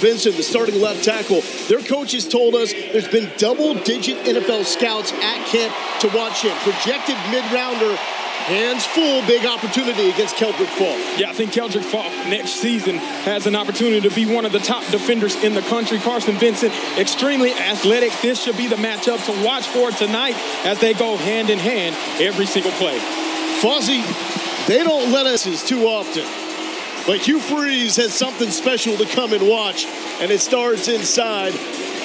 Vincent, the starting left tackle. Their coaches told us there's been double-digit NFL scouts at camp to watch him. Projected mid-rounder, hands full, big opportunity against Keldrick Faulk. Yeah, I think Keldrick Faulk next season has an opportunity to be one of the top defenders in the country. Carson Vincent, extremely athletic. This should be the matchup to watch for tonight as they go hand in hand every single play. Fuzzy, they don't let us too often. But Hugh Freeze has something special to come and watch, and it starts inside.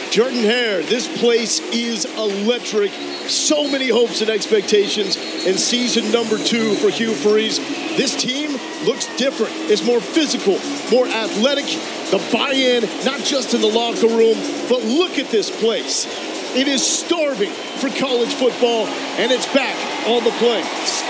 Jordan Hare, this place is electric. So many hopes and expectations in season number 2 for Hugh Freeze. This team looks different. It's more physical, more athletic. The buy-in, not just in the locker room, but look at this place. It is starving for college football, and it's back on the plains.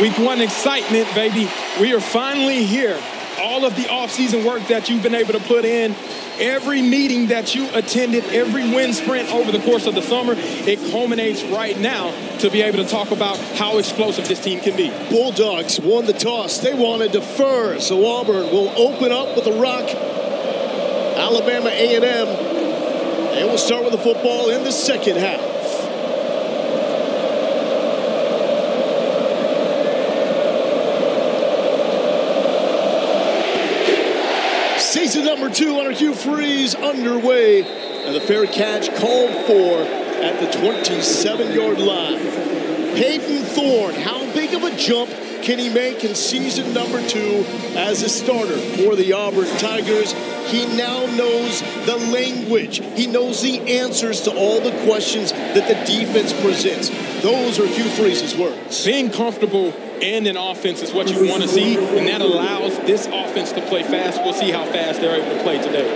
Week 1 excitement, baby. We are finally here. All of the offseason work that you've been able to put in, every meeting that you attended, every wind sprint over the course of the summer, it culminates right now to be able to talk about how explosive this team can be. Bulldogs won the toss. They want to defer, so Auburn will open up with a rock. Alabama A&M, they will start with the football in the second half. Season number 2 under Hugh Freeze underway, and the fair catch called for at the 27-yard line. Peyton Thorne, how big of a jump can he make in season number 2 as a starter for the Auburn Tigers? He now knows the language. He knows the answers to all the questions that the defense presents. Those are Hugh Freeze's words. Being comfortable in an offense is what you want to see, and that allows this offense to play fast. We'll see how fast they're able to play today.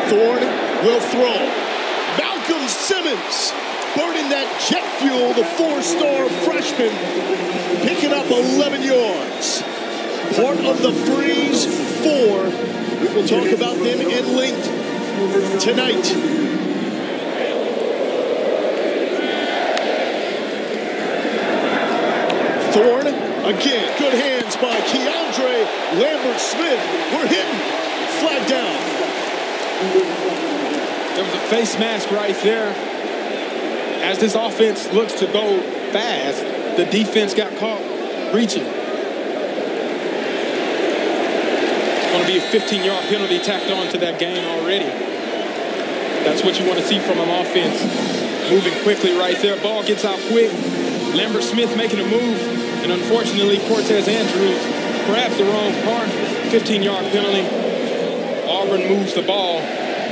Thorne will throw. Malcolm Simmons burning that jet fuel, the 4-star freshman, picking up 11 yards. Part of the Freeze 4. We will talk about them in length tonight. Thorne, again, good hands by Keandre Lambert-Smith. We're hitting. Flag down. There was a face mask right there. As this offense looks to go fast, the defense got caught reaching. It's going to be a 15-yard penalty tacked on to that game already. That's what you want to see from an offense. Moving quickly right there. Ball gets out quick. Lambert-Smith making a move. And unfortunately, Cortez Andrews grabs the wrong part. 15-yard penalty. Auburn moves the ball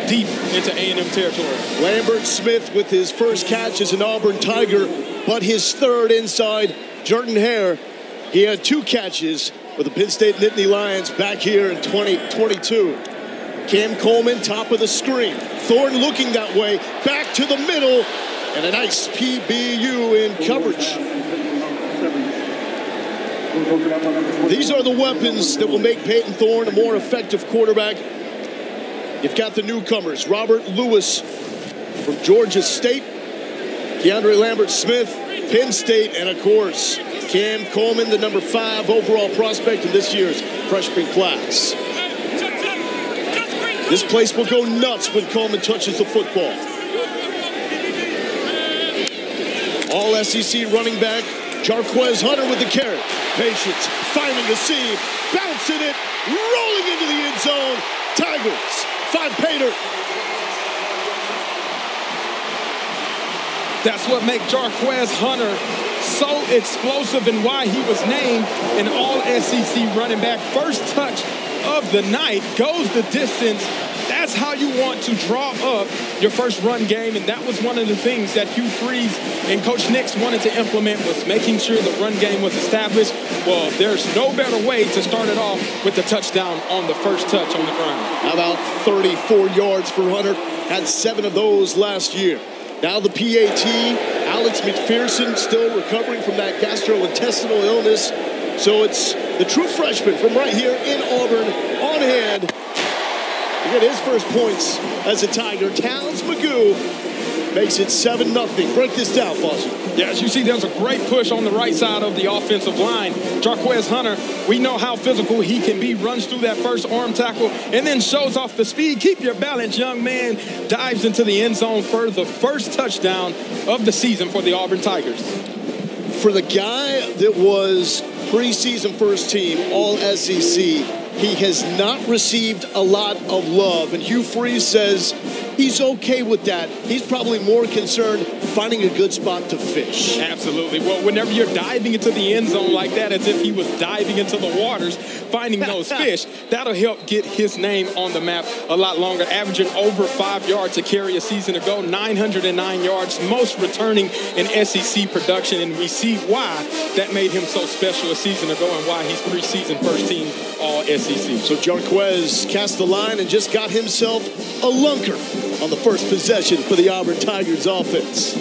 deep into A&M territory. Lambert-Smith with his first catch as an Auburn Tiger, but his third inside. Jordan Hare, he had 2 catches with the Penn State Nittany Lions back here in 2022. Cam Coleman, top of the screen. Thorne looking that way, back to the middle, and a nice PBU in coverage. These are the weapons that will make Peyton Thorne a more effective quarterback. You've got the newcomers, Robert Lewis from Georgia State, Keandre Lambert-Smith, Penn State, and of course, Cam Coleman, the number 5 overall prospect in this year's freshman class. This place will go nuts when Coleman touches the football. All SEC running back, Jarquez Hunter with the carry. Patience, finding the seam, bouncing it, rolling into the end zone. Tigers, 5 Pater. That's what makes Jarquez Hunter so explosive and why he was named an all-SEC running back. First touch of the night, goes the distance. That's how you want to draw up your first run game, and that was one of the things that Hugh Freeze and Coach Nix wanted to implement, was making sure the run game was established. Well, there's no better way to start it off with the touchdown on the first touch on the ground. How about 34 yards for Hunter? Had 7 of those last year. Now the PAT, Alex McPherson still recovering from that gastrointestinal illness. So it's the true freshman from right here in Auburn on hand. He got his first points as a Tiger. Towns Magoo makes it 7-0. Break this down, Foster. Yeah, as you see, there's a great push on the right side of the offensive line. Jarquez Hunter, we know how physical he can be, runs through that first arm tackle and then shows off the speed. Keep your balance, young man. Dives into the end zone for the first touchdown of the season for the Auburn Tigers. For the guy that was preseason first team, all SEC, he has not received a lot of love. And Hugh Freeze says he's okay with that. He's probably more concerned finding a good spot to fish. Absolutely. Well, whenever you're diving into the end zone like that, as if he was diving into the waters, finding those fish, that'll help get his name on the map a lot longer. Averaging over 5 yards a carry a season ago, 909 yards, most returning in SEC production. And we see why that made him so special a season ago and why he's preseason first team all SEC. So Jarquez cast the line and just got himself a lunker on the first possession for the Auburn Tigers offense.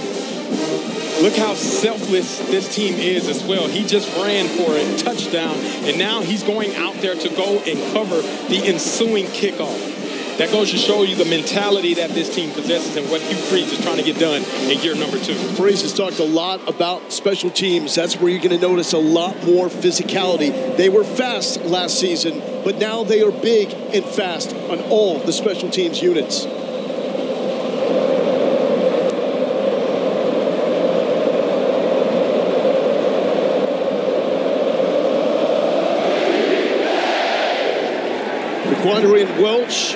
Look how selfless this team is as well. He just ran for a touchdown, and now he's going out there to go and cover the ensuing kickoff. That goes to show you the mentality that this team possesses and what Hugh Freeze is trying to get done in year number 2. Freeze has talked a lot about special teams. That's where you're going to notice a lot more physicality. They were fast last season, but now they are big and fast on all the special teams units. Quandarian Welch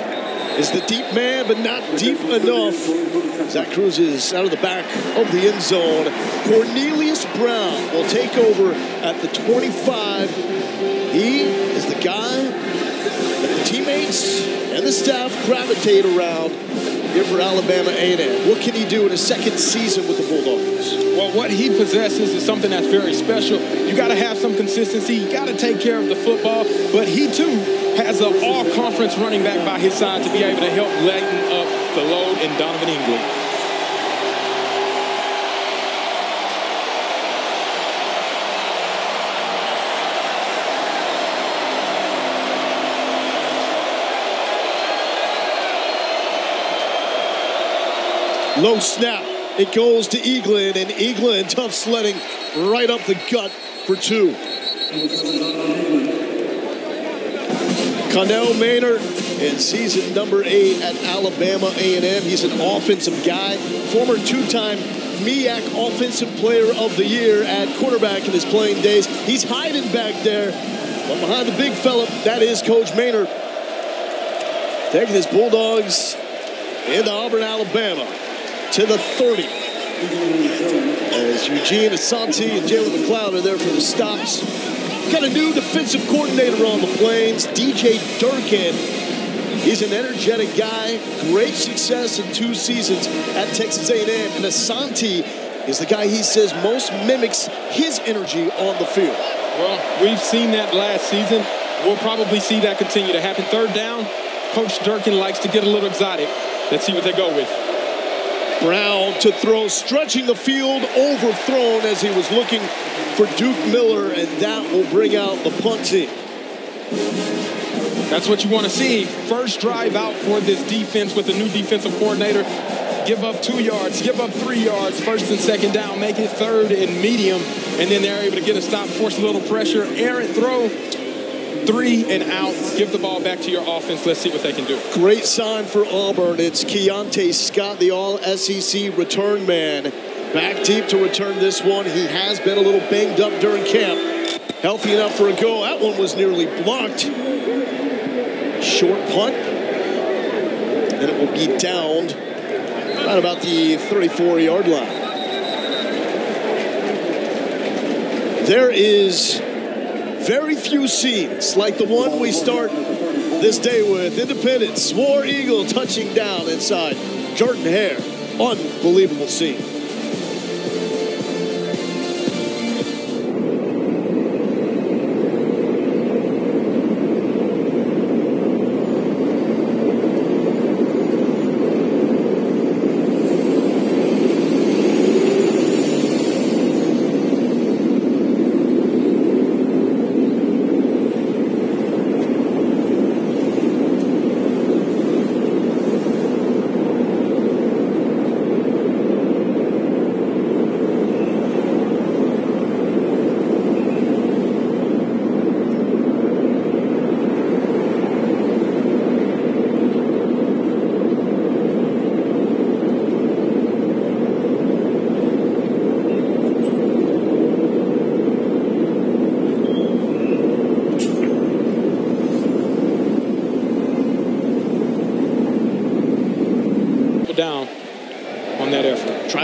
is the deep man, but not deep enough. Zach Cruz is out of the back of the end zone. Cornelius Brown will take over at the 25. He is the guy that the teammates and the staff gravitate around here for Alabama A&M. What can he do in his second season with the Bulldogs? Well, what he possesses is something that's very special. You got to have some consistency. You got to take care of the football. But he, too, has an all-conference running back by his side to be able to help lighten up the load in Donovan England. Low snap. It goes to Eaglin, and Eaglin tough sledding right up the gut for 2. Connell Maynard in season number 8 at Alabama A&M. He's an offensive guy, former 2-time MEAC Offensive Player of the Year at quarterback in his playing days. He's hiding back there, but behind the big fella, that is Coach Maynard. Taking his Bulldogs into Auburn, Alabama, to the 30. As Eugene Asante and Jalen McLeod are there for the stops. Got a new defensive coordinator on the Plains, DJ Durkin. He's an energetic guy, great success in 2 seasons at Texas A&M. And Asante is the guy he says most mimics his energy on the field. Well, we've seen that last season. We'll probably see that continue to happen. Third down, Coach Durkin likes to get a little exotic. Let's see what they go with. Brown to throw, stretching the field, overthrown as he was looking for Duke Miller, and that will bring out the punt team. That's what you want to see. First drive out for this defense with a new defensive coordinator. Give up 2 yards, give up 3 yards, first and second down, make it third and medium, and then they're able to get a stop, force a little pressure, errant throw, 3 and out. Give the ball back to your offense. Let's see what they can do. Great sign for Auburn. It's Keontae Scott, the all-SEC return man. Back deep to return this one. He has been a little banged up during camp. Healthy enough for a go. That one was nearly blocked. Short punt. And it will be downed right about the 34-yard line. There is very few scenes like the one we start this day with. Independence, War Eagle touching down inside Jordan-Hare. Unbelievable scene.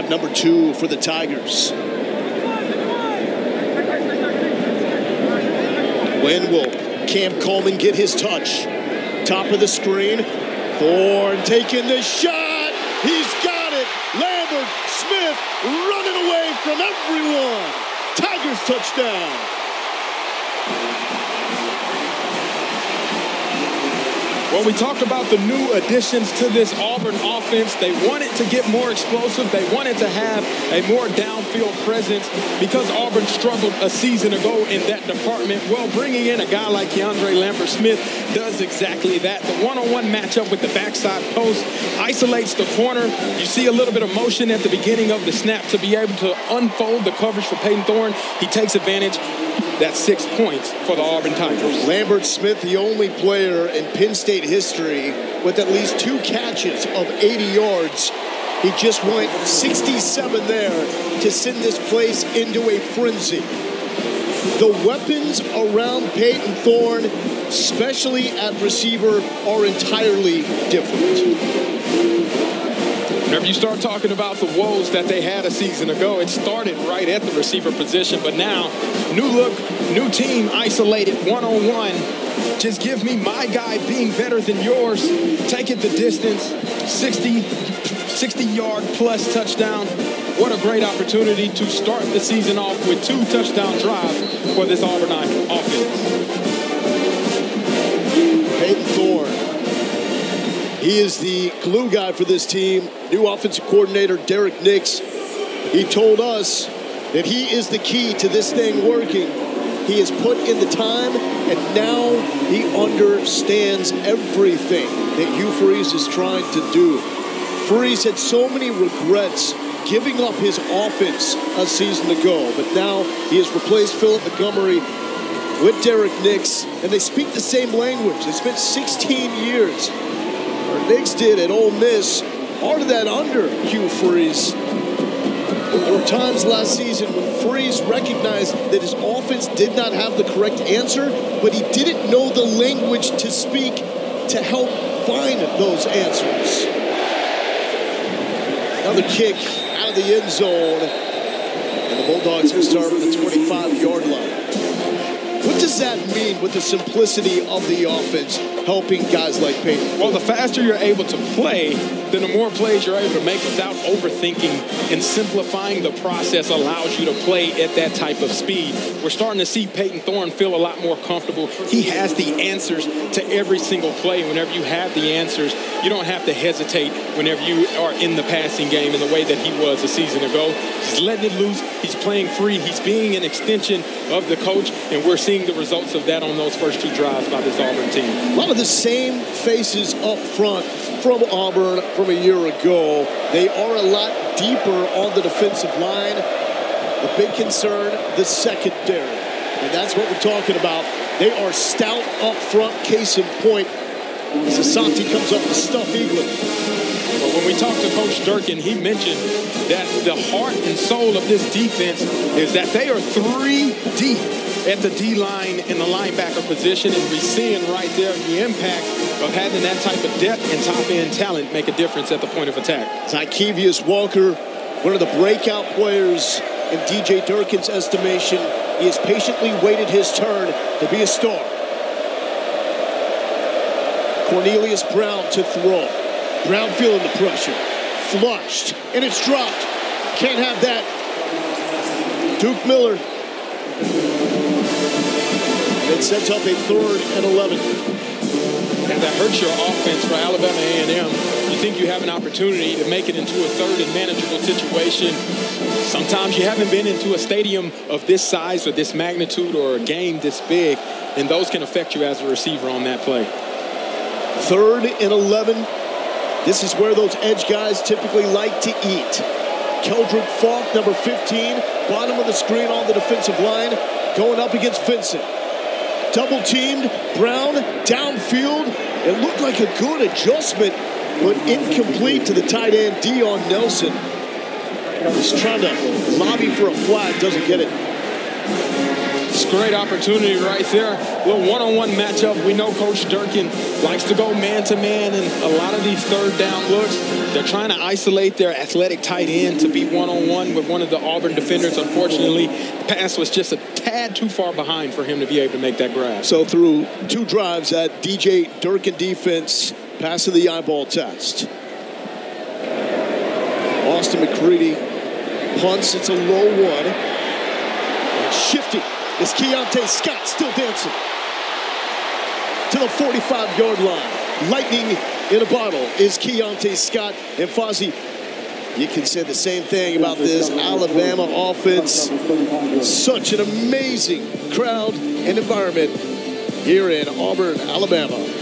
Drive number 2 for the Tigers. When will Cam Coleman get his touch? Top of the screen. Thorne taking the shot. He's got it. Lambert Smith running away from everyone. Tigers touchdown. Well, we talked about the new additions to this Auburn offense. They wanted to get more explosive. They wanted to have a more downfield presence because Auburn struggled a season ago in that department. Well, bringing in a guy like Keandre Lambert-Smith does exactly that. The one-on-one matchup with the backside post isolates the corner. You see a little bit of motion at the beginning of the snap to be able to unfold the coverage for Peyton Thorne. He takes advantage. That's 6 points for the Auburn Tigers. Lambert-Smith, the only player in Penn State history with at least 2 catches of 80 yards. He just went 67 there to send this place into a frenzy. The weapons around Peyton Thorne, especially at receiver, are entirely different. Whenever you start talking about the woes that they had a season ago, it started right at the receiver position. But now, new look, new team, isolated, one-on-one. Just give me my guy being better than yours. Take it the distance, 60-yard plus touchdown. What a great opportunity to start the season off with 2 touchdown drives for this Auburn offense. Peyton Thorne. He is the glue guy for this team. New offensive coordinator, Derek Nix. He told us that he is the key to this thing working. He has put in the time, and now he understands everything that Hugh Freeze is trying to do. Freeze had so many regrets giving up his offense a season ago, but now he has replaced Philip Montgomery with Derek Nix, and they speak the same language. They spent 16 years. Nix did at Ole Miss, part of that under Hugh Freeze. There were times last season when Freeze recognized that his offense did not have the correct answer, but he didn't know the language to speak to help find those answers. Another kick out of the end zone, and the Bulldogs will start from the 25-yard line. What does that mean with the simplicity of the offense helping guys like Peyton? Well, the faster you're able to play, then the more plays you're able to make without overthinking, and simplifying the process allows you to play at that type of speed. We're starting to see Peyton Thorne feel a lot more comfortable. He has the answers to every single play. Whenever you have the answers, you don't have to hesitate whenever you are in the passing game in the way that he was a season ago. He's letting it loose. He's playing free. He's being an extension of the coach, and we're seeing the results of that on those first 2 drives by this Auburn team. A lot of the same faces up front from Auburn from a year ago. They are a lot deeper on the defensive line. The big concern, the secondary. And that's what we're talking about. They are stout up front, case in point. As Asante comes up to stuff Eaglin. Well, when we talked to Coach Durkin, he mentioned that the heart and soul of this defense is that they are 3 deep at the D-line and the linebacker position, and we're seeing right there the impact of having that type of depth and top-end talent make a difference at the point of attack. Tykevius Walker, one of the breakout players in DJ Durkin's estimation. He has patiently waited his turn to be a star. Cornelius Brown to throw. Brown feeling the pressure. Flushed, and it's dropped. Can't have that. Duke Miller. It sets up a 3rd and 11. And that hurts your offense for Alabama A&M. You think you have an opportunity to make it into a 3rd and manageable situation. Sometimes you haven't been into a stadium of this size or this magnitude or a game this big, and those can affect you as a receiver on that play. 3rd and 11. This is where those edge guys typically like to eat. Keldrick Falk, number 15, bottom of the screen on the defensive line, going up against Vincent. Double teamed, Brown downfield. It looked like a good adjustment, but incomplete to the tight end, Dion Nelson. He's trying to lobby for a flag, doesn't get it. great opportunity right there. A little one-on-one matchup. We know Coach Durkin likes to go man-to-man, and a lot of these third down looks, they're trying to isolate their athletic tight end to be one-on-one with one of the Auburn defenders. Unfortunately, the pass was just a tad too far behind for him to be able to make that grab. So through 2 drives, that DJ Durkin defense passing the eyeball test. Austin McCready punts. It's a low one. And shifty is Keontae Scott, still dancing to the 45-yard line. Lightning in a bottle is Keontae Scott. And Fozzie, you can say the same thing about this Alabama offense. Such an amazing crowd and environment here in Auburn, Alabama.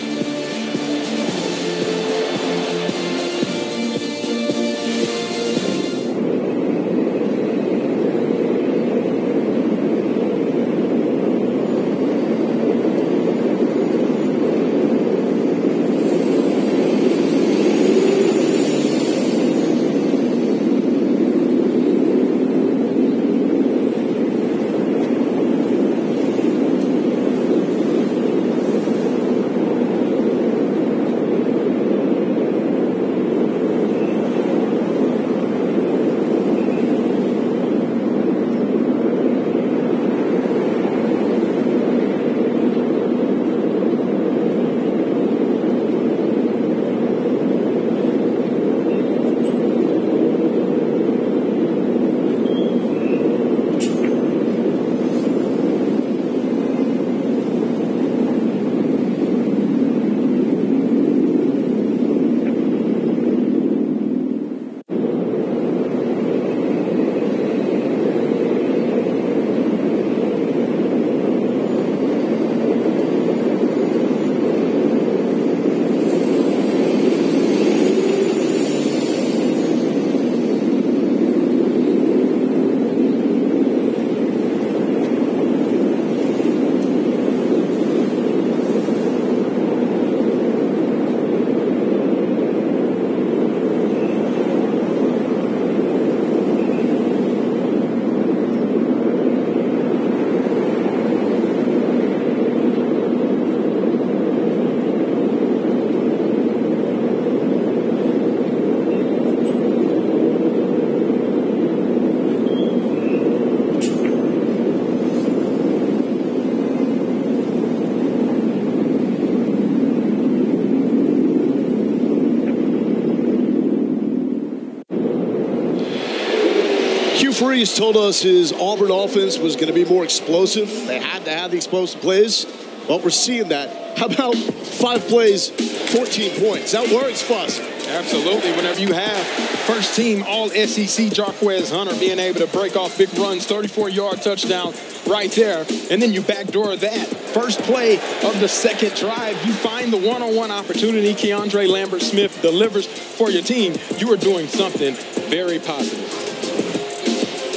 Freeze told us his Auburn offense was going to be more explosive. They had to have the explosive plays. Well, we're seeing that. How about 5 plays, 14 points? That works, Fuss. Absolutely. Whenever you have first team All-SEC Jarquez Hunter being able to break off big runs, 34-yard touchdown right there, and then you backdoor that. First play of the second drive, you find the one-on-one opportunity. Keandre Lambert-Smith delivers for your team. You are doing something very positive.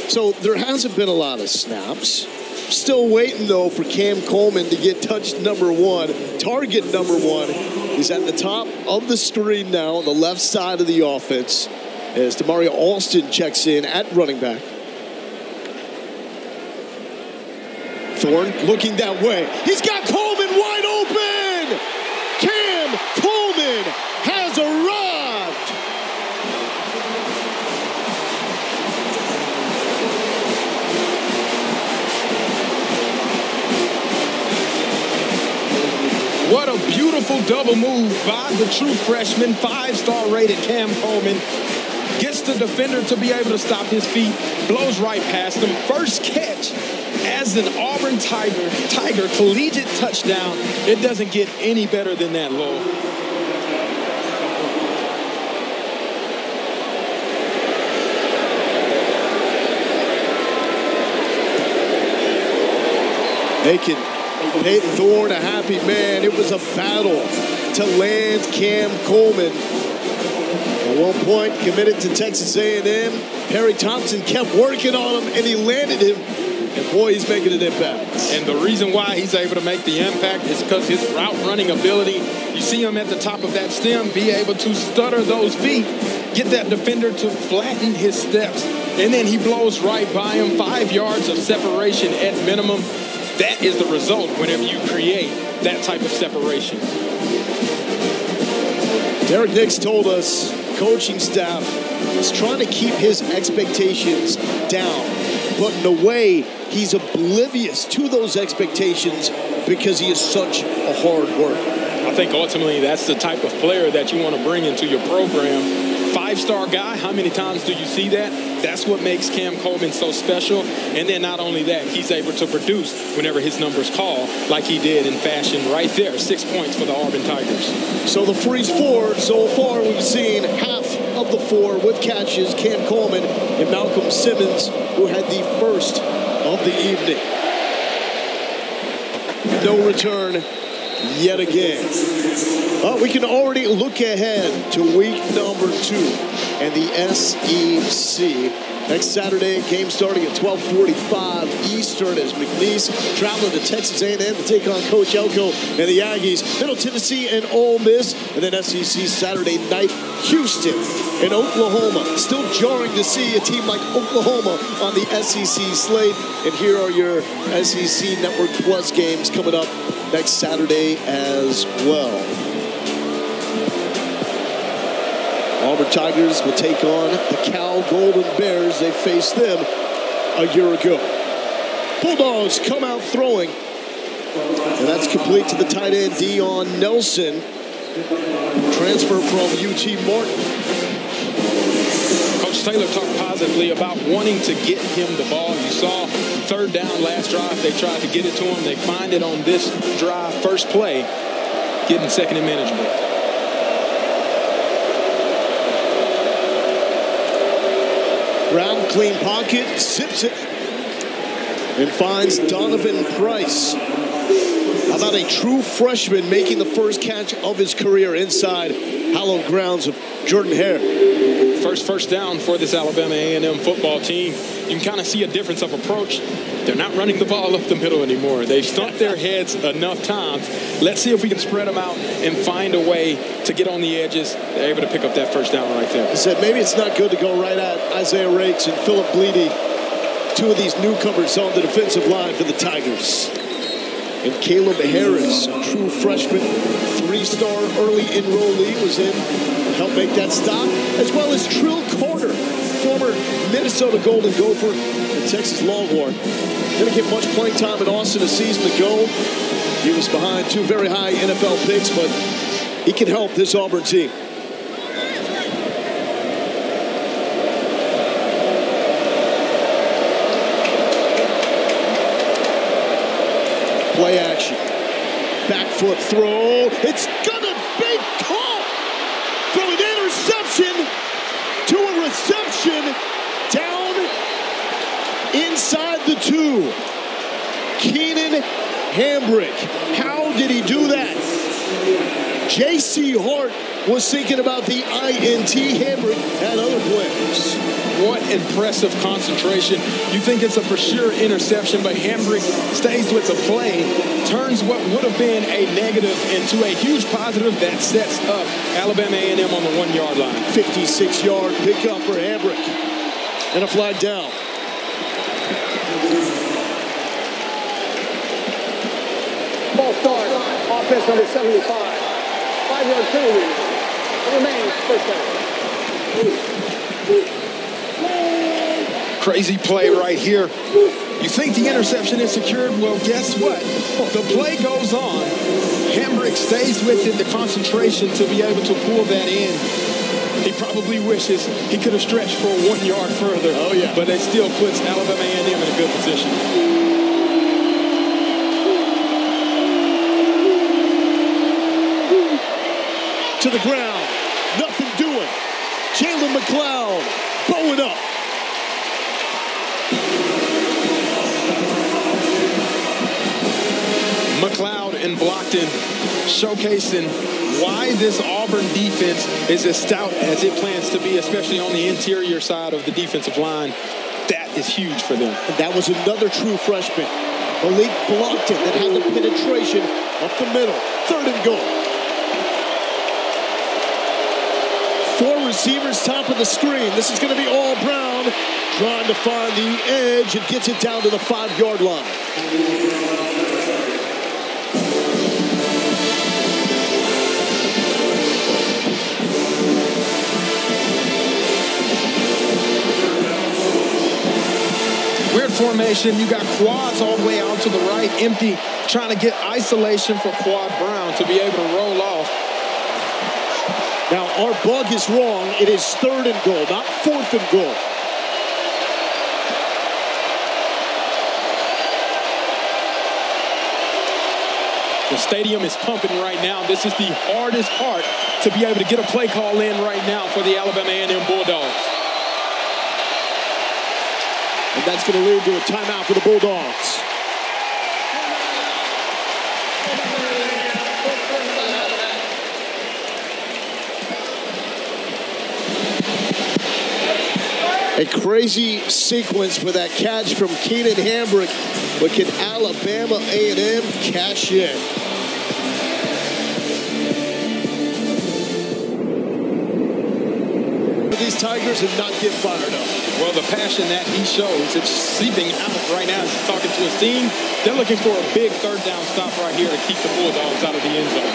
So there hasn't been a lot of snaps. Still waiting, though, for Cam Coleman to get touch number 1. Target number 1 is at the top of the screen now on the left side of the offense as Demario Alston checks in at running back. Thorne looking that way. He's got Coleman wide open! Cam Coleman has arrived! What a beautiful double move by the true freshman, 5-star rated Cam Coleman. Gets the defender to be able to stop his feet, blows right past him. First catch as an Auburn Tiger collegiate touchdown. It doesn't get any better than that, Lowell. Making Peyton Thorne a happy man. It was a battle to land Cam Coleman. At one point, committed to Texas A&M. Perry Thompson kept working on him, and he landed him. And boy, he's making an impact. And the reason why he's able to make the impact is because his route running ability. You see him at the top of that stem, be able to stutter those feet, get that defender to flatten his steps. And then he blows right by him, 5 yards of separation at minimum. That is the result whenever you create that type of separation. Derek Nix told us coaching staff is trying to keep his expectations down, but in a way, he's oblivious to those expectations because he is such a hard worker. I think ultimately that's the type of player that you want to bring into your program. Five-star guy, how many times do you see that? That's what makes Cam Coleman so special. And then not only that, he's able to produce whenever his numbers call, like he did in fashion right there. 6 points for the Auburn Tigers. So the Freeze four, so far we've seen half of the four with catches. Cam Coleman and Malcolm Simmons, who had the first of the evening. No return yet again. We can already look ahead to week number 2 and the SEC. Next Saturday, game starting at 12:45 Eastern as McNeese traveling to Texas A&M to take on Coach Elko and the Aggies. Middle Tennessee and Ole Miss. And then SEC Saturday night, Houston and Oklahoma. Still jarring to see a team like Oklahoma on the SEC slate. And here are your SEC Network Plus games coming up next Saturday as well. Auburn Tigers will take on the Cal Golden Bears. They faced them a year ago. Bulldogs come out throwing. And that's complete to the tight end, Dion Nelson. Transfer from UT Martin. Coach Taylor talked positively about wanting to get him the ball. You saw third down last drive. They tried to get it to him. They find it on this drive, first play, getting second and manageable. Brown, clean pocket, zips it, and finds Donovan Price. How about a true freshman making the first catch of his career inside hallowed grounds of Jordan Hare? First down for this Alabama A&M football team. You can kind of see a difference of approach. They're not running the ball up the middle anymore. They've stumped their heads enough times. Let's see if we can spread them out and find a way to get on the edges. They're able to pick up that first down right there. He said maybe it's not good to go right at Isaiah Rakes and Philip Bleedy, two of these newcomers on the defensive line for the Tigers. And Caleb Harris, a true freshman, 3-star early enrollee, was in to help make that stop, as well as Trill Carter, former Minnesota Golden Gopher and Texas Longhorn. Didn't get much playing time in Austin a season ago. He was behind 2 very high NFL picks, but he can help this Auburn team. Play action. Back foot throw. It's gonna be caught. From an interception to a reception down inside the 2. Keenan Hambrick. How did he do that? J.C. Hart was thinking about the INT. Hambrick had other plans. What impressive concentration. You think it's a for sure interception, but Hambrick stays with the play, turns what would have been a negative into a huge positive that sets up Alabama A&M on the 1-yard line. 56-yard pickup for Hambrick. And a flag down. Ball start. Offense number 75. 5-yard penalty. It remains first down. Crazy play right here. You think the interception is secured? Well, guess what? The play goes on. Hambrick stays with it, the concentration to be able to pull that in. He probably wishes he could have stretched for 1 yard further. Oh, yeah. But it still puts Alabama A&M in a good position. To the ground. Nothing doing. Jalen McLeod bowing up. McLeod and Blockton showcasing why this Auburn defense is as stout as it plans to be, especially on the interior side of the defensive line. That is huge for them. And that was another true freshman, Malik Blockton, that had the penetration up the middle. 3rd and goal. 4 receivers top of the screen. This is going to be all Brown trying to find the edge and gets it down to the 5-yard line. formation. You got quads all the way out to the right, empty, trying to get isolation for Quad Brown to be able to roll off. Now, our bug is wrong. It is 3rd and goal, not 4th and goal. The stadium is pumping right now. This is the hardest part to be able to get a play call in right now for the Alabama A&M Bulldogs. And that's going to lead to a timeout for the Bulldogs. A crazy sequence with that catch from Keenan Hambrick, but can Alabama A&M cash in? These Tigers have not get fired up. Well, the passion that he shows, it's seeping out right now as he's talking to his team. They're looking for a big 3rd down stop right here to keep the Bulldogs out of the end zone.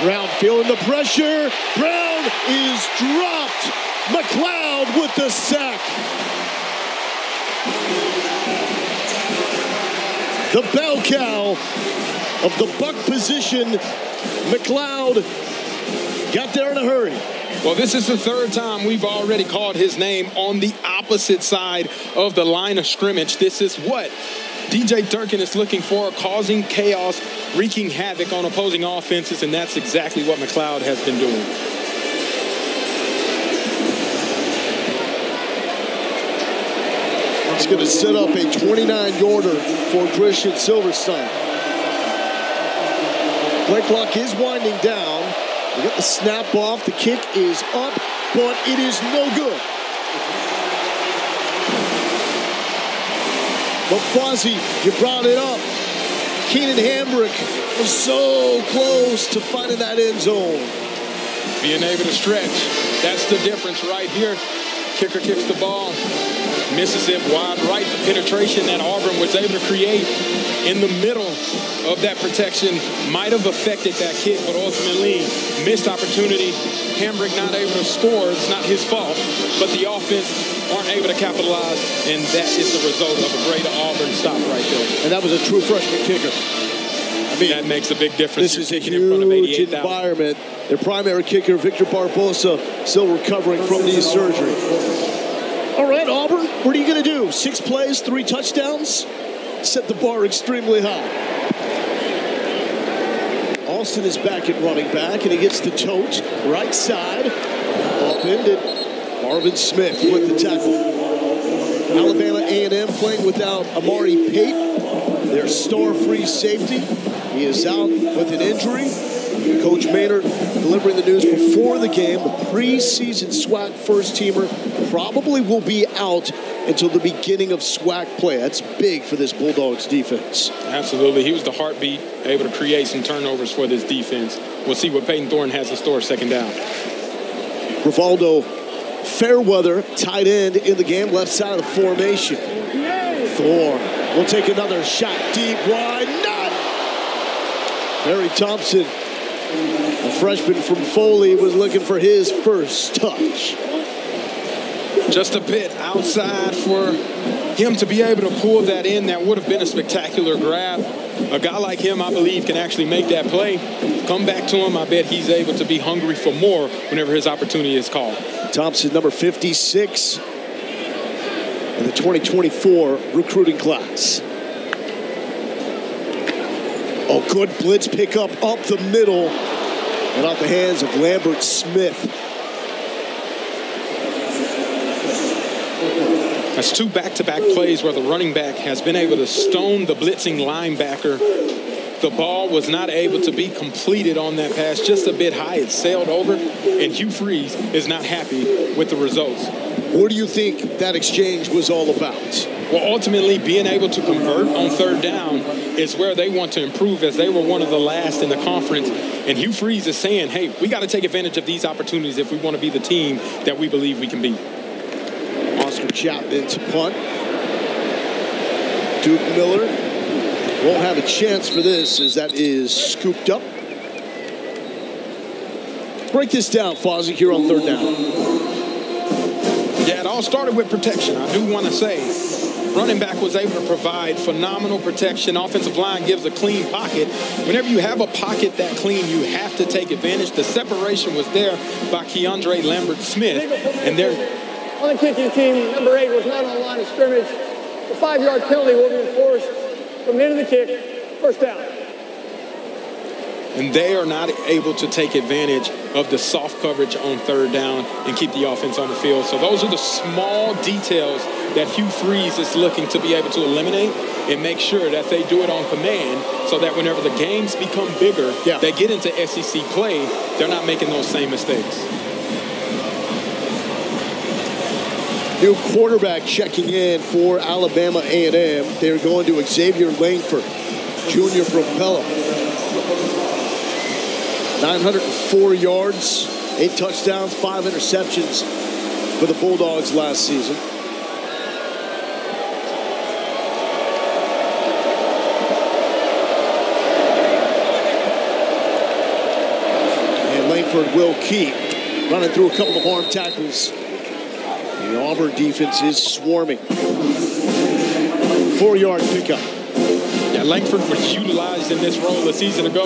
Brown feeling the pressure. Brown is dropped. McLeod with the sack. The bell cow of the buck position. McLeod got there in a hurry. Well, this is the 3rd time we've already called his name on the opposite side of the line of scrimmage. This is what DJ Durkin is looking for, causing chaos, wreaking havoc on opposing offenses, and that's exactly what McLeod has been doing. He's going to set up a 29-yarder for Christian Silverstein. Play clock is winding down. We got the snap off. The kick is up, but it is no good. But Fozzie, you brought it up. Keenan Hambrick was so close to finding that end zone. Being able to stretch, that's the difference right here. Kicker kicks the ball, misses it wide right. The penetration that Auburn was able to create in the middle of that protection might have affected that kick, but ultimately missed opportunity. Hambrick not able to score. It's not his fault, but the offense aren't able to capitalize, and that is the result of a great Auburn stop right there. And that was a true freshman kicker. I mean, that makes a big difference. This is a huge environment. Their primary kicker, Victor Barbosa, still recovering from knee surgery. All right, Auburn, what are you going to do? 6 plays, 3 touchdowns? Set the bar extremely high. Austin is back at running back, and he gets the tote right side. Upended. Marvin Smith with the tackle. Alabama A&M playing without Amari Pate, their star free safety. He is out with an injury. Coach Maynard delivering the news before the game. The preseason SWAC first-teamer probably will be out until the beginning of SWAC play. That's big for this Bulldogs defense. Absolutely. He was the heartbeat, able to create some turnovers for this defense. We'll see what Peyton Thorne has in store second down. Rivaldo Fairweather, tight end in the game, left side of the formation. Thorne will take another shot deep wide. Not. Barry Thompson, a freshman from Foley, was looking for his first touch. Just a bit outside for him to be able to pull that in. That would have been a spectacular grab. A guy like him, I believe, can actually make that play. Come back to him. I bet he's able to be hungry for more whenever his opportunity is called. Thompson, number 56 in the 2024 recruiting class. Oh, good blitz pickup up the middle and off the hands of Lambert Smith. That's 2 back-to-back plays where the running back has been able to stone the blitzing linebacker. The ball was not able to be completed on that pass, just a bit high. It sailed over, and Hugh Freeze is not happy with the results. What do you think that exchange was all about? Well, ultimately, being able to convert on 3rd down is where they want to improve, as they were one of the last in the conference. And Hugh Freeze is saying, hey, we got to take advantage of these opportunities if we want to be the team that we believe we can be. Oscar Chapman to punt. Duke Miller won't have a chance for this as that is scooped up. Break this down, Fozzie, here on third down. Yeah, it all started with protection. I do want to say running back was able to provide phenomenal protection. Offensive line gives a clean pocket. Whenever you have a pocket that clean, you have to take advantage. The separation was there by Keandre Lambert-Smith. And there, on the kicking team, number 8 was not on the line of scrimmage. The 5-yard penalty will be enforced from the end of the kick, first down. And they are not able to take advantage of the soft coverage on third down and keep the offense on the field. So those are the small details that Hugh Freeze is looking to be able to eliminate and make sure that they do it on command so that whenever the games become bigger, they get into SEC play, they're not making those same mistakes. New quarterback checking in for Alabama A&M. They're going to Xavier Langford, junior from Pelham. 904 yards, 8 touchdowns, 5 interceptions for the Bulldogs last season. And Langford will keep running through a couple of arm tackles. The Auburn defense is swarming. 4-yard pickup. Yeah, Langford was utilized in this role a season ago.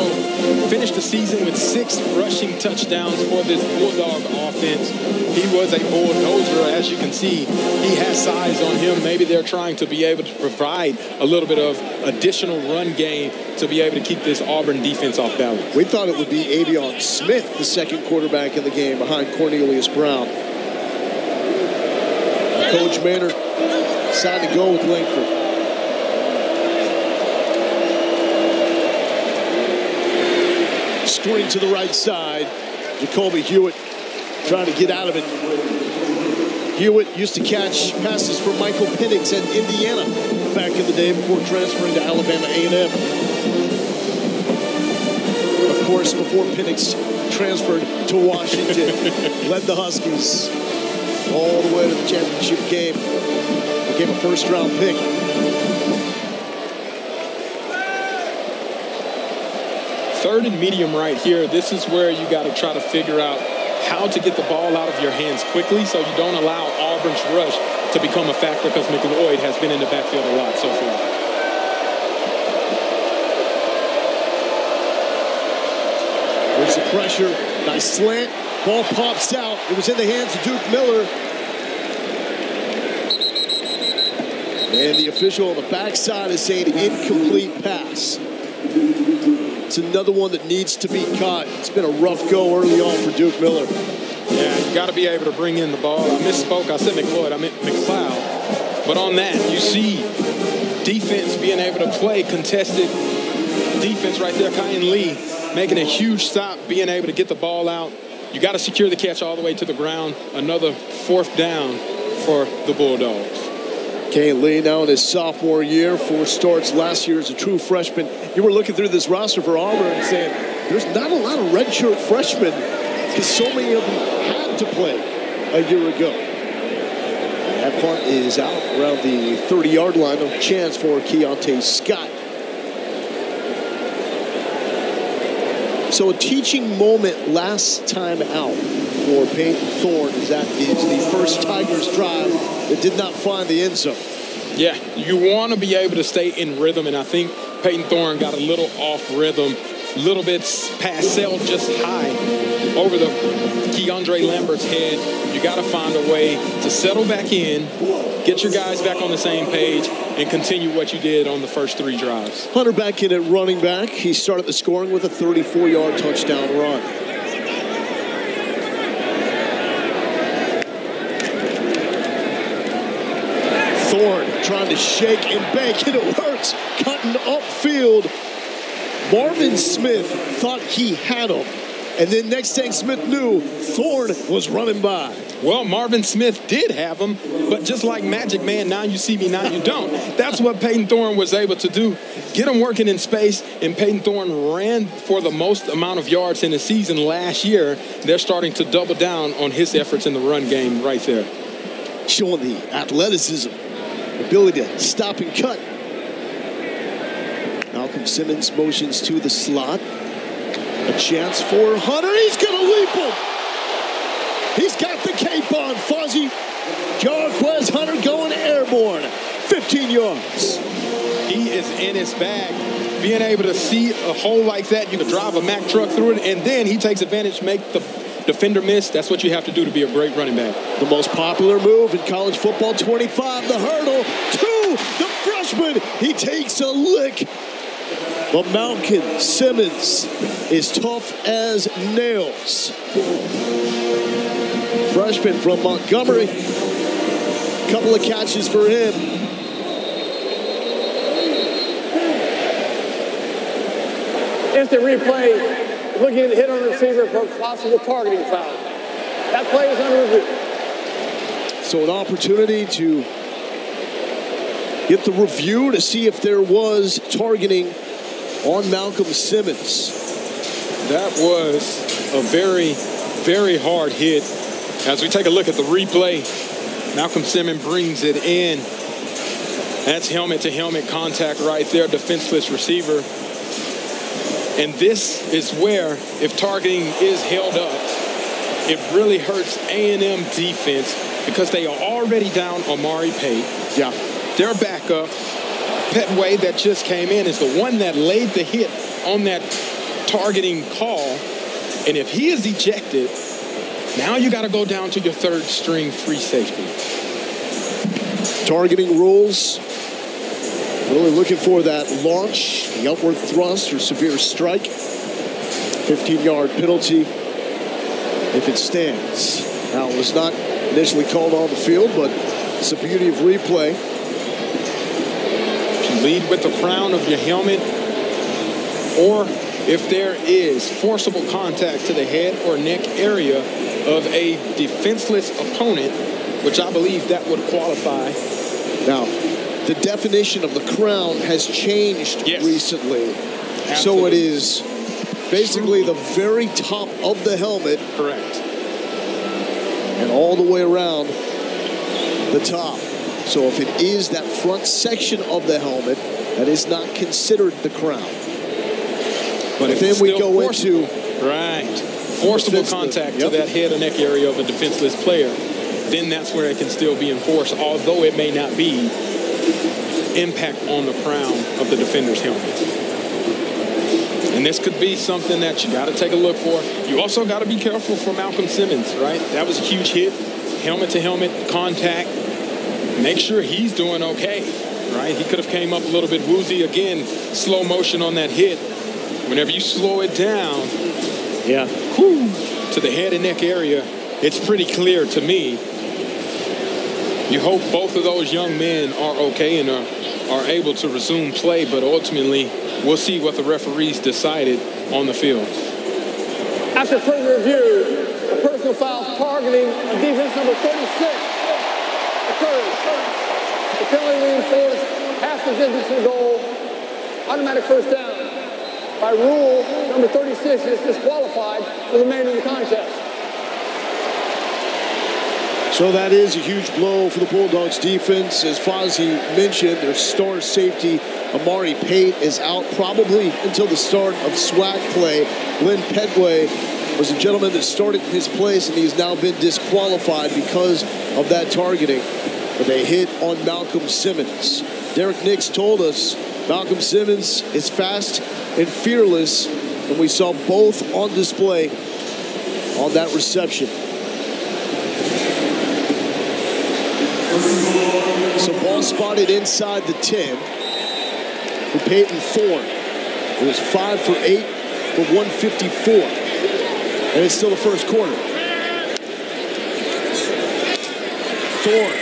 Finished the season with 6 rushing touchdowns for this Bulldog offense. He was a bulldozer, as you can see. He has size on him. Maybe they're trying to be able to provide a little bit of additional run game to be able to keep this Auburn defense off balance. We thought it would be Avion Smith, the second quarterback in the game behind Cornelius Brown. Coach Maynard decided to go with Langford. Screen to the right side. Jacoby Hewitt trying to get out of it. Hewitt used to catch passes for Michael Penix at Indiana back in the day before transferring to Alabama A&M. Of course, before Penix transferred to Washington, led the Huskies all the way to the championship game. Became a first-round pick. Third and medium right here. This is where you got to try to figure out how to get the ball out of your hands quickly so you don't allow Auburn's rush to become a factor, because McLeod has been in the backfield a lot so far. There's the pressure. Nice slant. Ball pops out. It was in the hands of Duke Miller. And the official on the backside is saying incomplete pass. It's another one that needs to be caught. It's been a rough go early on for Duke Miller. Yeah, you got to be able to bring in the ball. I misspoke. I said McLeod. I meant McLeod. But on that, you see defense being able to play contested defense right there. Kyan Lee making a huge stop, being able to get the ball out. You got to secure the catch all the way to the ground. Another 4th down for the Bulldogs. Kyan Lee now in his sophomore year, 4 starts last year as a true freshman. You were looking through this roster for Auburn and saying, there's not a lot of redshirt freshmen because so many of them had to play a year ago. That punt is out around the 30-yard line. No chance for Keontae Scott. So a teaching moment last time out for Peyton Thorne, as that is the first Tigers drive that did not find the end zone. Yeah, you want to be able to stay in rhythm, and I think Peyton Thorne got a little off rhythm, a little bit past sailed just high over the Keandre Lambert's head. You got to find a way to settle back in, get your guys back on the same page, and continue what you did on the first 3 drives. Hunter back in at running back. He started the scoring with a 34-yard touchdown run. Thorne trying to shake and bake, and it works. Cutting upfield. Marvin Smith thought he had him. And then next thing Smith knew, Thorne was running by. Well, Marvin Smith did have him, but just like Magic Man, now you see me, now you don't. That's what Peyton Thorne was able to do. Get him working in space, and Peyton Thorne ran for the most amount of yards in the season last year. They're starting to double down on his efforts in the run game right there. Showing the athleticism, ability to stop and cut. Simmons motions to the slot. A chance for Hunter. He's going to leap him. He's got the cape on, Fuzzy. Jarquez Hunter going airborne. 15 yards. He is in his bag. Being able to see a hole like that, you can drive a Mack truck through it, and then he takes advantage, make the defender miss. That's what you have to do to be a great running back. The most popular move in college football, 25, the hurdle to the freshman. He takes a lick. But Malcolm Simmons is tough as nails. Freshman from Montgomery. Couple of catches for him. Instant replay, looking at the hit on the receiver for a possible targeting foul. That play is under review. So an opportunity to get the review to see if there was targeting on Malcolm Simmons. That was a very, very hard hit. As we take a look at the replay, Malcolm Simmons brings it in. That's helmet-to-helmet contact right there, defenseless receiver. And this is where, if targeting is held up, it really hurts A&M defense because they are already down Amari Pate. Yeah. Their backup, Petway, that just came in, is the one that laid the hit on that targeting call. And if he is ejected, now you got to go down to your third string free safety. Targeting rules. Really looking for that launch, the upward thrust or severe strike. 15-yard penalty if it stands. Now, it was not initially called on the field, but it's the beauty of replay. If you lead with the crown of your helmet, or if there is forcible contact to the head or neck area of a defenseless opponent, which I believe that would qualify. Now, the definition of the crown has changed recently. Absolutely. So it is basically the very top of the helmet. Correct. And all the way around the top. So if it is that front section of the helmet, that is not considered the crown. But if then we go into forcible contact to that head or neck area of a defenseless player, then that's where it can still be enforced, although it may not be impact on the crown of the defender's helmet. And this could be something that you got to take a look for. You also got to be careful for Malcolm Simmons, right? That was a huge hit, helmet-to-helmet contact. Make sure he's doing okay, right? He could have came up a little bit woozy. Again, slow motion on that hit. Whenever you slow it down, to the head and neck area, it's pretty clear to me. You hope both of those young men are okay and are able to resume play, but ultimately we'll see what the referees decided on the field. After further review, a personal foul targeting on defense number 36 occurs. The penalty reinforced half the distance to the goal, automatic first down. By rule, number 36 is disqualified for the remainder of the contest. So that is a huge blow for the Bulldogs defense. As Fozzie mentioned, their star safety, Amari Pate, is out probably until the start of SWAC play. Lynn Petway was a gentleman that started in his place, and he's now been disqualified because of that targeting. But they hit on Malcolm Simmons. Derek Nix told us Malcolm Simmons is fast and fearless, and we saw both on display on that reception. So ball spotted inside the 10 for Peyton Thorne. It was 5 for 8 for 154. And it's still the first quarter. Thorne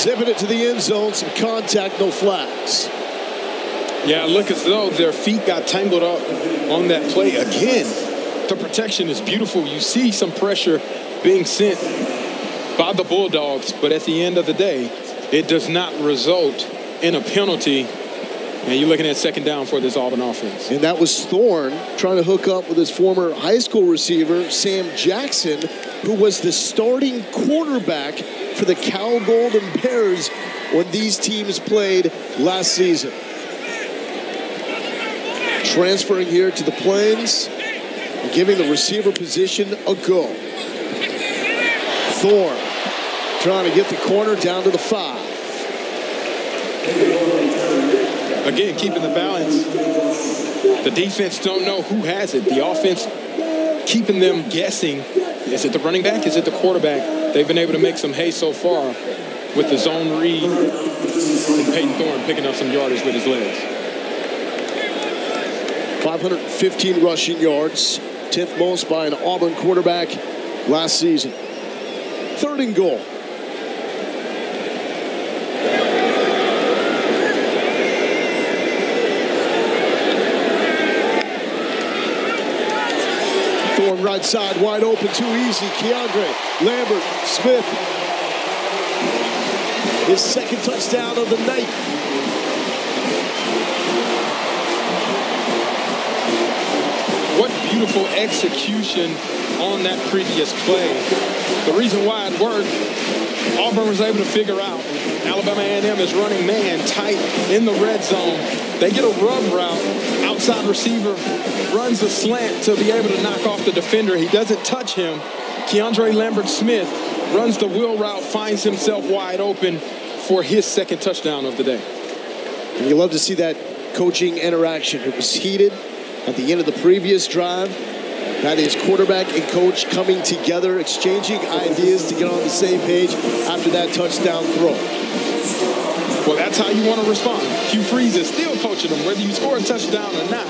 zipping it to the end zone. Some contact, no flags. Yeah, look as though their feet got tangled up on that play. Again, the protection is beautiful. You see some pressure being sent by the Bulldogs, but at the end of the day, it does not result in a penalty. And you're looking at second down for this Auburn offense. And that was Thorne trying to hook up with his former high school receiver, Sam Jackson, who was the starting quarterback for the Cal Golden Bears when these teams played last season. transferring here to the Plains and giving the receiver position a go. Thorne trying to get the corner down to the 5. Again, keeping the balance. The defense don't know who has it. The offense keeping them guessing. Is it the running back? Is it the quarterback? They've been able to make some hay so far with the zone read and Peyton Thorne picking up some yardage with his legs. 515 rushing yards, 10th most by an Auburn quarterback last season. 3rd and goal. Thorne right side, wide open, too easy. Keandre Lambert Smith. His 2nd touchdown of the night. What beautiful execution on that previous play. The reason why it worked, Auburn was able to figure out Alabama A&M is running man tight in the red zone. They get a rub route, outside receiver runs a slant to be able to knock off the defender. He doesn't touch him. Keandre Lambert Smith runs the wheel route, finds himself wide open for his 2nd touchdown of the day. And you love to see that coaching interaction. It was heated at the end of the previous drive. That is quarterback and coach coming together, exchanging ideas to get on the same page after that touchdown throw. Well, that's how you want to respond. Hugh Freeze is still coaching them. Whether you score a touchdown or not,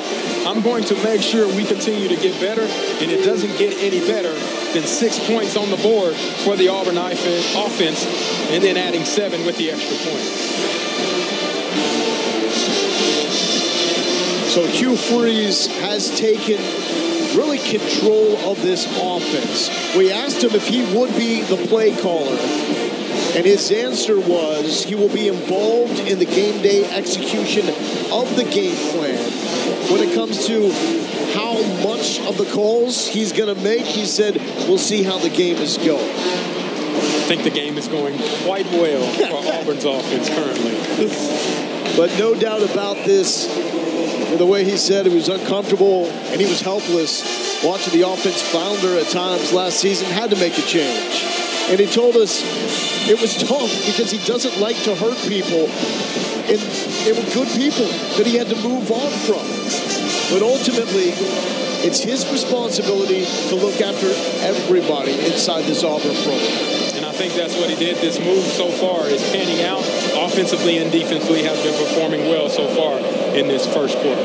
I'm going to make sure we continue to get better, and it doesn't get any better than 6 points on the board for the Auburn offense, and then adding 7 with the extra point. So Hugh Freeze has taken really control of this offense. We asked him if he would be the play caller, and his answer was he will be involved in the game day execution of the game plan. When it comes to how much of the calls he's going to make, he said, we'll see how the game is going. I think the game is going quite well for Auburn's offense currently. But no doubt about this, the way he said he was uncomfortable and he was helpless watching the offense flounder at times last season, had to make a change. And he told us it was tough because he doesn't like to hurt people. And they were good people that he had to move on from. But ultimately, it's his responsibility to look after everybody inside this Auburn program. And I think that's what he did. This move so far is panning out. Offensively and defensively has been performing well so far in this first quarter.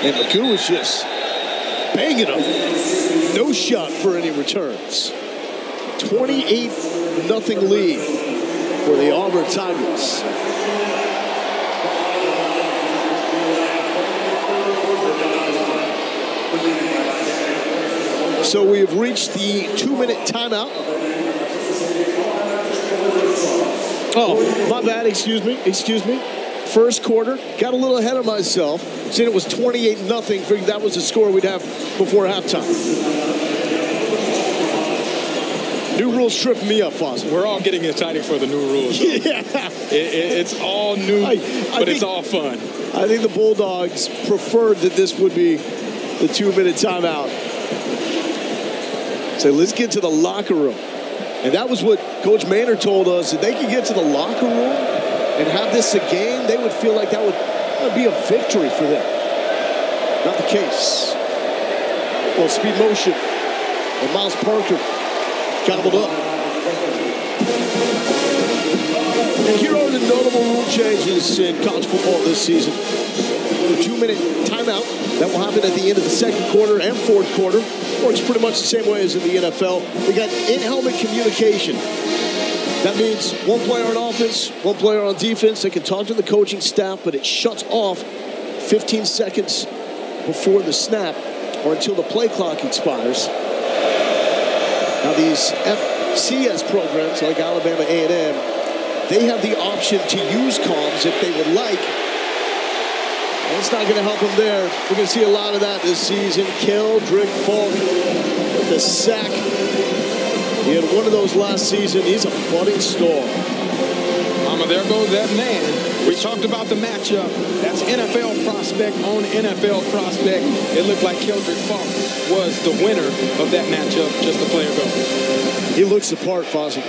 And McCoo was just banging him. No shot for any returns. 28-0 lead for the Auburn Tigers. So we have reached the 2-minute timeout. Oh, my bad, excuse me. First quarter, got a little ahead of myself. Saying it was 28-0, figured that was the score we'd have before halftime. New rules tripping me up, Fozzie. We're all getting excited for the new rules. Yeah. It's all new, but it's all fun. I think the Bulldogs preferred that this would be the 2-minute timeout. So let's get to the locker room. And that was what Coach Maynard told us. If they could get to the locker room and have this a game, they would feel like that would be a victory for them. Not the case. Well, speed motion. And Miles Parker gobbled up. And here are the notable rule changes in college football this season. The 2-minute timeout that will happen at the end of the second quarter and fourth quarter. Works pretty much the same way as in the NFL. We got in-helmet communication. That means one player on offense, one player on defense. They can talk to the coaching staff, but it shuts off 15 seconds before the snap or until the play clock expires. Now these FCS programs like Alabama A&M, they have the option to use comms if they would like. And it's not going to help them there. We're going to see a lot of that this season. Keldrick Falk with the sack. He had one of those last season. He's a budding star. I'm Alabama. There goes that man. We talked about the matchup. That's NFL prospect on NFL prospect. It looked like Keldrick Falk was the winner of that matchup just a play ago. He looks the part, Fozzie.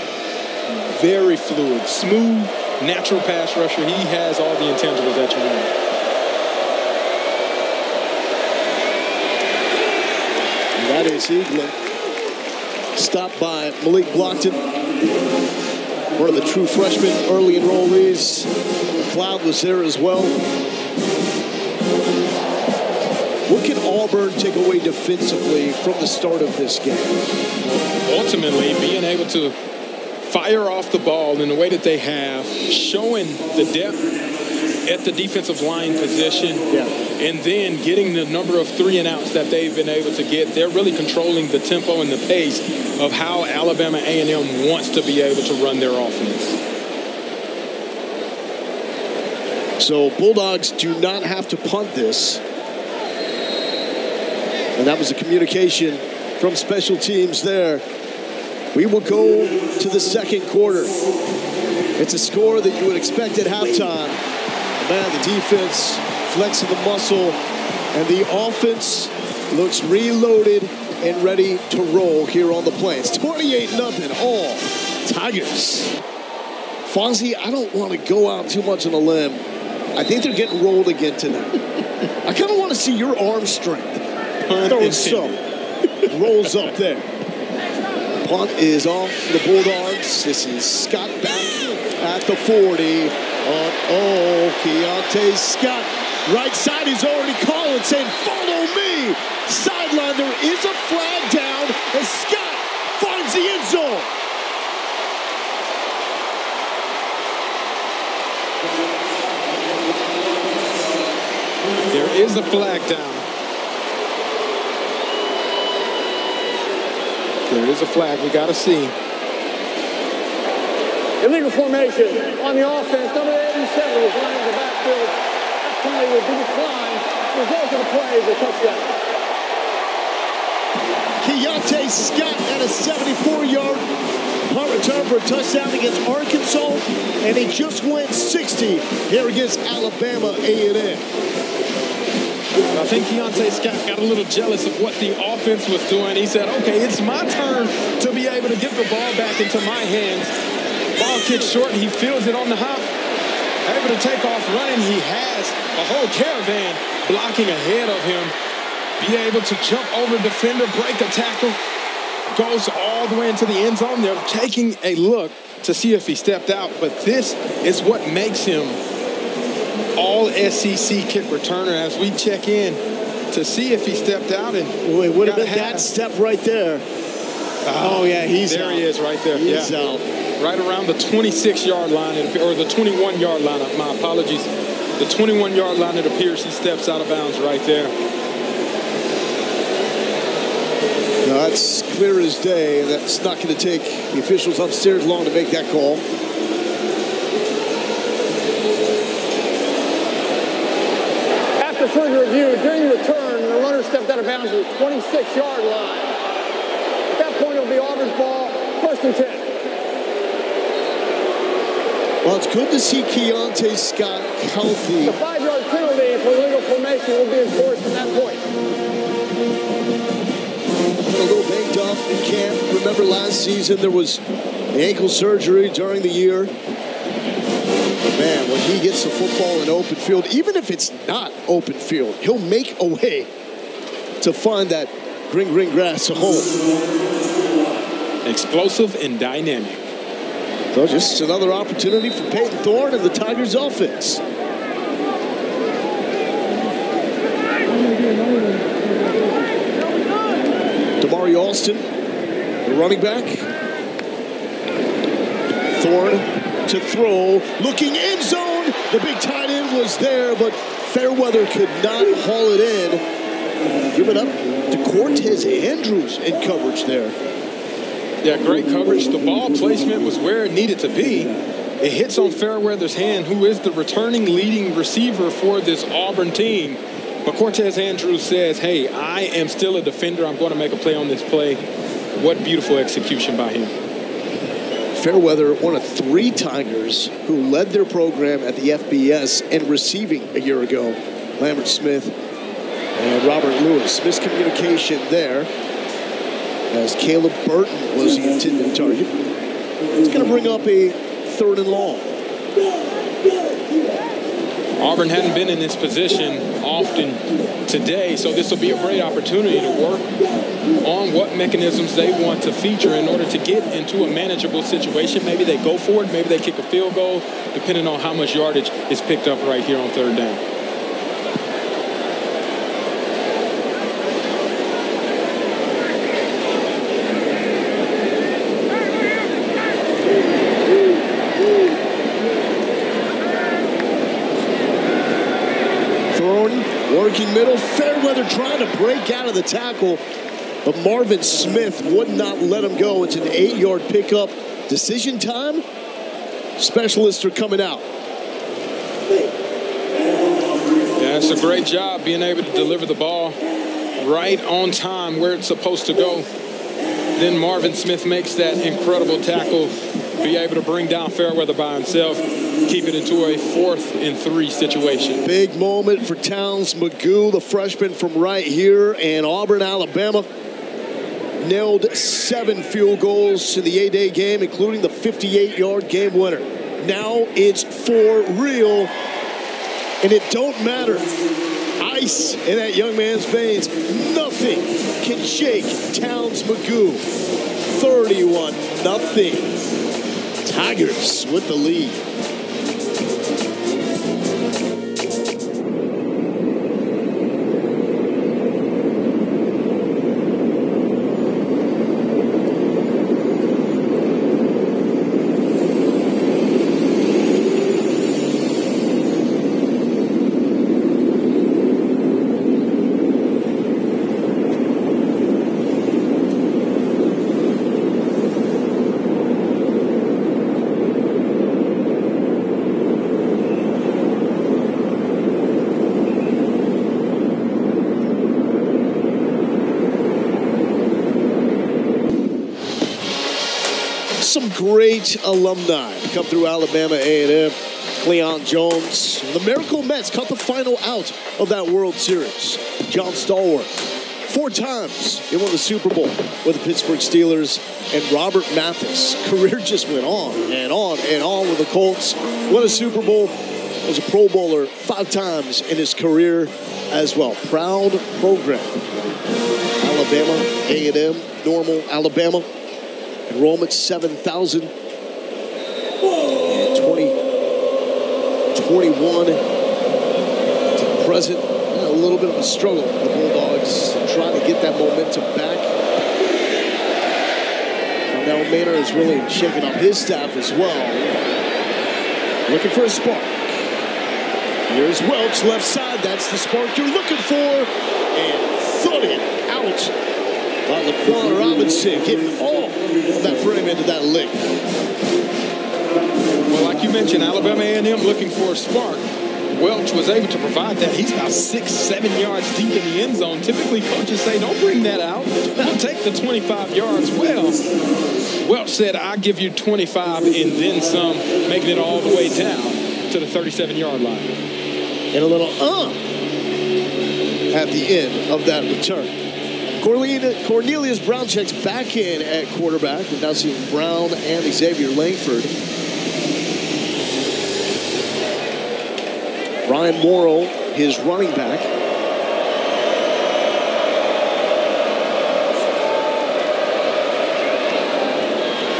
Very fluid, smooth, natural pass rusher. He has all the intangibles that you need. That is Eaglin. Stopped by Malik Blockton, one of the true freshmen, early enrollees. McLeod was there as well. What can Auburn take away defensively from the start of this game? Ultimately, being able to fire off the ball in the way that they have, showing the depth at the defensive line position, and then getting the number of 3-and-outs that they've been able to get. They're really controlling the tempo and the pace of how Alabama A&M wants to be able to run their offense. So Bulldogs do not have to punt this. And that was a communication from special teams there. We will go to the second quarter. It's a score that you would expect at halftime. Man, the defense flexing the muscle, and the offense looks reloaded and ready to roll here on the Plains. 28-0 all Tigers. Fonzie, I don't want to go out too much on a limb. I think they're getting rolled again tonight. I kind of want to see your arm strength. Throwing some. Rolls up there. Punt is off the Bulldogs. This is Scott back at the 40. Keontae Scott. Right side is already calling, saying, follow me. Sideline, there is a flag down, and Scott finds the end zone. There is a flag down. There is a flag we got to see. Illegal formation on the offense. Number 87 is running the backfield. That penalty will be declined. The result of the play is a touchdown. Keontae Scott at a 74-yard punt return for a touchdown against Arkansas, and he just went 60 here against Alabama A&M. I think Keontae Scott got a little jealous of what the offense was doing. He said, okay, it's my turn to be able to get the ball back into my hands. Ball kicked short, and he feels it on the hop. Able to take off running. He has a whole caravan blocking ahead of him. Be able to jump over defender, break a tackle. Goes all the way into the end zone. They're taking a look to see if he stepped out, but this is what makes him all SEC kick returner as we check in to see if he stepped out. And it would have been that step right there. Oh, yeah, he's there. Out. He is right there. He's out. Right around the 26-yard line, or the 21-yard line. My apologies. The 21-yard line, it appears he steps out of bounds right there. No, that's clear as day, and that's not going to take the officials upstairs long to make that call. After further review, during the return, the runner stepped out of bounds at the 26-yard line. At that point, it'll be Auburn's ball, 1st and 10. Well, it's good to see Keontae Scott healthy. The 5-yard penalty for illegal formation will be enforced from that point. A little banged up in camp. Remember last season there was ankle surgery during the year. Man, when he gets the football in open field, even if it's not open field, he'll make a way to find that green grass a home. Explosive and dynamic. So just another opportunity for Peyton Thorne and the Tigers offense. Damari Alston, the running back. Thorne to throw, looking end zone. The big tight end was there, but Fairweather could not haul it in. Give it up to Cortez Andrews in coverage there. Yeah, great coverage. The ball placement was where it needed to be. It hits on Fairweather's hand, who is the returning leading receiver for this Auburn team. But Cortez Andrews says, hey, I am still a defender. I'm going to make a play on this play. What beautiful execution by him. Fairweather, one of 3 Tigers who led their program at the FBS and receiving a year ago. Lambert Smith and Robert Lewis. Miscommunication there as Caleb Burton was the intended target. It's going to bring up a 3rd and long. Auburn hadn't been in this position often today, so this will be a great opportunity to work on what mechanisms they want to feature in order to get into a manageable situation. Maybe they go for it, maybe they kick a field goal, depending on how much yardage is picked up right here on 3rd down. Working middle, Fairweather trying to break out of the tackle, but Marvin Smith would not let him go. It's an 8-yard pickup. Decision time. Specialists are coming out. Yeah, it's a great job being able to deliver the ball right on time where it's supposed to go. Then Marvin Smith makes that incredible tackle, be able to bring down Fairweather by himself, keep it into a 4th and 3 situation. Big moment for Towns Magoo, the freshman from right here in Auburn, Alabama. Nailed 7 field goals in the A-Day game, including the 58-yard game winner. Now it's for real, and it don't matter. Ice in that young man's veins. Nothing can shake Towns Magoo. 31-0. Tigers with the lead. Some great alumni come through Alabama A&M. Cleon Jones. The Miracle Mets cut the final out of that World Series. John Stallworth. 4 times he won the Super Bowl with the Pittsburgh Steelers. And Robert Mathis. Career just went on and on and on with the Colts. Won a Super Bowl. Was a Pro Bowler 5 times in his career as well. Proud program. Alabama A&M, Normal, Alabama. Enrollment 7,000 and 2021 to the present. A little bit of a struggle. The Bulldogs trying to get that momentum back. Now Maynard is really shaking up his staff as well. Looking for a spark. Here's Welch, left side. That's the spark you're looking for. And thudded out by Laquan Robinson, getting all of that frame into that lick. Well, like you mentioned, Alabama A&M looking for a spark. Welch was able to provide that. He's about 6-7 yards deep in the end zone. Typically, coaches say, don't bring that out. We'll take the 25 yards. Well, Welch said, I'll give you 25 and then some, making it all the way down to the 37-yard line. And a little at the end of that return. Cornelius Brown checks back in at quarterback. We've now seen Brown and Xavier Langford. Ryan Morrow, his running back.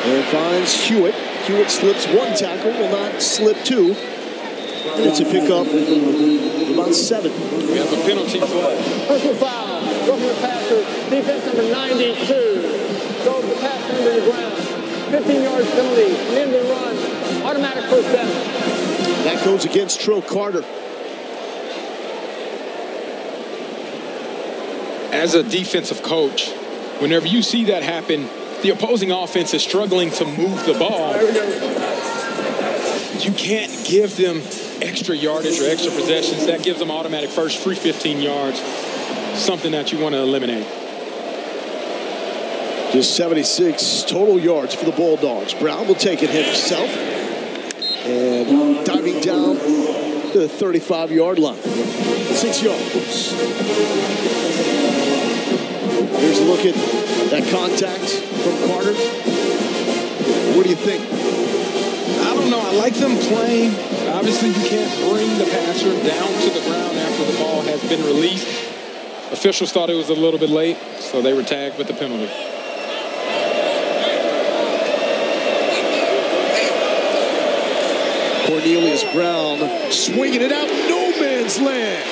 And finds Hewitt. Hewitt slips 1 tackle, will not slip 2. And it's a pickup about 7. We have a penalty flag. Personal foul. Roughing the passer. Defense number 92. Throws the pass under the ground. 15 yards penalty. End and run. Automatic first down. That goes against Trill Carter. As a defensive coach, whenever you see that happen, the opposing offense is struggling to move the ball. You can't give them extra yardage or extra possessions. That gives them automatic first, free 15 yards, something that you want to eliminate. Just 76 total yards for the Bulldogs. Brown will take it himself. And diving down to the 35-yard line. 6 yards. Here's a look at that contact from Carter. What do you think? I don't know. I like them playing. Obviously, you can't bring the passer down to the ground after the ball has been released. Officials thought it was a little bit late, so they were tagged with the penalty. Cornelius Brown swinging it out, no man's land.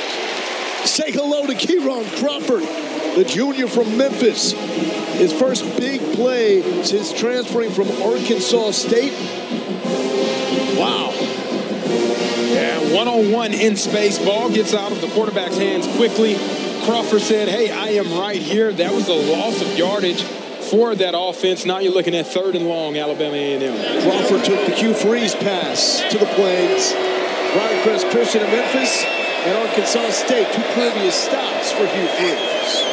Say hello to Kieron Crawford, the junior from Memphis. His first big play since transferring from Arkansas State. Wow. Yeah, one-on-one in space. Ball gets out of the quarterback's hands quickly. Crawford said, hey, I am right here. That was a loss of yardage for that offense. Now you're looking at 3rd and long, Alabama A&M. Crawford took the Hugh Freeze pass to the Plains. Brian Crest Christian of Memphis and Arkansas State, 2 previous stops for Hugh Freeze.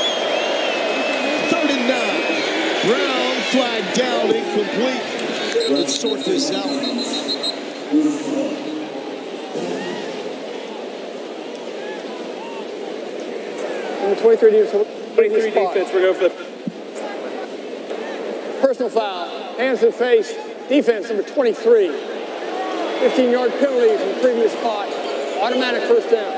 3rd and 9. Brown flagged down, incomplete. Let's sort this out. Number 23 defense. 23 defense, we're going for the personal foul. Hands and face. Defense, number 23. 15-yard penalty from the previous spot. Automatic first down.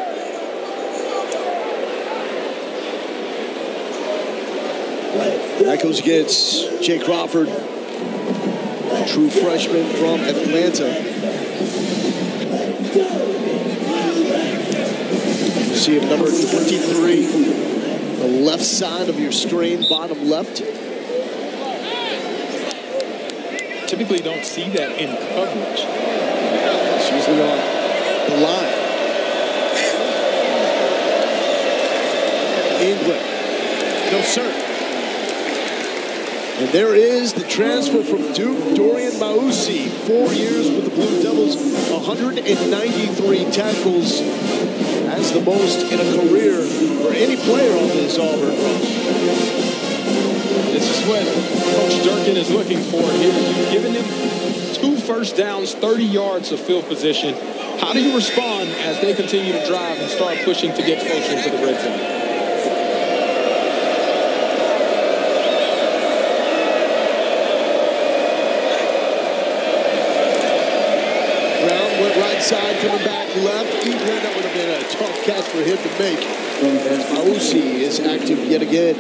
That goes against Jay Crawford, true freshman from Atlanta. You see him, number 23, the left side of your screen, bottom left. Typically don't see that in coverage. It's usually on the line. England. No, sir. And there is the transfer from Duke, Dorian Mausi. 4 years with the Blue Devils, 193 tackles. That's the most in a career for any player on this Auburn roster. This is what Coach Durkin is looking for here. You've given them 2 first downs, 30 yards of field position. How do you respond as they continue to drive and start pushing to get closer into the red zone? Right side coming back left. Evelyn, that would have been a tough catch for him to make. As Mausi is active yet again.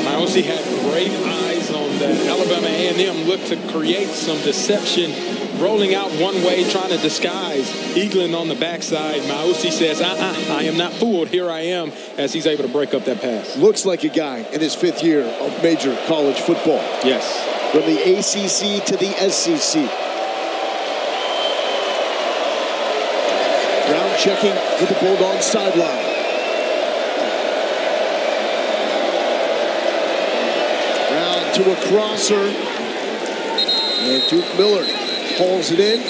Mausi had great eyes on that. Alabama A&M looked to create some deception, rolling out one way, trying to disguise Eaglin on the backside. Mausi says, I am not fooled. Here I am, as he's able to break up that pass. Looks like a guy in his 5th year of major college football. Yes. From the ACC to the SEC. Brown checking with the Bulldogs sideline. Brown to a crosser. And Duke Miller pulls it in.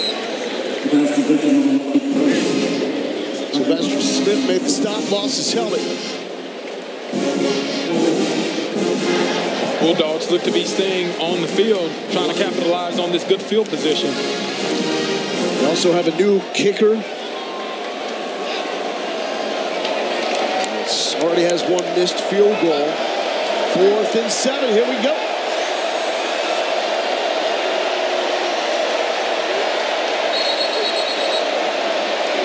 Sylvester Smith made the stop, lost his helmet. Bulldogs look to be staying on the field, trying to capitalize on this good field position. They also have a new kicker. Already has 1 missed field goal. 4th and 7. Here we go.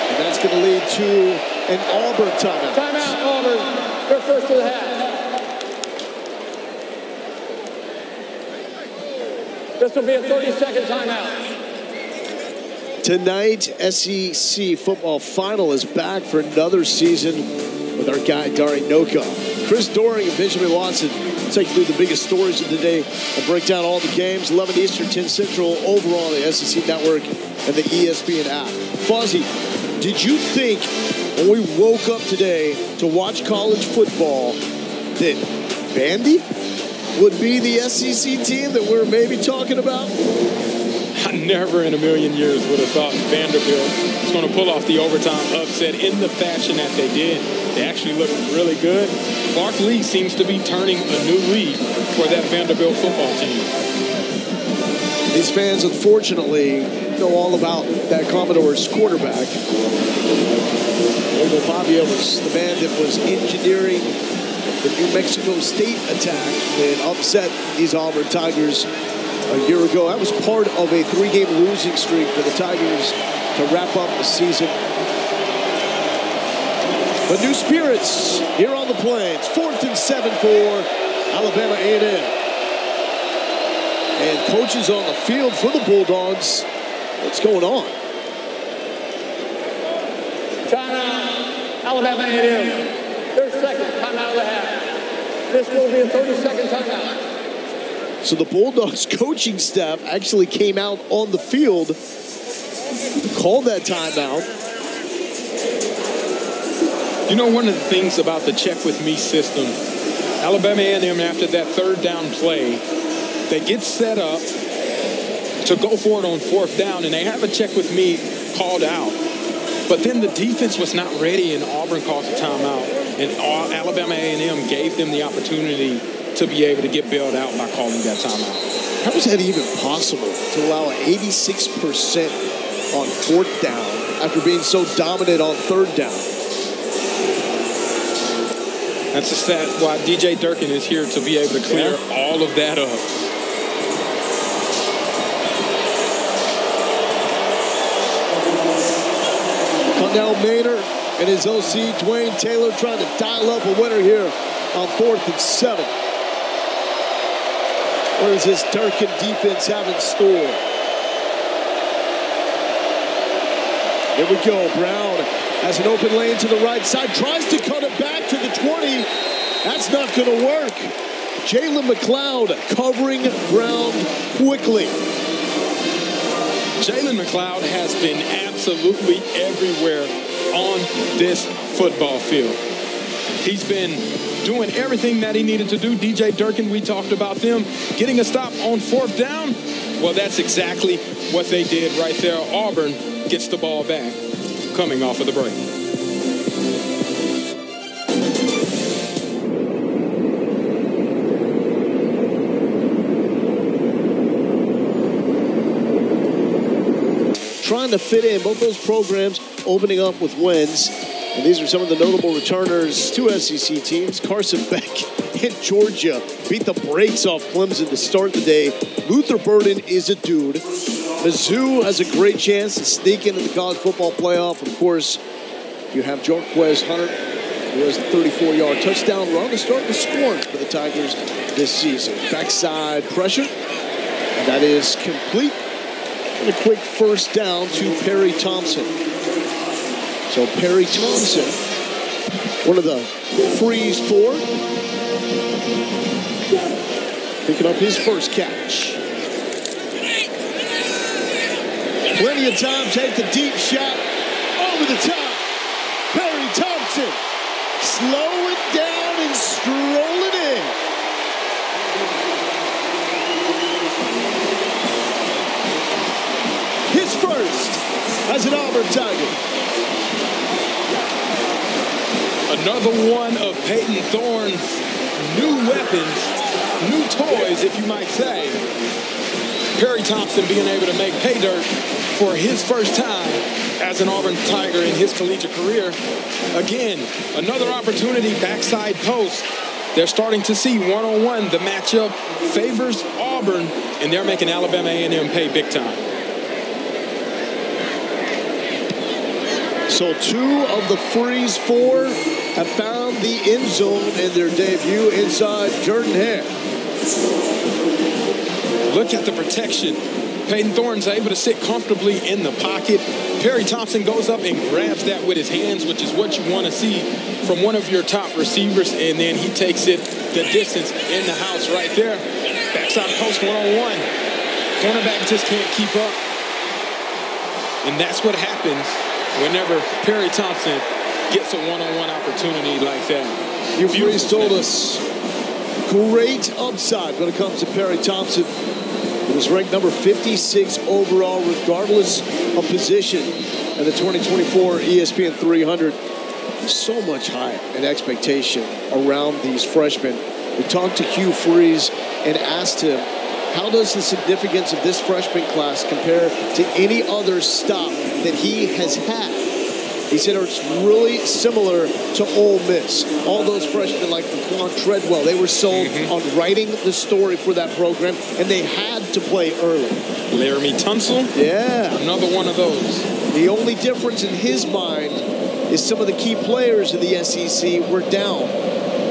And that's going to lead to an Auburn timeout. Timeout, Auburn. They're first to the half. This will be a 30-second timeout. Tonight, SEC football final is back for another season with our guy, Dari Noka. Chris Doring and Benjamin Watson take you through the biggest stories of the day and break down all the games. 11 Eastern, 10 Central, over on the SEC Network and the ESPN app. Fuzzy, did you think when we woke up today to watch college football that Vandy would be the SEC team that we're maybe talking about? I never in a million years would have thought Vanderbilt was going to pull off the overtime upset in the fashion that they did. They actually looked really good. Clark Lee seems to be turning a new leaf for that Vanderbilt football team. These fans, unfortunately, know all about that Commodores quarterback. Ogle Pavia was the man that was engineering the New Mexico State attack that upset these Auburn Tigers a year ago. That was part of a 3-game losing streak for the Tigers to wrap up the season. But new spirits here on the Plains. 4th and 7 for Alabama A&M. And coaches on the field for the Bulldogs. What's going on? Timeout, Alabama A&M. 30-second timeout of the half. This will be a 30-second timeout. So the Bulldogs coaching staff actually came out on the field, called that timeout. You know, one of the things about the check with me system, Alabama A&M after that 3rd down play, they get set up to go for it on 4th down, and they have a check with me called out. But then the defense was not ready, and Auburn calls a timeout. And Alabama A&M gave them the opportunity to be able to get bailed out by calling that timeout. How was that even possible to allow an 86% on 4th down after being so dominant on 3rd down? That's a stat why DJ Durkin is here to be able to clear all of that up. Connell Maynard and his OC, Dwayne Taylor, trying to dial up a winner here on 4th and 7. What does this Durkin defense have in store? Here we go. Brown has an open lane to the right side. Tries to cut it back to the 20. That's not going to work. Jalen McLeod covering ground quickly. Jalen McLeod has been absolutely everywhere on this football field. He's been doing everything that he needed to do. DJ Durkin, we talked about them getting a stop on 4th down. Well, that's exactly what they did right there. Auburn gets the ball back coming off of the break. Trying to fit in both those programs opening up with wins. And these are some of the notable returners to SEC teams. Carson Beck in Georgia beat the brakes off Clemson to start the day. Luther Burden is a dude. Mizzou has a great chance to sneak into the college football playoff. Of course, you have Jarquez Hunter, who has a 34-yard touchdown run to start the scoring for the Tigers this season. Backside pressure, and that is complete. And a quick 1st down to Perry Thompson. So Perry Thompson, one of the freeze 4, picking up his first catch. Plenty of time, take the deep shot, over the top. Perry Thompson, slow it down and stroll it in. His first as an Auburn Tiger. Another one of Peyton Thorne's new weapons, new toys, if you might say. Perry Thompson being able to make pay dirt for his first time as an Auburn Tiger in his collegiate career. Again, another opportunity, backside post. They're starting to see one-on-one. The matchup favors Auburn, and they're making Alabama A&M pay big time. So 2 of the freeze 4 have found the end zone in their debut inside Jordan-Hare. Look at the protection. Peyton Thorne's able to sit comfortably in the pocket. Perry Thompson goes up and grabs that with his hands, which is what you want to see from one of your top receivers, and then he takes it the distance in the house right there. Backside post one-on-one. Cornerback just can't keep up. And that's what happens whenever Perry Thompson gets a one-on-one opportunity like that. You Freeze told us great upside when it comes to Perry Thompson. He was ranked number 56 overall, regardless of position, in the 2024 ESPN 300. So much hype and expectation around these freshmen. We talked to Hugh Freeze and asked him, how does the significance of this freshman class compare to any other stop that he has had? He said it's really similar to Ole Miss. All those freshmen like Laquan Treadwell, they were sold on writing the story for that program, and they had to play early. Laramie Tunsil? Yeah. Another one of those. The only difference in his mind is some of the key players in the SEC were down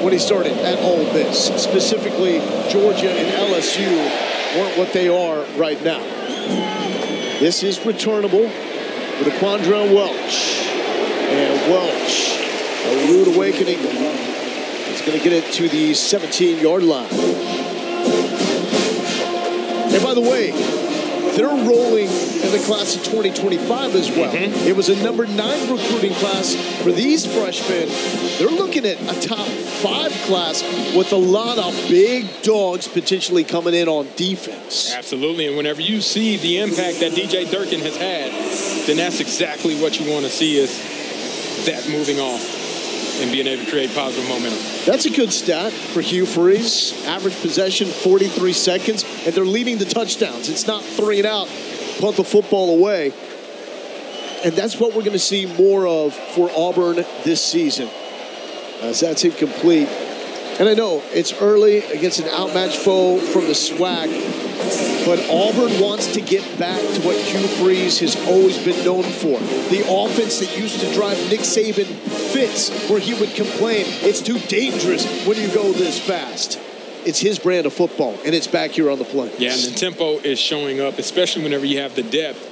when he started at Ole Miss. Specifically, Georgia and LSU weren't what they are right now. This is returnable with a Quandrell Welch. And Welch, a rude awakening. He's going to get it to the 17-yard line. And by the way, they're rolling in the class of 2025 as well. It was a number 9 recruiting class for these freshmen. They're looking at a top 5 class with a lot of big dogs potentially coming in on defense. Absolutely, and whenever you see the impact that DJ Durkin has had, then that's exactly what you want to see is that moving off and being able to create positive momentum. That's a good stat for Hugh Freeze. Average possession, 43 seconds, and they're leading the touchdowns. It's not 3 and out, punt the football away. And that's what we're going to see more of for Auburn this season, as that's incomplete. And I know it's early against an outmatched foe from the SWAC, but Auburn wants to get back to what Hugh Freeze has always been known for. The offense that used to drive Nick Saban fits, where he would complain, it's too dangerous when you go this fast. It's his brand of football, and it's back here on the plane. Yeah, and the tempo is showing up, especially whenever you have the depth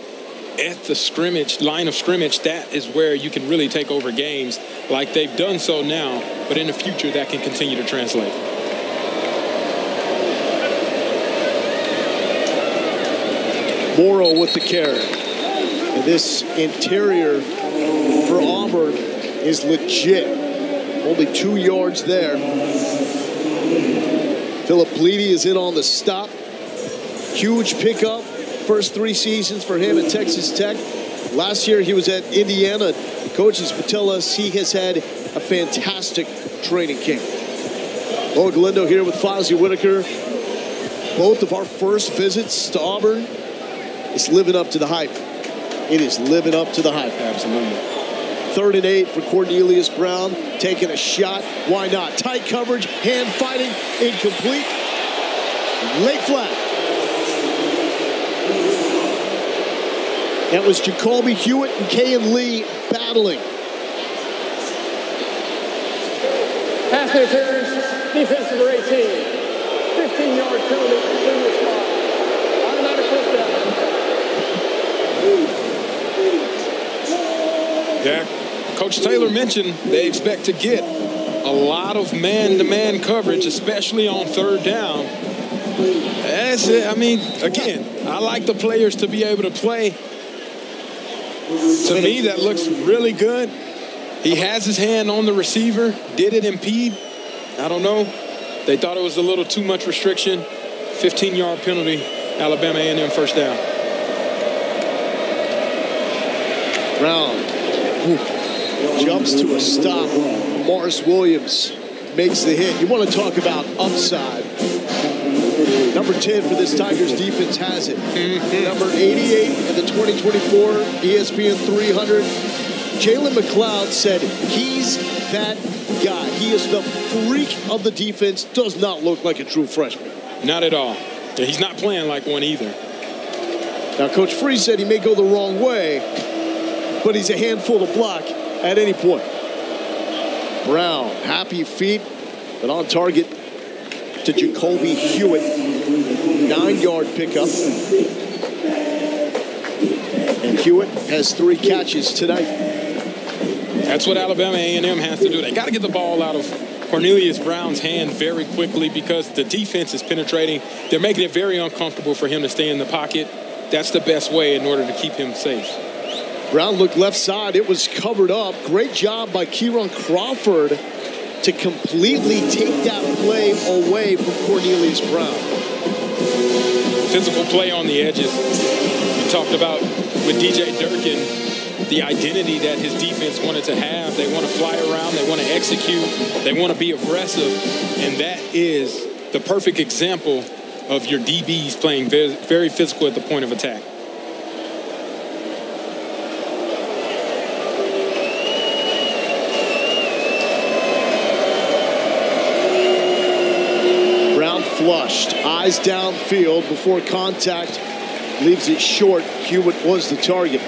at the scrimmage, line of scrimmage. That is where you can really take over games like they've done so now, but in the future that can continue to translate. Morrow with the carry. And this interior for Auburn is legit. Only 2 yards there. Philip Bleedy is in on the stop. Huge pickup. First 3 seasons for him at Texas Tech. Last year he was at Indiana. Coaches would tell us he has had a fantastic training camp. Noah Galindo here with Fozzie Whitaker. Both of our first visits to Auburn. It's living up to the hype. It is living up to the hype. Absolutely. 3rd and 8 for Cornelius Brown. Taking a shot. Why not? Tight coverage. Hand fighting. Incomplete. Late flag. That was Jacoby Hewitt and Kayan Lee battling. Pass interference, defense number 18. 15-yard penalty from previous spot. Automatic first down. Yeah, Coach Taylor mentioned they expect to get a lot of man-to-man coverage, especially on 3rd down. That's it. I mean, again, I like the players to be able to play. To me, that looks really good. He has his hand on the receiver. Did it impede? I don't know. They thought it was a little too much restriction. 15-yard penalty, Alabama A&M first down. Brown jumps to a stop. Morris Williams makes the hit. You want to talk about upside. Number 10 for this Tigers defense has it. Number 88 in the 2024 ESPN 300. Jalen McLeod said he's that guy. He is the freak of the defense. Does not look like a true freshman. Not at all. Yeah, he's not playing like one either. Now, Coach Freeze said he may go the wrong way, but he's a handful to block at any point. Brown, happy feet, but on target to Jacoby Hewitt. 9-yard pickup. And Hewitt has 3 catches tonight. That's what Alabama A&M has to do. They got to get the ball out of Cornelius Brown's hand very quickly because the defense is penetrating. They're making it very uncomfortable for him to stay in the pocket. That's the best way in order to keep him safe. Brown looked left side. It was covered up. Great job by Kieran Crawford to completely take that play away from Cornelius Brown. physical play on the edges. We talked about with DJ Durkin, the identity that his defense wanted to have. They want to fly around, they want to execute, they want to be aggressive, and that is the perfect example of your DBs playing very, very physical at the point of attack. Brown flushed, eyes downfield before contact, leaves it short. Hewitt was the target.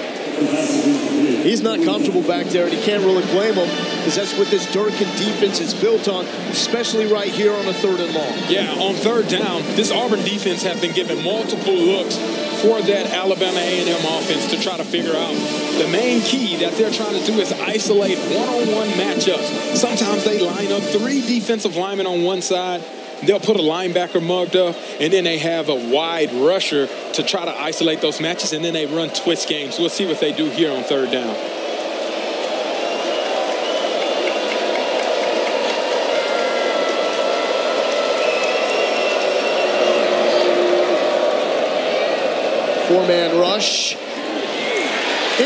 He's not comfortable back there, and you can't really blame him because that's what this Durkin defense is built on, especially right here on a 3rd and long. Yeah, on 3rd down, this Auburn defense have been given multiple looks for that Alabama A&M offense to try to figure out. The main key that they're trying to do is isolate one-on-one matchups. Sometimes they line up 3 defensive linemen on one side. They'll put a linebacker mugged up, and then they have a wide rusher to try to isolate those matches, and then they run twist games. We'll see what they do here on 3rd down. Four-man rush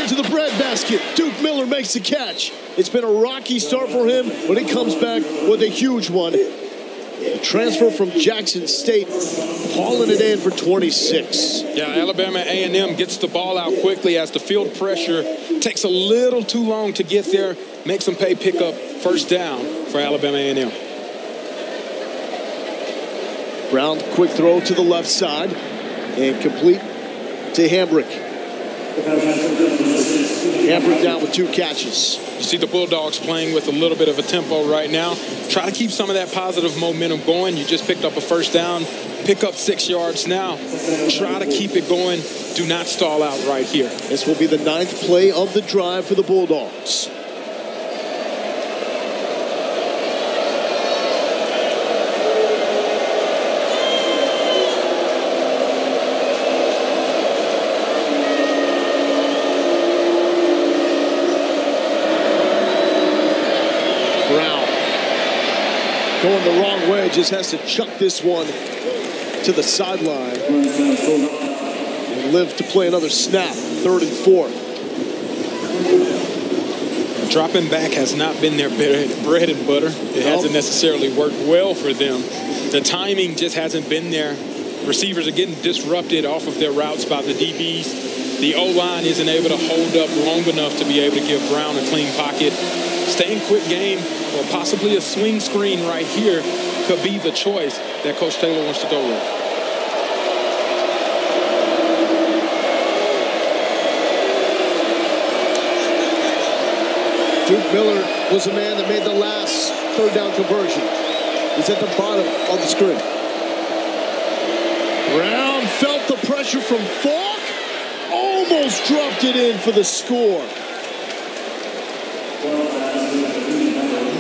into the breadbasket. Duke Miller makes the catch. It's been a rocky start for him, but he comes back with a huge one. A transfer from Jackson State, hauling it in for 26. Yeah, Alabama A&M gets the ball out quickly as the field pressure takes a little too long to get there. Makes them pay pickup 1st down for Alabama A&M. Brown, quick throw to the left side and complete to Hambrick. Hambrick down with 2 catches. You see the Bulldogs playing with a little bit of a tempo right now. Try to keep some of that positive momentum going. You just picked up a 1st down. Pick up 6 yards now. Try to keep it going. Do not stall out right here. This will be the 9th play of the drive for the Bulldogs. Going the wrong way, just has to chuck this one to the sideline and live to play another snap. 3rd and 4. Dropping back has not been their bread and butter. It hasn't necessarily worked well for them. The timing just hasn't been there. Receivers are getting disrupted off of their routes by the DBs. The O-line isn't able to hold up long enough to be able to give Brown a clean pocket. Staying quick game or possibly a swing screen right here could be the choice that Coach Taylor wants to go with. Duke Miller was the man that made the last 3rd down conversion. He's at the bottom of the screen. Brown felt the pressure from Falk. Almost dropped it in for the score.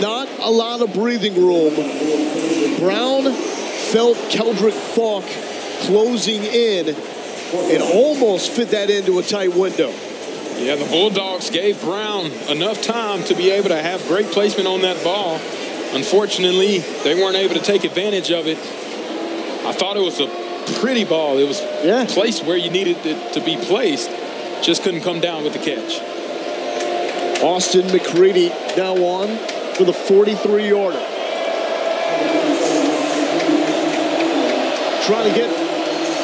Not a lot of breathing room. Brown felt Keldrick Falk closing in and almost fit that into a tight window. Yeah, the Bulldogs gave Brown enough time to be able to have great placement on that ball. Unfortunately, they weren't able to take advantage of it. I thought it was a pretty ball. It was placed where you needed it to be placed. Just couldn't come down with the catch. Austin McCready now on for the 43-yarder. Trying to get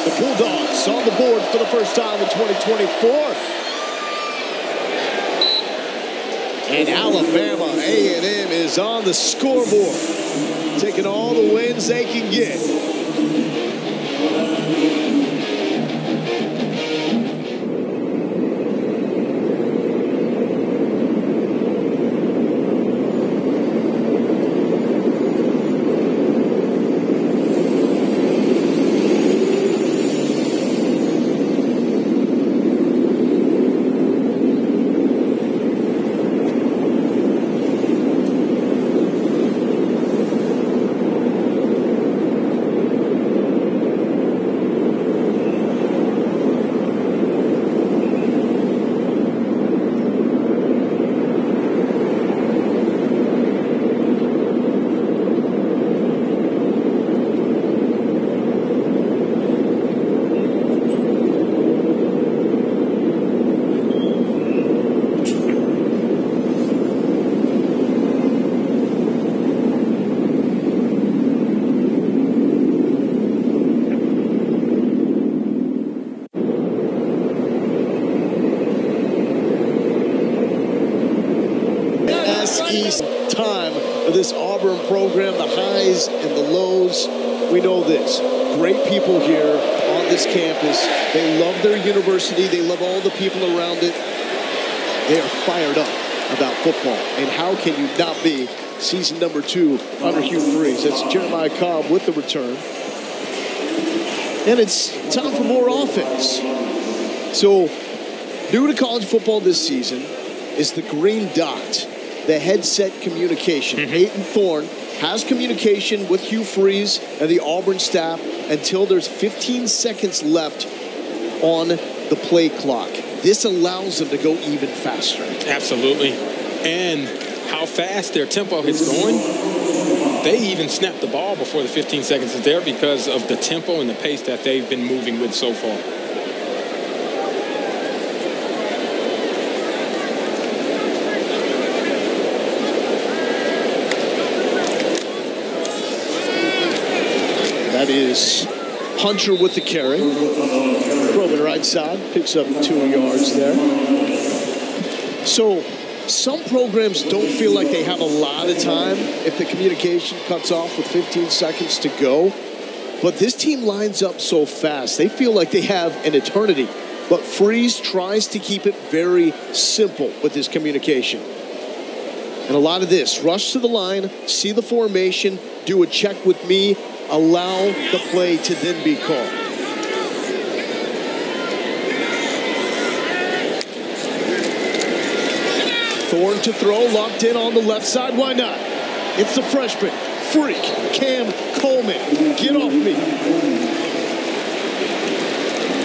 the Bulldogs on the board for the first time in 2024. And Alabama A&M is on the scoreboard, taking all the wins they can get. SEC time of this Auburn program, the highs and the lows. We know this. Great people here on this campus. They love their university. They love all the people around it. They are fired up about football. And how can you not be? Season number 2 under Hugh Freeze. That's Jeremiah Cobb with the return. And it's time for more offense. So, new to college football this season is the green dot, the headset communication. Peyton Thorne has communication with Hugh Freeze and the Auburn staff until there's 15 seconds left on the play clock. This allows them to go even faster. Absolutely. And how fast their tempo is going. They even snapped the ball before the 15 seconds is there because of the tempo and the pace that they've been moving with so far. That is Hunter with the carry. Roman right side, picks up 2 yards there. So, some programs don't feel like they have a lot of time if the communication cuts off with 15 seconds to go. But this team lines up so fast. They feel like they have an eternity. But Freeze tries to keep it very simple with his communication. And a lot of this, rush to the line, see the formation, do a check with me, allow the play to then be called. Thorne to throw, locked in on the left side. Why not? It's the freshman, freak, Cam Coleman. Get off me.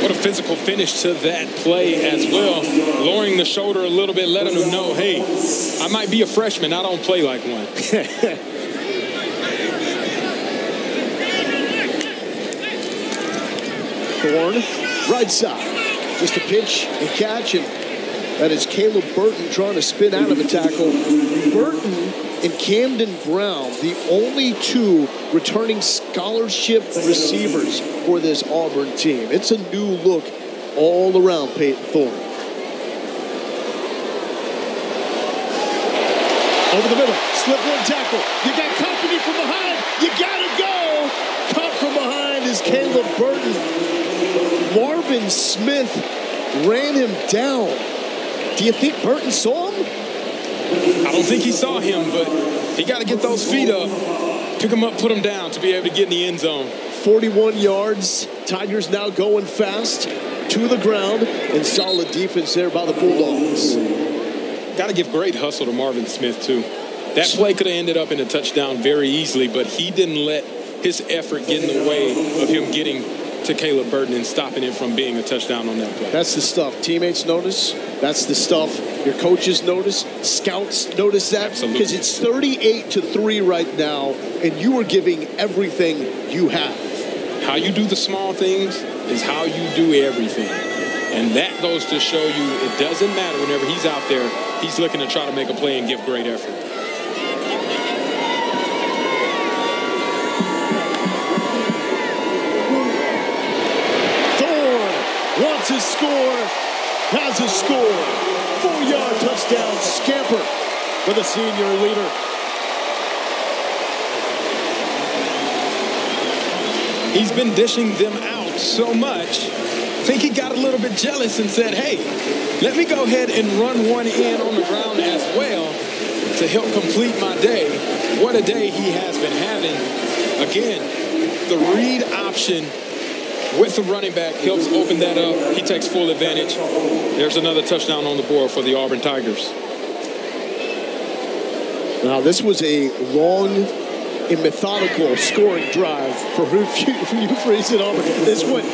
What a physical finish to that play as well. Lowering the shoulder a little bit, letting them know, hey, I might be a freshman. I don't play like one. Thorne, right side. Just a pitch and catch, and that is Caleb Burton trying to spin out of a tackle. Burton and Camden Brown, the only 2 returning scholarship receivers for this Auburn team. It's a new look all around Peyton Thorne. Over the middle, slip one tackle. You got company from behind. You gotta go. Caught from behind is Caleb Burton. Marvin Smith ran him down. Do you think Burton saw him? I don't think he saw him, but he got to get those feet up, pick him up, put him down to be able to get in the end zone. 41 yards. Tigers now going fast to the ground, and solid defense there by the Bulldogs. Got to give great hustle to Marvin Smith, too. That play could have ended up in a touchdown very easily, but he didn't let his effort get in the way of him getting to Caleb Burton and stopping it from being a touchdown on that play. That's the stuff teammates notice. That's the stuff your coaches notice. Scouts notice that. Absolutely. Because it's 38-3 right now, and you are giving everything you have. How you do the small things is how you do everything. And that goes to show you it doesn't matter whenever he's out there, he's looking to try to make a play and give great effort. Wants a score, has a score. 4-yard touchdown scamper for the senior leader. He's been dishing them out so much. I think he got a little bit jealous and said, hey, let me go ahead and run one in on the ground as well to help complete my day. What a day he has been having. Again, the read option with the running back helps open that up. He takes full advantage. There's another touchdown on the board for the Auburn Tigers. Now, this was a long and methodical scoring drive for Hugh Freeze at Auburn. This went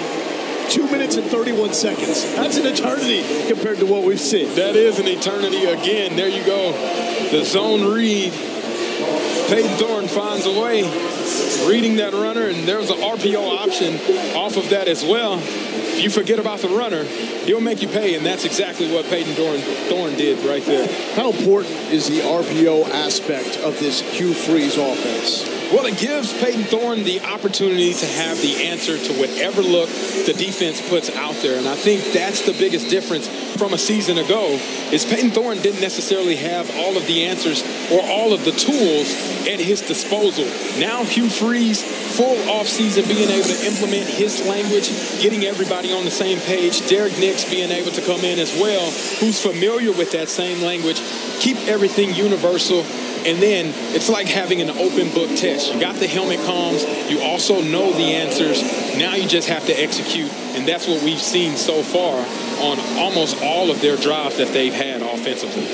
2 minutes and 31 seconds. That's an eternity compared to what we've seen. That is an eternity again. There you go. The zone read. Peyton Thorne finds a way, reading that runner, and there's an RPO option off of that as well. If you forget about the runner, he'll make you pay, and that's exactly what Peyton Thorne did right there. How important is the RPO aspect of this Hugh Freeze offense? Well, it gives Peyton Thorne the opportunity to have the answer to whatever look the defense puts out there. And I think that's the biggest difference from a season ago is Peyton Thorne didn't necessarily have all of the answers or all of the tools at his disposal. Now Hugh Freeze, full offseason, being able to implement his language, getting everybody on the same page. Derek Nix being able to come in as well, who's familiar with that same language, keep everything universal. And then it's like having an open book test. You got the helmet comms. You also know the answers. Now you just have to execute. And that's what we've seen so far on almost all of their drives that they've had offensively.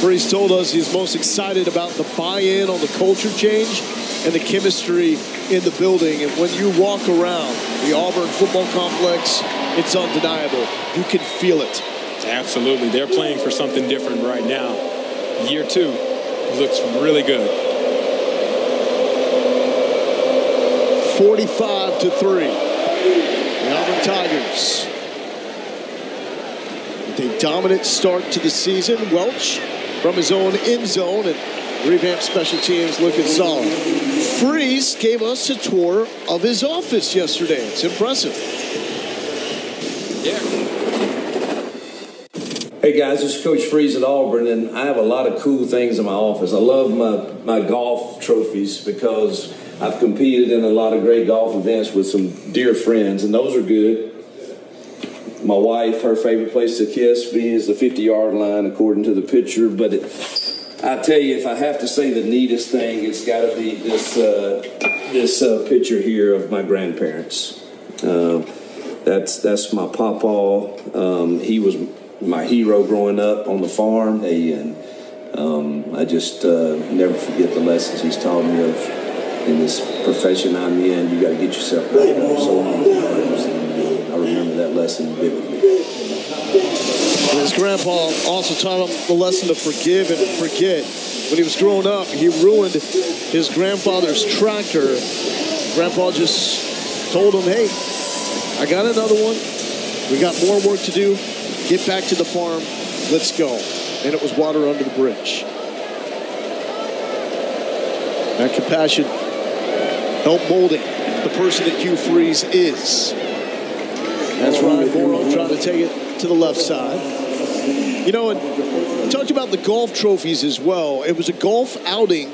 Freeze told us he's most excited about the buy-in on the culture change and the chemistry in the building. And when you walk around the Auburn football complex, it's undeniable. You can feel it. Absolutely. They're playing for something different right now. Year 2. Looks really good. 45-3. The Auburn Tigers with a dominant start to the season. Welch from his own end zone and revamped special teams looking solid. Freeze gave us a tour of his office yesterday. It's impressive. Yeah. Hey guys, this is Coach Freeze at Auburn, and I have a lot of cool things in my office. I love my golf trophies because I've competed in a lot of great golf events with some dear friends, and those are good. My wife, her favorite place to kiss me is the 50-yard line, according to the picture. But I tell you, if I have to say the neatest thing, it's got to be this picture here of my grandparents. That's my pawpaw. He was my hero growing up on the farm, and I just never forget the lessons he's taught me of in this profession I'm in. You got to get yourself right up so many times, and I remember that lesson vividly. His grandpa also taught him the lesson to forgive and forget. When he was growing up, he ruined his grandfather's tractor. Grandpa just told him, hey, I got another one. We got more work to do. Get back to the farm. Let's go. And it was water under the bridge. That compassion helped molding the person that Hugh Freeze is. That's Ryan Morrow trying to take it to the left side. You know, and we talked about the golf trophies as well. It was a golf outing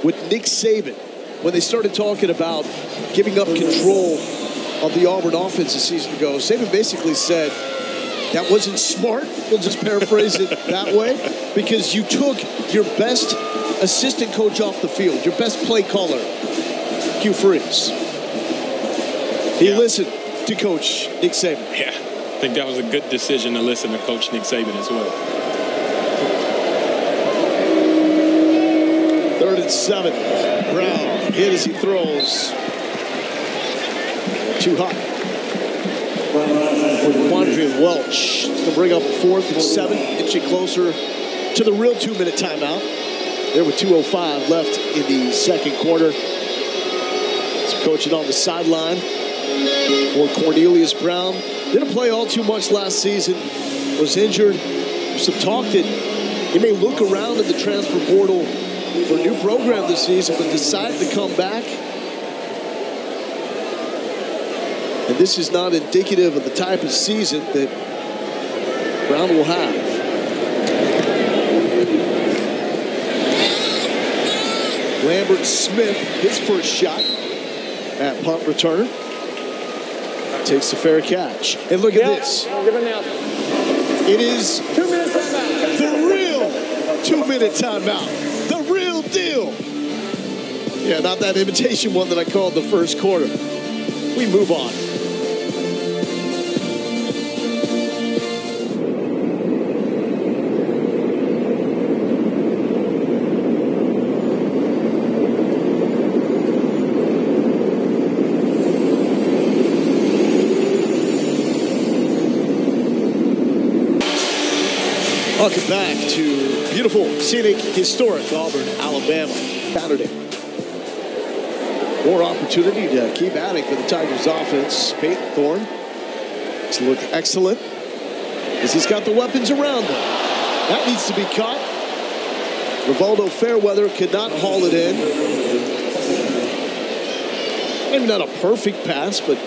with Nick Saban when they started talking about giving up control of the Auburn offense a season ago. Saban basically said, that wasn't smart. We'll just paraphrase it that way. Because you took your best assistant coach off the field, your best play caller, Hugh Freeze. He listened to Coach Nick Saban. Yeah, I think that was a good decision to listen to Coach Nick Saban as well. 3rd and 7. Brown hit as he throws. Too hot. Quandrian Welch to bring up 4th and 7, inching closer to the real 2-minute timeout. There with 2:05 left in the second quarter. So coaching on the sideline for Cornelius Brown. Didn't play all too much last season. Was injured. There's some talk that he may look around in the transfer portal for a new program this season, but decided to come back. And this is not indicative of the type of season that Brown will have. Lambert Smith, his first shot at punt return. Takes the fair catch. And look at this. It is 2-minute timeout. the real 2-minute timeout. The real deal. Yeah, not that imitation one that I called the first quarter. We move on. Welcome back to beautiful, scenic, historic Auburn, Alabama. Saturday. More opportunity to keep adding for the Tigers offense. Peyton Thorne has looked excellent as he's got the weapons around him. That needs to be caught. Rivaldo Fairweather could not haul it in. Maybe not a perfect pass, but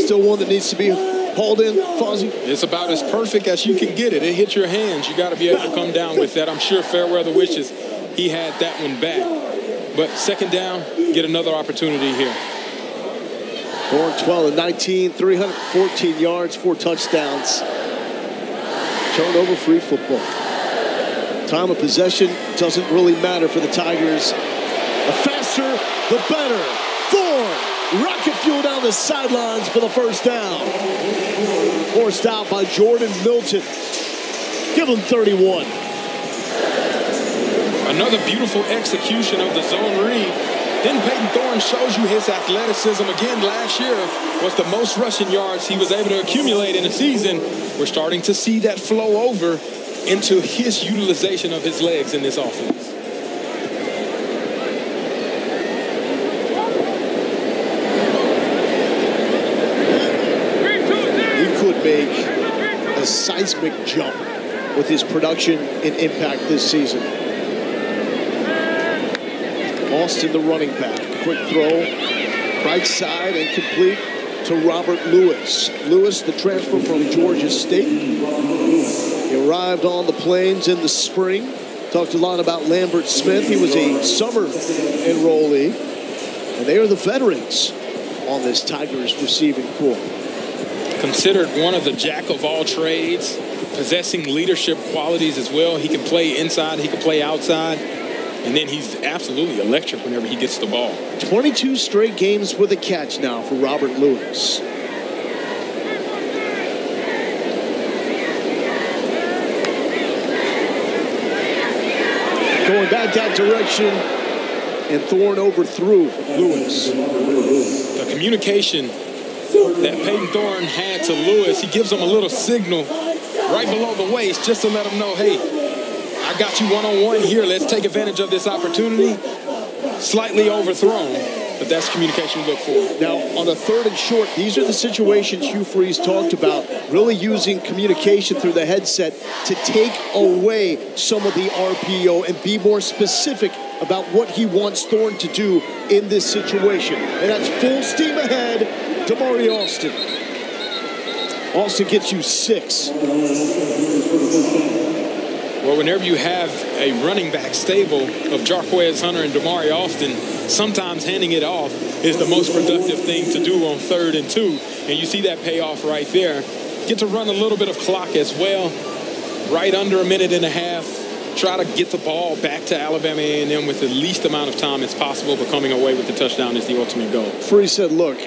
still one that needs to be hauled in, Fozzie. It's about as perfect as you can get it. It hit your hands. You got to be able to come down with that. I'm sure fair weather wishes he had that one back. But second down, get another opportunity here. Thorne 12 and 19, 314 yards, 4 touchdowns. Turnover-free football. Time of possession doesn't really matter for the Tigers. The faster, the better. Thorne, rocket fuel down the sidelines for the first down. Forced out by Jordan Milton. Give him 31. Another beautiful execution of the zone read. Then Peyton Thorne shows you his athleticism again. Last year was the most rushing yards he was able to accumulate in a season. We're starting to see that flow over into his utilization of his legs in this offense. He could make a seismic jump with his production and impact this season. Austin, the running back. Quick throw, right side, and complete to Robert Lewis. Lewis, the transfer from Georgia State. He arrived on the Plains in the spring. Talked a lot about Lambert Smith. He was a summer enrollee. And they are the veterans on this Tigers receiving corps. Considered one of the jack of all trades, possessing leadership qualities as well. He can play inside, he can play outside. And then he's absolutely electric whenever he gets the ball. 22 straight games with a catch now for Robert Lewis. Going back that direction, and Thorne overthrew Lewis. The communication that Peyton Thorne had to Lewis, he gives him a little signal right below the waist just to let him know, hey, I got you one-on-one here. Let's take advantage of this opportunity. Slightly overthrown, but that's communication we look for. Now, on a 3rd and short, these are the situations Hugh Freeze talked about, really using communication through the headset to take away some of the RPO and be more specific about what he wants Thorne to do in this situation. And that's full steam ahead, Damari Austin. Austin gets you 6. Well, whenever you have a running back stable of Jarquez Hunter and Damari Austin, sometimes handing it off is the most productive thing to do on 3rd and 2. And you see that payoff right there. Get to run a little bit of clock as well, right under a minute and a half. Try to get the ball back to Alabama A&M with the least amount of time as possible, but coming away with the touchdown is the ultimate goal. Freeze said, look,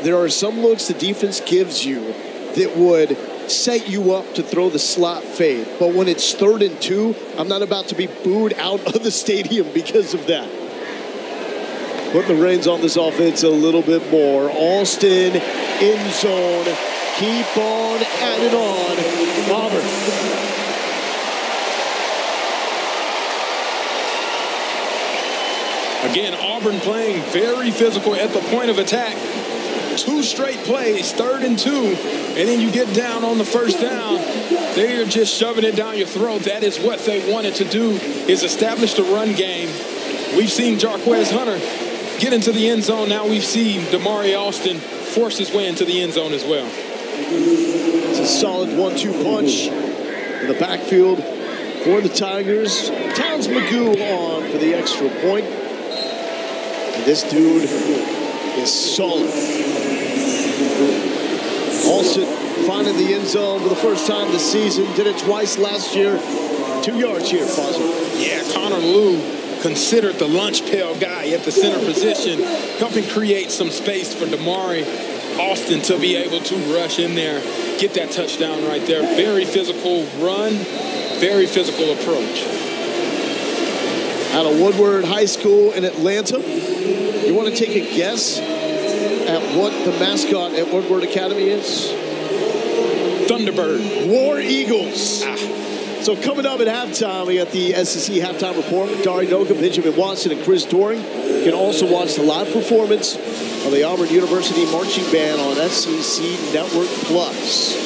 there are some looks the defense gives you that would set you up to throw the slot fade. But when it's 3rd and 2, I'm not about to be booed out of the stadium because of that. Putting the reins on this offense a little bit more. Austin in zone. Keep on adding on. Auburn. Again, Auburn playing very physical at the point of attack. 2 straight plays, 3rd and 2, and then you get down on the first down. They're just shoving it down your throat. That is what they wanted to do, is establish the run game. We've seen Jarquez Hunter get into the end zone. Now we've seen Damari Austin force his way into the end zone as well. It's a solid 1-2 punch in the backfield for the Tigers. Towns Magoo on for the extra point. And this dude is solid. Olsen finding the end zone for the first time this season. Did it twice last year. 2 yards here, Fozzie. Yeah, Connor Lew, considered the lunch pail guy at the center position, helping create some space for Damari Austin to be able to rush in there, get that touchdown right there. Very physical run, very physical approach. Out of Woodward High School in Atlanta. You want to take a guess at what the mascot at Woodward Academy is? Thunderbird. War Eagles. So coming up at halftime, we got the SEC halftime report with Dari Noga, Benjamin Watson, and Chris Doring. You can also watch the live performance of the Auburn University Marching Band on SEC Network Plus.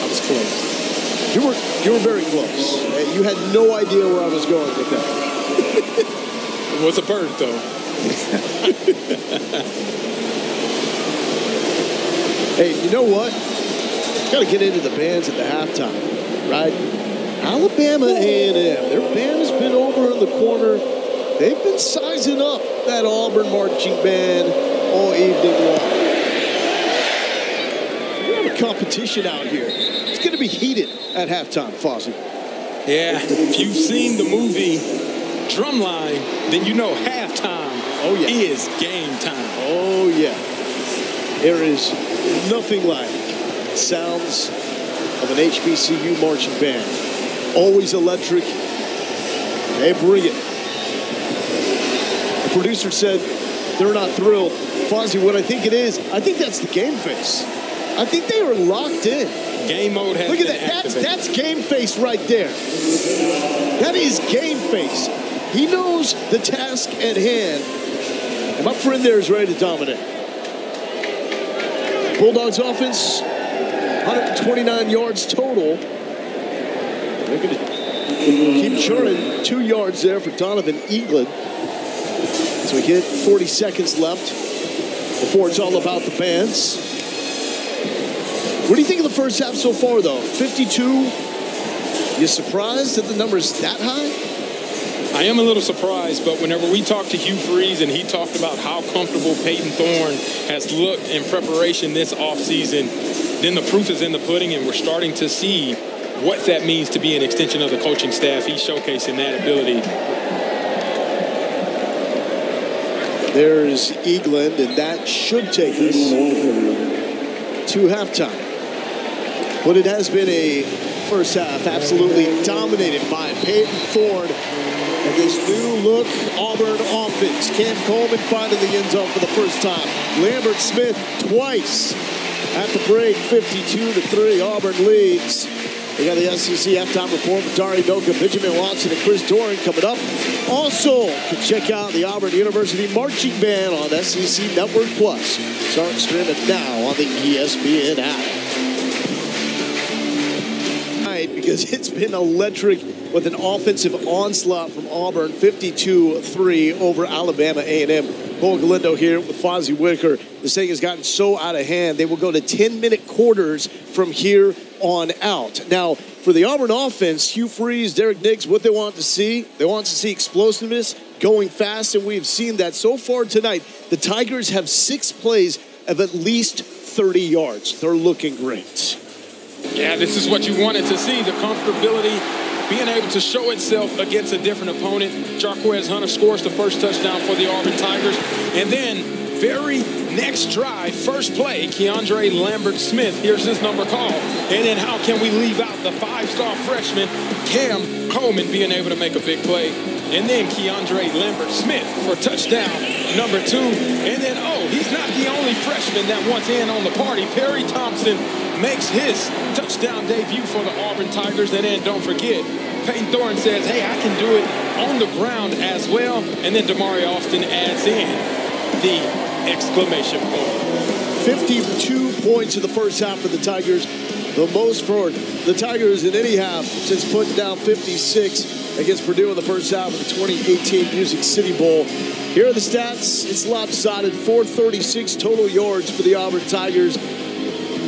I was close. You were very close. You had no idea where I was going with that. It was a bird, though. Hey, you know what? Got to get into the bands at the halftime, right? Alabama A&M, their band has been over in the corner. They've been sizing up that Auburn marching band all evening long. We have a competition out here. It's going to be heated at halftime, Fozzie. Yeah, if you've seen the movie Drumline, then you know halftime is game time. Oh, yeah. There is nothing like sounds of an HBCU marching band. Always electric. They bring it. The producer said they're not thrilled. Fozzie, what I think it is, I think that's the game face. I think they are locked in. Game mode has Look at been that. activated. That's game face right there. That is game face. He knows the task at hand. And my friend there is ready to dominate. Bulldogs offense, 129 yards total. They're going to keep churning. 2 yards there for Donovan Eaglin. So we get 40 seconds left before it's all about the bands. What do you think of the first half so far, though? 52. You surprised that the number's that high? I am a little surprised, but whenever we talked to Hugh Freeze and he talked about how comfortable Peyton Thorne has looked in preparation this offseason, then the proof is in the pudding, and we're starting to see what that means to be an extension of the coaching staff. He's showcasing that ability. There's Eaglin, and that should take us to halftime. But it has been a first half absolutely dominated by Peyton Thorne and this new look Auburn offense. Cam Coleman finding the end zone for the first time. Lambert Smith twice at the break, 52-3. Auburn leads. We got the SEC halftime report with Dari Noka, Benjamin Watson, and Chris Doran coming up. Also, you can check out the Auburn University Marching Band on SEC Network Plus. Start streaming now on the ESPN app. Because it's been electric with an offensive onslaught from Auburn, 52-3 over Alabama A&M. Cole Galindo here with Fozzie Whitaker. This thing has gotten so out of hand, they will go to 10-minute quarters from here on out. Now, for the Auburn offense, Hugh Freeze, Derek Nix, what they want to see, they want to see explosiveness, going fast, and we've seen that so far tonight. The Tigers have 6 plays of at least 30 yards. They're looking great. Yeah, this is what you wanted to see, the comfortability, being able to show itself against a different opponent. Jarquez Hunter scores the first touchdown for the Auburn Tigers. And then, very next drive, first play, Keandre Lambert-Smith, here's his number called. And then how can we leave out the 5-star freshman, Cam Coleman, being able to make a big play. And then Keandre Lambert-Smith for touchdown number 2. And then, he's not the only freshman that wants in on the party. Perry Thompson makes his touchdown debut for the Auburn Tigers. And then don't forget, Peyton Thorne says, hey, I can do it on the ground as well. And then Damari Austin adds in the exclamation point. 52 points in the first half for the Tigers. The most for the Tigers in any half since putting down 56 against Purdue in the first half of the 2018 Music City Bowl. Here are the stats. It's lopsided, 436 total yards for the Auburn Tigers.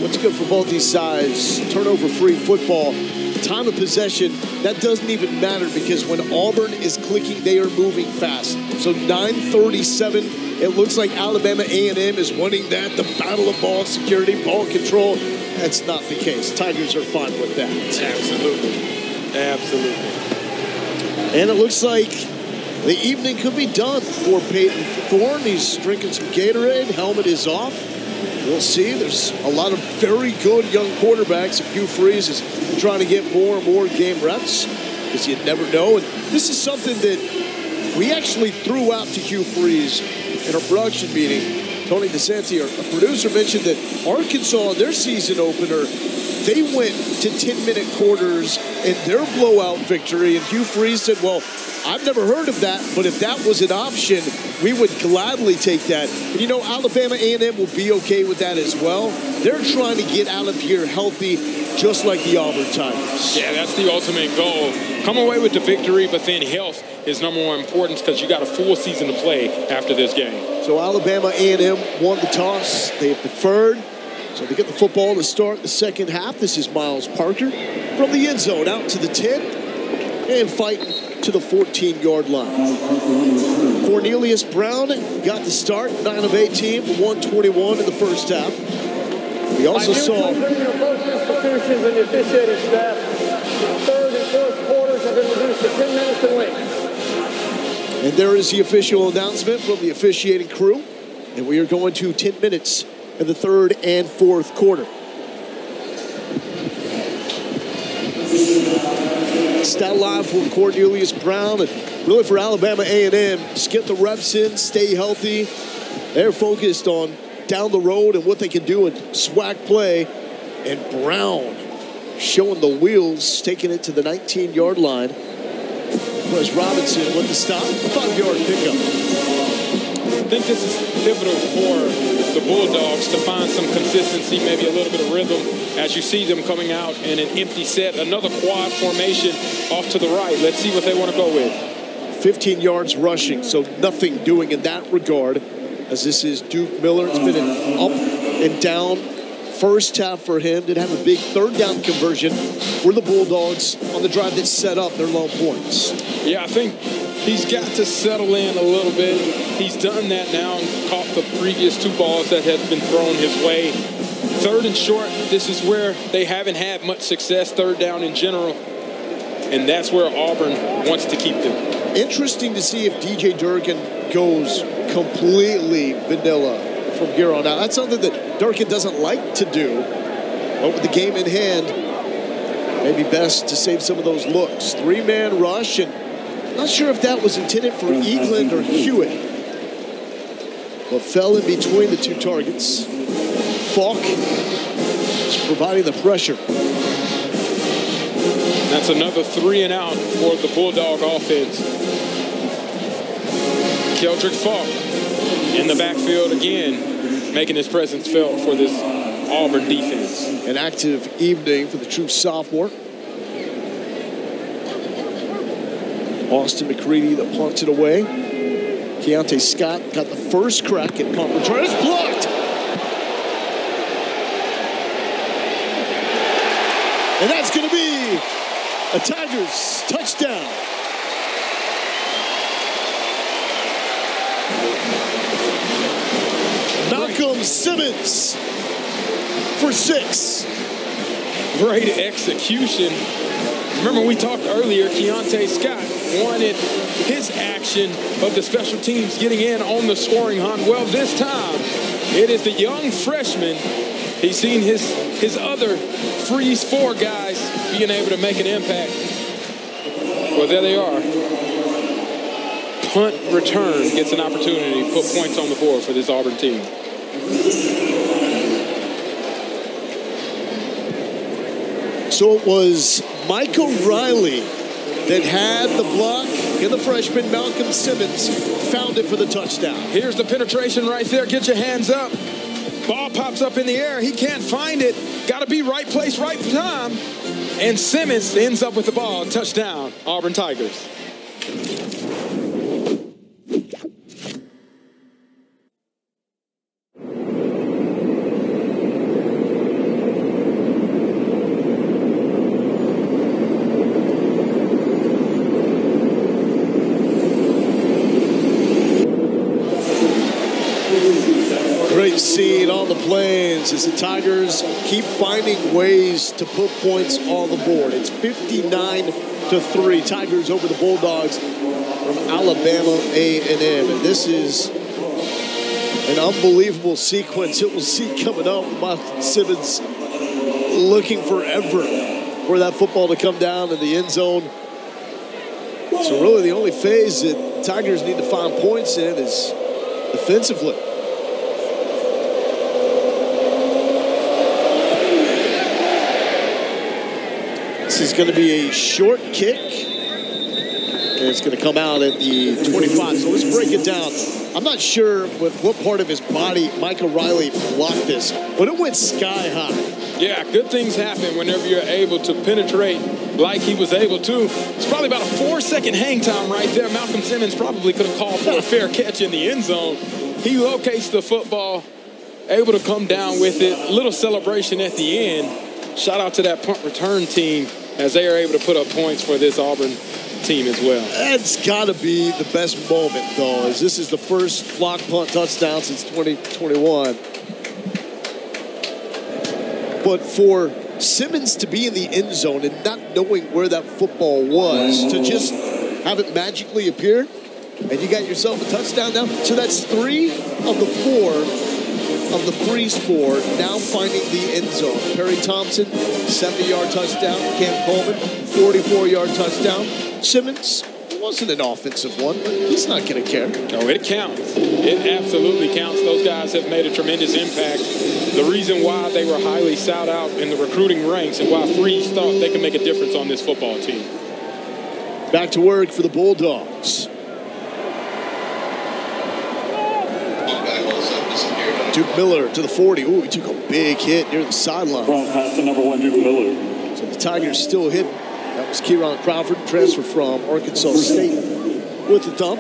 What's good for both these sides? Turnover-free football. Time of possession, that doesn't even matter because when Auburn is clicking, they are moving fast. So 9:37. It looks like Alabama A&M is winning that. The battle of ball security, ball control. That's not the case. Tigers are fine with that. Absolutely. And it looks like the evening could be done for Peyton Thorne. He's drinking some Gatorade. Helmet is off. We'll see. There's a lot of very good young quarterbacks. Hugh Freeze is trying to get more and more game reps because you never know. And this is something that we actually threw out to Hugh Freeze in our production meeting. Tony DeSanti, our producer, mentioned that Arkansas, their season opener, they went to 10-minute quarters in their blowout victory. And Hugh Freeze said, well, I've never heard of that, but if that was an option, we would gladly take that. And, Alabama A&M will be okay with that as well. They're trying to get out of here healthy, just like the Auburn Tigers. Yeah, that's the ultimate goal. Come away with the victory, but then health is number one importance because you got a full season to play after this game. So Alabama A&M won the toss. They have deferred. So they get the football to start the second half. This is Miles Parker from the end zone out to the 10 and fighting to the 14-yard line. Cornelius Brown got the start, 9 of 18 for 121 in the first half. We also saw institutions and the officiating staff, third and fourth quarters have been reduced to 10 minutes in length. And there is the official announcement from the officiating crew. And we are going to 10 minutes in the third and fourth quarter. Stat line for Cornelius Brown and really for Alabama A&M. Just get the reps in, stay healthy. They're focused on down the road and what they can do in SWAC play. And Brown showing the wheels, taking it to the 19-yard line. Whereas Robinson with the stop, 5-yard pickup. I think this is pivotal for the Bulldogs to find some consistency, maybe a little bit of rhythm as you see them coming out in an empty set. Another quad formation off to the right. Let's see what they want to go with. 15 yards rushing, so nothing doing in that regard, as this is Duke Miller. It's been an up and down first half for him. Did have a big third down conversion for the Bulldogs on the drive that set up their long points. Yeah, I think he's got to settle in a little bit. He's done that now and caught the previous 2 balls that have been thrown his way. Third and short, this is where they haven't had much success, third down in general. And that's where Auburn wants to keep them. Interesting to see if DJ Durkin goes completely vanilla from here on out. That's something that Durkin doesn't like to do. But with the game in hand, maybe best to save some of those looks. 3-man rush, and not sure if that was intended for Eagland or Hewitt, but fell in between the 2 targets. Falk is providing the pressure. That's another 3 and out for the Bulldog offense. Keldrick Falk in the backfield again, making his presence felt for this Auburn defense. An active evening for the true sophomore. Austin McCready that punts it away. Keontae Scott got the first crack at punt return. It's blocked! And that's going to be a Tigers touchdown. Malcolm Simmons for 6. Great execution. Remember, we talked earlier, Keontae Scott wanted his action of the special teams getting in on the scoring hunt. Well, this time, it is the young freshman. He's seen his other freeze 4 guys being able to make an impact. Well, there they are. Punt return gets an opportunity to put points on the board for this Auburn team. So it was Michael Riley that had the block, and the freshman Malcolm Simmons found it for the touchdown. Here's the penetration right there. Get your hands up. Ball pops up in the air. He can't find it. Got to be right place, right time. And Simmons ends up with the ball. Touchdown, Auburn Tigers. Great scene on the Plains as the Tigers keep finding ways to put points on the board. It's 59-3. Tigers over the Bulldogs from Alabama A&M. And this is an unbelievable sequence that we'll see coming up. Malcolm Simmons looking forever for that football to come down in the end zone. So really the only phase that Tigers need to find points in is defensively. This is going to be a short kick, and it's going to come out at the 25. So let's break it down. I'm not sure with what part of his body Michael Riley blocked this, but it went sky high. Yeah, good things happen whenever you're able to penetrate like he was able to. It's probably about a 4-second hang time right there. Malcolm Simmons probably could have called for a fair catch in the end zone. He locates the football, able to come down with it. A little celebration at the end. Shout out to that punt return team as they are able to put up points for this Auburn team as well. That's got to be the best moment, though, as this is the first block punt touchdown since 2021. But for Simmons to be in the end zone and not knowing where that football was, to just have it magically appear, and you got yourself a touchdown now. So that's 3 of the 4 of the freeze 4 now finding the end zone. Perry Thompson, 70-yard touchdown. Cam Coleman, 44-yard touchdown. Simmons wasn't an offensive one, but he's not going to care. No, it counts. It absolutely counts. Those guys have made a tremendous impact. The reason why they were highly sought out in the recruiting ranks and why Freeze thought they could make a difference on this football team. Back to work for the Bulldogs. Duke Miller to the 40. Ooh, he took a big hit near the sideline. Pass to number 1, Duke Miller. So the Tigers still hit. That was Kieron Crawford, transfer from Arkansas State with the thumb.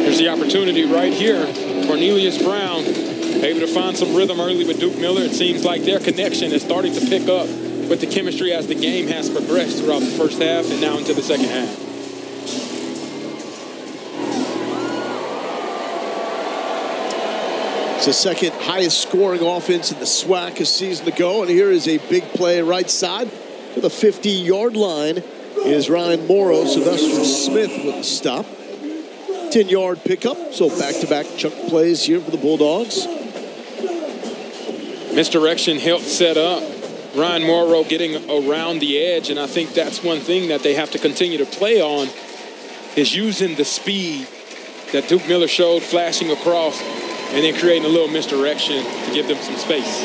Here's the opportunity right here. Cornelius Brown able to find some rhythm early with Duke Miller. It seems like their connection is starting to pick up with the chemistry as the game has progressed throughout the first half and now into the second half. It's the second highest scoring offense in the SWAC a season ago. And here is a big play right side to the 50-yard line is Ryan Morrow. Sylvester Smith with the stop. 10-yard pickup. So back-to-back chunk plays here for the Bulldogs. Misdirection helped set up. Ryan Morrow getting around the edge. And I think that's one thing that they have to continue to play on is using the speed that Duke Miller showed flashing across and then creating a little misdirection to give them some space.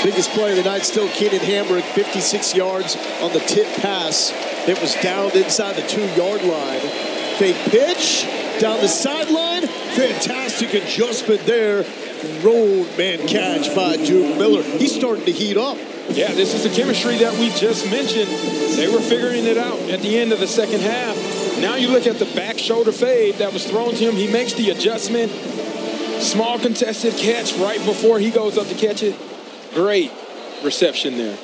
Biggest play of the night still Keenan Hambrick, 56 yards on the tip pass. It was downed inside the 2-yard line. Fake pitch, down the sideline. Fantastic adjustment there. Road man catch by Duke Miller. He's starting to heat up. Yeah, this is the chemistry that we just mentioned. They were figuring it out at the end of the second half. Now you look at the back shoulder fade that was thrown to him. He makes the adjustment. Small contested catch right before he goes up to catch it. Great reception there.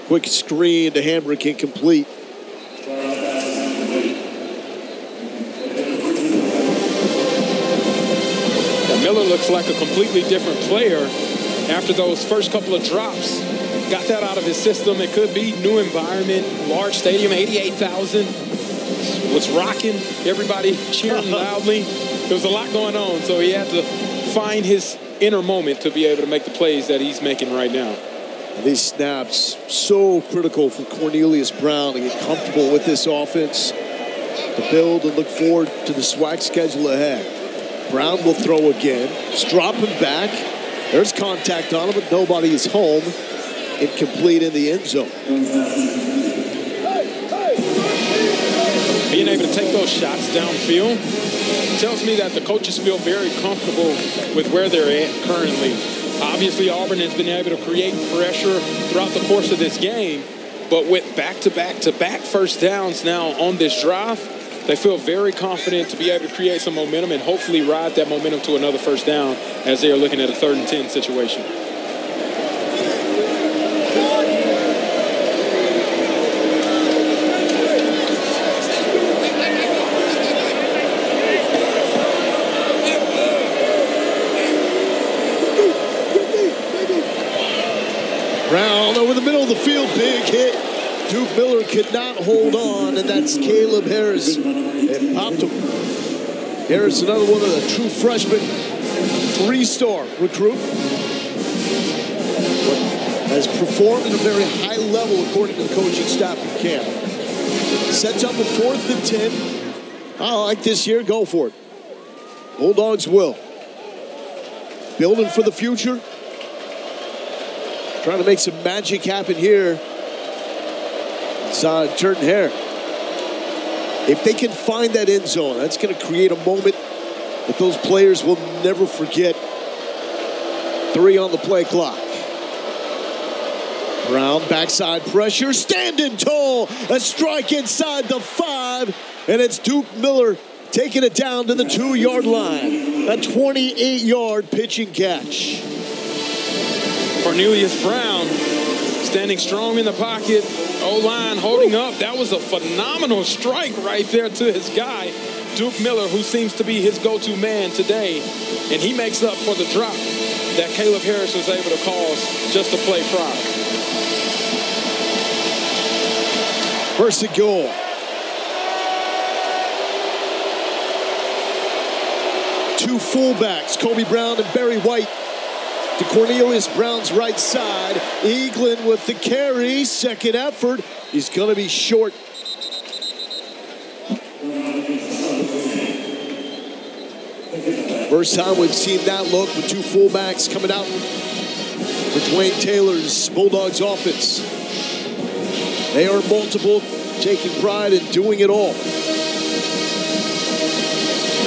Quick screen to Hambrick, incomplete. Now Miller looks like a completely different player after those first couple of drops. Got that out of his system. It could be new environment, large stadium, 88,000. Was rocking, everybody cheering loudly. There was a lot going on, so he had to find his inner moment to be able to make the plays that he's making right now. These snaps so critical for Cornelius Brown to get comfortable with this offense, to build and look forward to the SWAC schedule ahead. Brown will throw again. Just drop him back. There's contact on him, but nobody is home. Incomplete in the end zone. Being able to take those shots downfield tells me that the coaches feel very comfortable with where they're at currently. Obviously, Auburn has been able to create pressure throughout the course of this game, but with back-to-back-to-back first downs now on this drive, they feel very confident to be able to create some momentum and hopefully ride that momentum to another first down as they are looking at a 3rd and 10 situation. Brown over the middle of the field, big hit. Duke Miller could not hold on, and that's Caleb Harris. It popped him. Harris, another one of the true freshmen, 3-star recruit. Has performed at a very high level according to the coaching staff in camp. Sets up a 4th and 10. I like this year, go for it. Bulldogs will. Building for the future. Trying to make some magic happen here. Inside Jordan Hare. If they can find that end zone, that's going to create a moment that those players will never forget. 3 on the play clock. Brown, backside pressure, standing tall. A strike inside the 5, and it's Duke Miller taking it down to the 2-yard line. A 28-yard pitching catch. Cornelius Brown standing strong in the pocket. O-line holding up. That was a phenomenal strike right there to his guy, Duke Miller, who seems to be his go-to man today. And he makes up for the drop that Caleb Harris was able to cause just a play prior. First and goal. Two fullbacks, Kobe Brown and Barry White. To Cornelius Brown's right side. Eaglin with the carry. Second effort. He's going to be short. First time we've seen that look with two fullbacks coming out for Dwayne Taylor's Bulldogs offense. They are multiple, taking pride in doing it all.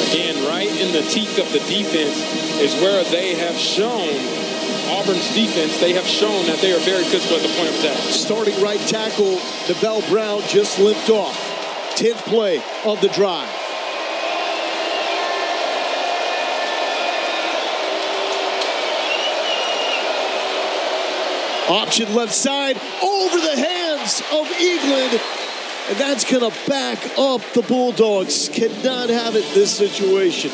Again, right in the teeth of the defense is where they have shown, Auburn's defense, they have shown that they are very physical at the point of attack. Starting right tackle, Devell Brown just limped off. 10th play of the drive. Option left side, over the hands of Eaglin. And that's going to back up the Bulldogs. Cannot have it this situation.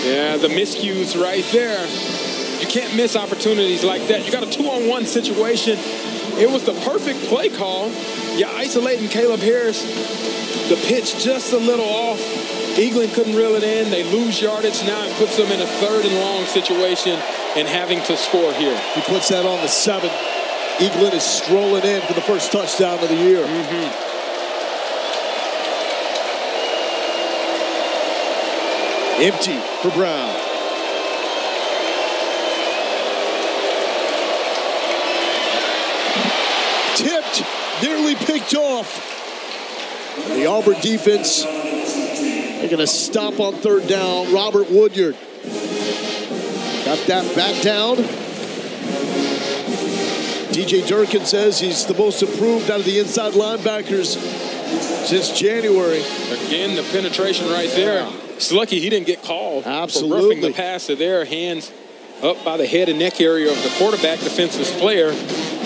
Yeah, the miscues right there. You can't miss opportunities like that. You got a 2-on-1 situation. It was the perfect play call. You're isolating Caleb Harris. The pitch just a little off. Eaglin couldn't reel it in. They lose yardage. Now it puts them in a 3rd and long situation and having to score here. He puts that on the 7. Eaglin is strolling in for the first touchdown of the year. Empty for Brown. Tipped, nearly picked off. And the Auburn defense, they're going to stop on 3rd down. Robert Woodyard got that back down. DJ Durkin says he's the most improved out of the inside linebackers since January. Again, the penetration right there. It's lucky he didn't get called. Absolutely. For roughing the passer there. Hands up by the head and neck area of the quarterback, defenseless player.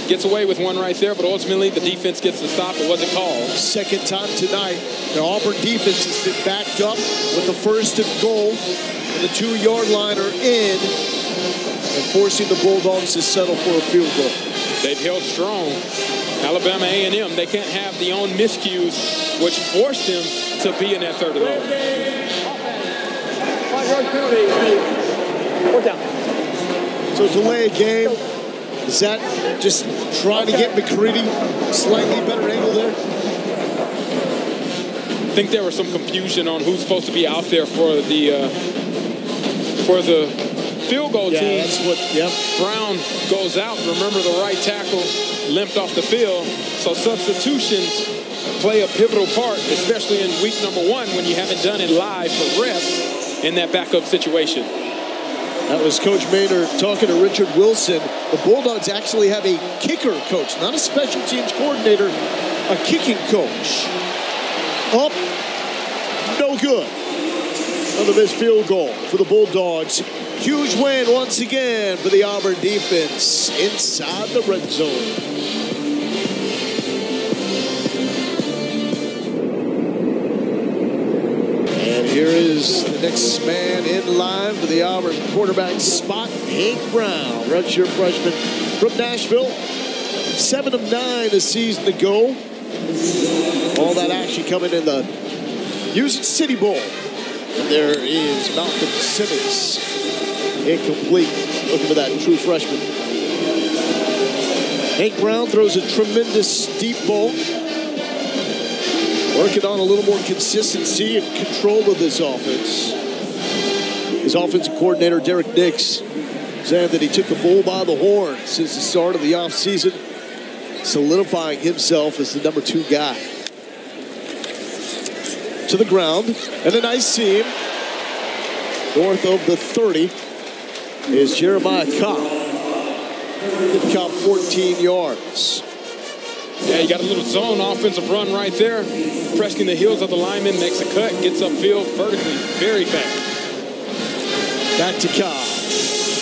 Gets away with one right there, but ultimately the defense gets the stop. It wasn't called. Second time tonight, the Auburn defense has been backed up with the 1st and goal. And the 2-yard line are in and forcing the Bulldogs to settle for a field goal. They've held strong. Alabama A&M, they can't have the own miscues, which forced them to be in that 3rd and long. 5-yard penalty. 4th down. So delay a game. Is that just trying to get McCready slightly better angle there? I think there was some confusion on who's supposed to be out there for the field goal team. That's what, yep. Brown goes out. Remember, the right tackle limped off the field. So substitutions play a pivotal part, especially in week number 1 when you haven't done it live for reps in that backup situation. That was Coach Maynard talking to Richard Wilson. The Bulldogs actually have a kicker coach, not a special teams coordinator, a kicking coach. Up, no good. Another missed field goal for the Bulldogs. Huge win once again for the Auburn defense inside the red zone. And here is the next man in line for the Auburn quarterback spot, Hank Brown, redshirt freshman from Nashville. 7 of 9 a season to go. All that action coming in the Music City Bowl. And there is Malcolm Simmons. Incomplete. Looking for that true freshman. Hank Brown throws a tremendous deep ball. Working on a little more consistency and control of this offense. His offensive coordinator, Derek Nix, saying that he took the bull by the horn since the start of the offseason, solidifying himself as the number 2 guy. To the ground, and a nice seam. North of the 30 is Jeremiah Cobb. Did count 14 yards. Yeah, you got a little zone offensive run right there. Pressing the heels of the lineman, makes a cut, gets upfield vertically, very fast. Back to Cobb.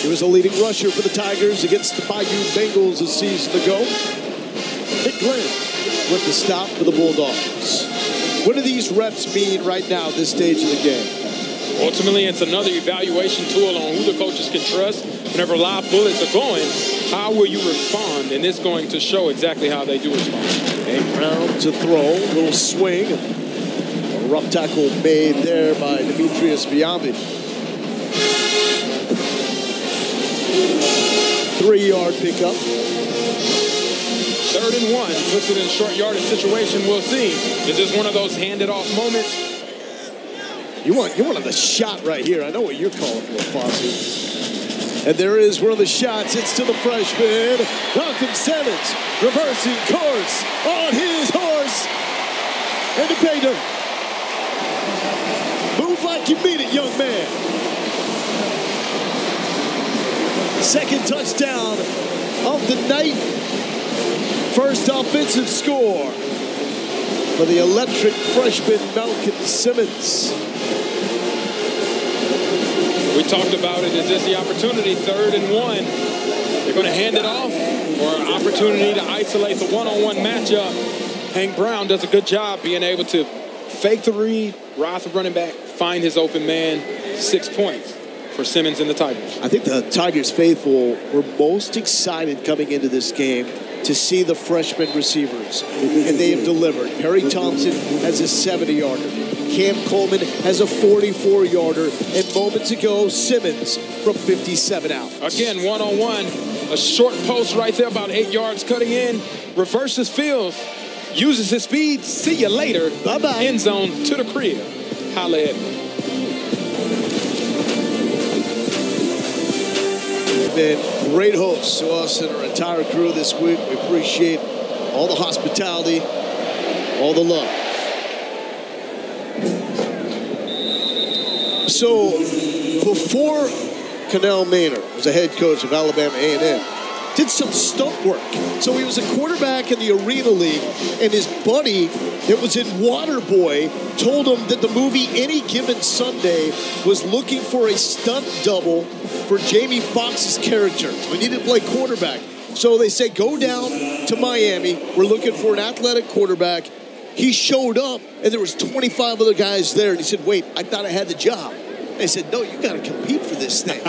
He was a leading rusher for the Tigers against the Bayou Bengals a season ago. Nick Glenn with the stop for the Bulldogs. What do these reps mean right now at this stage of the game? Ultimately, it's another evaluation tool on who the coaches can trust. Whenever live bullets are going, how will you respond? And it's going to show exactly how they do respond. A Brown to throw, a little swing. A rough tackle made there by Demetrius Biambi. 3-yard pickup. 3rd and 1, puts it in short yardage situation. We'll see. Is this one of those handed off moments? You want the shot right here. I know what you're calling for, Fossey. And there is one of the shots. It's to the freshman, Malcolm Simmons, reversing course on his horse. And the Painter. Move like you mean it, young man. Second touchdown of the night. First offensive score for the electric freshman, Malcolm Simmons. We talked about it. Is this the opportunity? 3rd and 1. They're going to hand it off, or an opportunity to isolate the one-on-one matchup. Hank Brown does a good job being able to fake the read, ride the running back, find his open man. 6 points for Simmons and the Tigers. I think the Tigers faithful were most excited coming into this game to see the freshman receivers, and they have delivered. Perry Thompson has a 70-yarder. Cam Coleman has a 44-yarder, and moments ago, Simmons from 57 out. Again, one-on-one, a short post right there, about 8 yards cutting in, reverses fields, uses his speed, see you later. Bye-bye. End zone to the crib. Holla at me. Been great hosts to us and our entire crew this week. We appreciate all the hospitality, all the love. So before Cannell Maynard was a head coach of Alabama A&M, did some stunt work. So he was a quarterback in the Arena League, and his buddy that was in Waterboy told him that the movie Any Given Sunday was looking for a stunt double for Jamie Foxx's character. We needed to play quarterback. So they said, go down to Miami. We're looking for an athletic quarterback. He showed up, and there was 25 other guys there. And he said, wait, I thought I had the job. They said, no, you got to compete for this thing.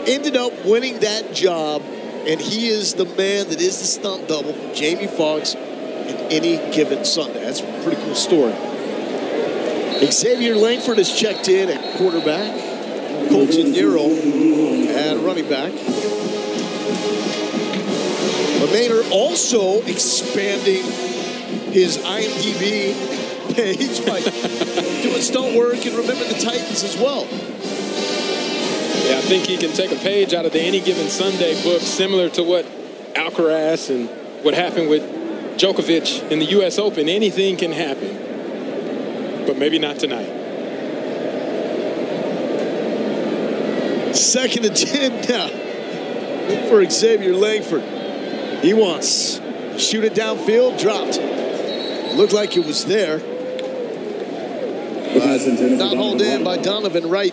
Ended up winning that job, and he is the man that is the stunt double for Jamie Foxx in Any Given Sunday. That's a pretty cool story. Xavier Langford has checked in at quarterback. Colton Nero at running back. But Maynard also expanding his IMDb page by doing stunt work and Remember the Titans as well. Yeah, I think he can take a page out of the Any Given Sunday book, similar to what Alcaraz and what happened with Djokovic in the U.S. Open. Anything can happen, but maybe not tonight. 2nd and 10 now for Xavier Langford. He wants to shoot it downfield, dropped. Looked like it was there. Not hauled in by Donovan Wright,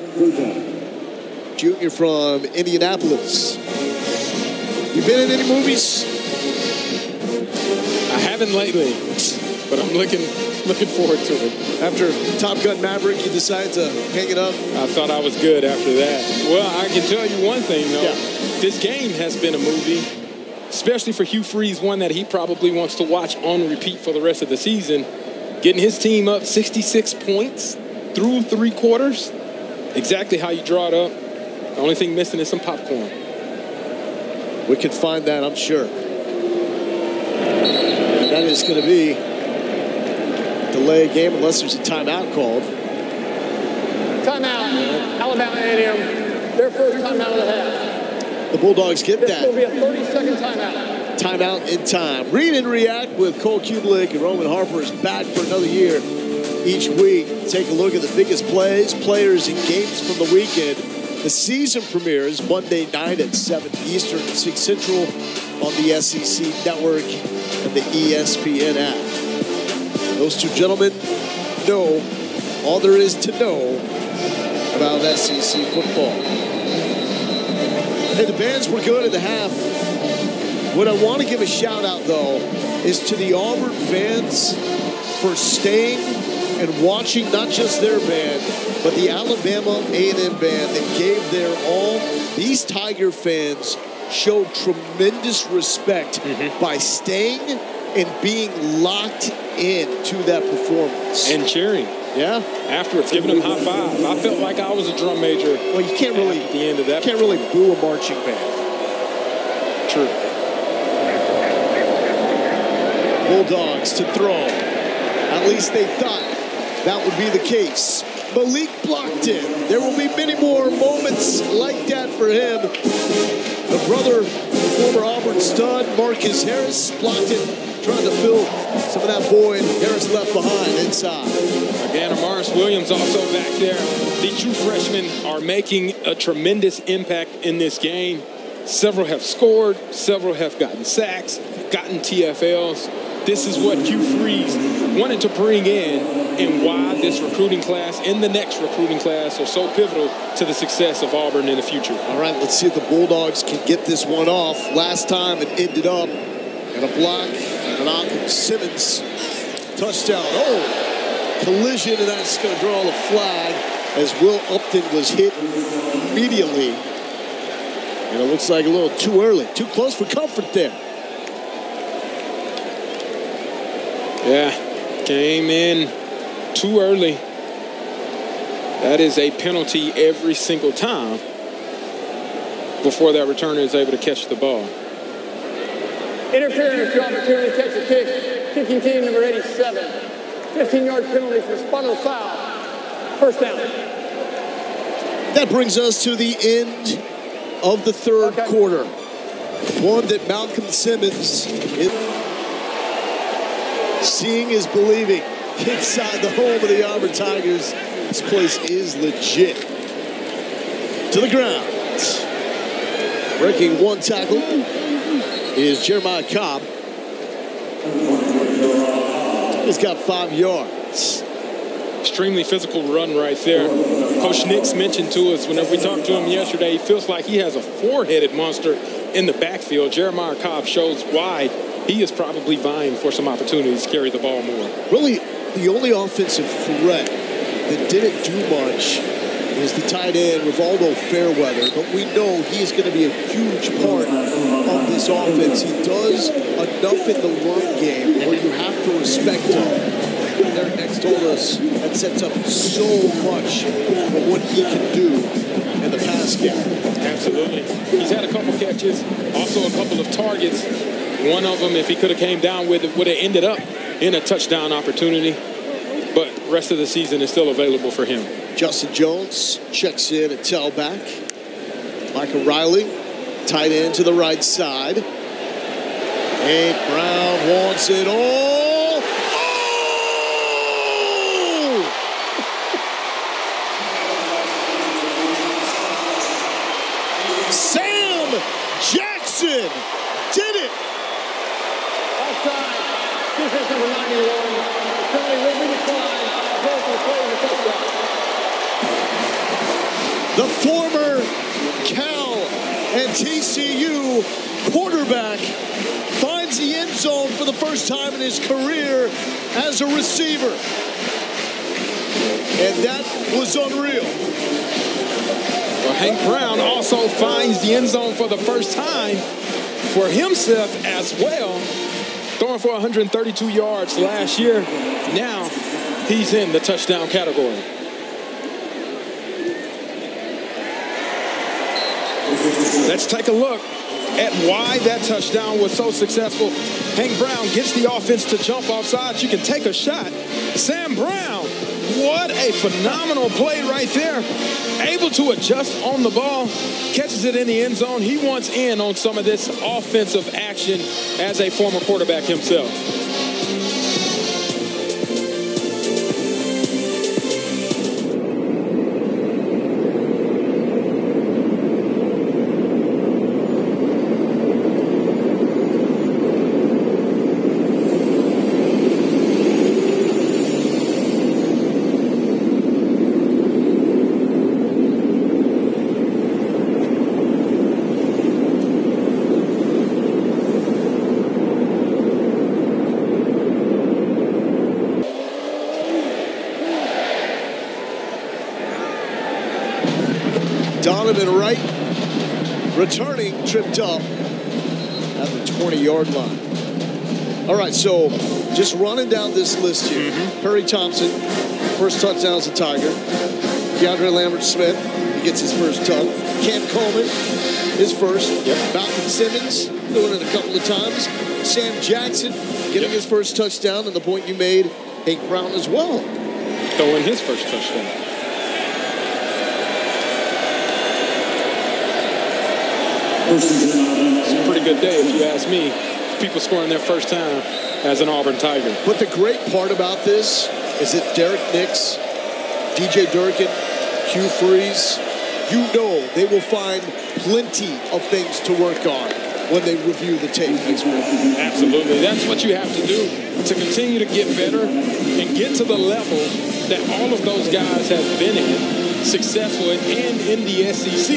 junior from Indianapolis. You been in any movies? I haven't lately, but I'm looking forward to it. After Top Gun Maverick, you decided to hang it up? I thought I was good after that. Well, I can tell you one thing, though. Yeah. This game has been a movie, especially for Hugh Freeze, one that he probably wants to watch on repeat for the rest of the season. Getting his team up 66 points through 3 quarters. Exactly how you draw it up. The only thing missing is some popcorn. We can find that, I'm sure. And that is going to be a delay game unless there's a timeout called. Timeout. Alabama A&M. Their first timeout of the half. The Bulldogs get This that. will be a 30-second timeout. Timeout in time. Read and react with Cole Kubelik and Roman Harper is back for another year each week. Take a look at the biggest plays, players, and games from the weekend The season premieres Monday night at 7 Eastern, 6 Central on the SEC Network and the ESPN app. Those two gentlemen know all there is to know about SEC football. Hey, the bands were good at the half. What I want to give a shout out, though, is to the Auburn fans for staying and watching not just their band, but the Alabama A&M band that gave their all. These Tiger fans showed tremendous respect by staying and being locked in to that performance. And cheering. Yeah. Afterwards, giving them high fives. I felt like I was a drum major. Well, you can't really, at the end of that. You can't really boo a marching band. True. Bulldogs to throw. At least they thought that would be the case. Malik blocked it. There will be many more moments like that for him. The brother, former Auburn stud, Marcus Harris, blocked it, trying to fill some of that void Harris left behind inside. Again, Amaris Williams also back there. The true freshmen are making a tremendous impact in this game. Several have scored, several have gotten sacks, gotten TFLs. This is what Hugh Freeze wanted to bring in and why this recruiting class and the next recruiting class are so pivotal to the success of Auburn in the future. All right, let's see if the Bulldogs can get this one off. Last time it ended up in a block, Malcolm Simmons touchdown. Oh, collision, and that's going to draw the flag as Will Upton was hit immediately. And it looks like a little too early, too close for comfort there. Yeah, came in too early. That is a penalty every single time before that returner is able to catch the ball. Interference, your opportunity to catch a kick. Kicking team number 87. 15-yard penalty for spot of the foul. First down. That brings us to the end of the third quarter. One that Malcolm Simmons is seeing is believing. Inside the home of the Auburn Tigers, this place is legit. To the ground. Breaking one tackle is Jeremiah Cobb. He's got 5 yards. Extremely physical run right there. Coach Nix mentioned to us whenever we talked to him yesterday, he feels like he has a four-headed monster in the backfield. Jeremiah Cobb shows why he is probably vying for some opportunities to carry the ball more. Really, the only offensive threat that didn't do much was the tight end, Rivaldo Fairweather. But we know he is going to be a huge part of this offense. He does enough in the run game where you have to respect him. Derek Nix told us that sets up so much of what he can do in the pass game. Absolutely. He's had a couple catches, also a couple of targets. One of them, if he could have came down with it, would have ended up in a touchdown opportunity. But the rest of the season is still available for him. Justin Jones checks in at tailback. Michael Riley, tight end to the right side. Hank Brown wants it all. Sam Jackson did it. Outside, defense number 91. Penalty will be declined. Goal for the play in the touchdown. The former Cal and TCU quarterback finds the end zone for the first time in his career as a receiver. And that was unreal. Well, Hank Brown also finds the end zone for the first time for himself as well, throwing for 132 yards last year. Now he's in the touchdown category. Let's take a look at why that touchdown was so successful. Hank Brown gets the offense to jump off sides. You can take a shot. Sam Brown, what a phenomenal play right there. Able to adjust on the ball, catches it in the end zone. He wants in on some of this offensive action as a former quarterback himself. Donovan Wright, returning, tripped up at the 20-yard line. All right, so just running down this list here. Perry Thompson, first touchdown as a Tiger. DeAndre Lambert-Smith, he gets his first tug. Cam Coleman, his first. Malcolm Simmons, doing it a couple of times. Sam Jackson, getting his first touchdown. And the point you made, Hank Brown as well. Throwing his first touchdown. It's a pretty good day, if you ask me. People scoring their first time as an Auburn Tiger. But the great part about this is that Derek Nix, DJ Durkin, Hugh Freeze, you know they will find plenty of things to work on when they review the tape next week. Absolutely. That's what you have to do to continue to get better and get to the level that all of those guys have been in, successful and in the SEC.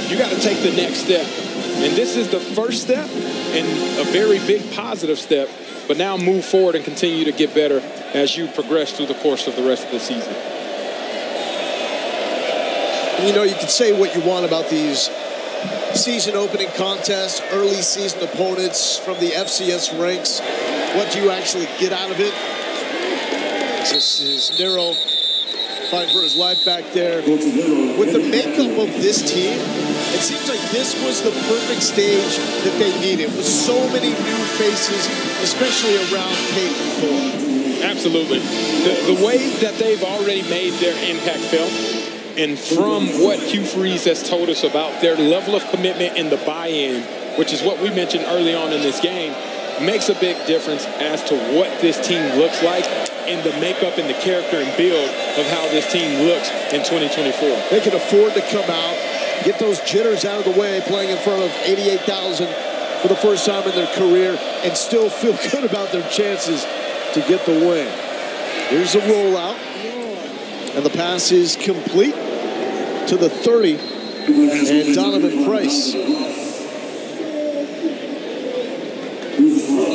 You got to take the next step. And this is the first step and a very big positive step. But now move forward and continue to get better as you progress through the course of the rest of the season. You know, you can say what you want about these season opening contests, early season opponents from the FCS ranks. What do you actually get out of it? This is Nero fighting for his life back there. With the makeup of this team, it seems like this was the perfect stage that they needed, with so many new faces, especially around Peyton Thorne. Absolutely. The way that they've already made their impact felt, and from what Hugh Freeze has told us about their level of commitment and the buy-in, which is what we mentioned early on in this game, makes a big difference as to what this team looks like and the makeup and the character and build of how this team looks in 2024. They can afford to come out, get those jitters out of the way, playing in front of 88,000 for the first time in their career, and still feel good about their chances to get the win. Here's a rollout, and the pass is complete to the 30, and Donovan Price.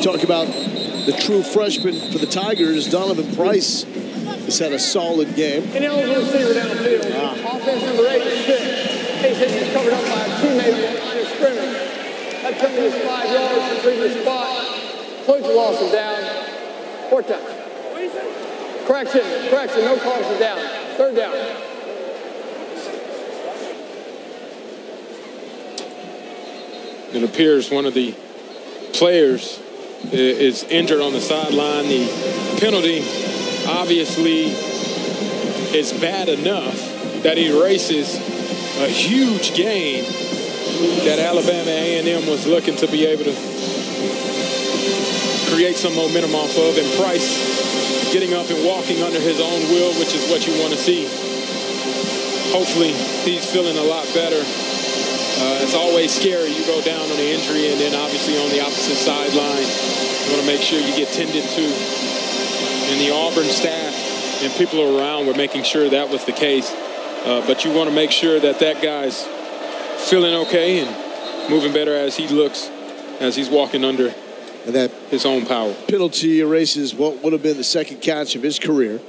Talk about the true freshman for the Tigers. Donovan Price has had a solid game. Ineligible receiver downfield. Offense number 86. Mason is covered up by a teammate on the line of scrimmage. That penalty is 5 yards from the previous spot. Points loss is down. Fourth down. Correction, no calls is down. Third down. It appears one of the players is injured on the sideline. The penalty obviously is bad enough that erases a huge gain that Alabama A&M was looking to be able to create some momentum off of, and Price getting up and walking under his own will, which is what you want to see. Hopefully he's feeling a lot better. It's always scary. You go down on the injury, and then obviously on the opposite sideline, you want to make sure you get tended to. And the Auburn staff and people around were making sure that was the case. But you want to make sure that that guy's feeling okay and moving better as he looks, as he's walking under and that his own power. Penalty erases what would have been the second catch of his career.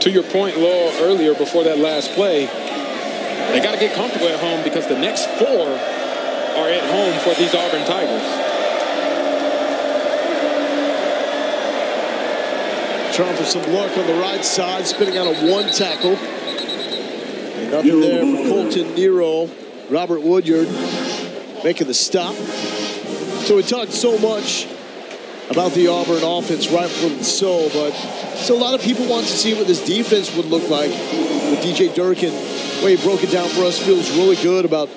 To your point, Law, earlier before that last play, they got to get comfortable at home because the next 4 are at home for these Auburn Tigers. Trying for some luck on the right side, spinning out a 1 tackle. And nothing there for Colton Nero. Robert Woodyard making the stop. So we talked so much about the Auburn offense, rightfully so, but so a lot of people want to see what this defense would look like with DJ Durkin. The way he broke it down for us feels really good about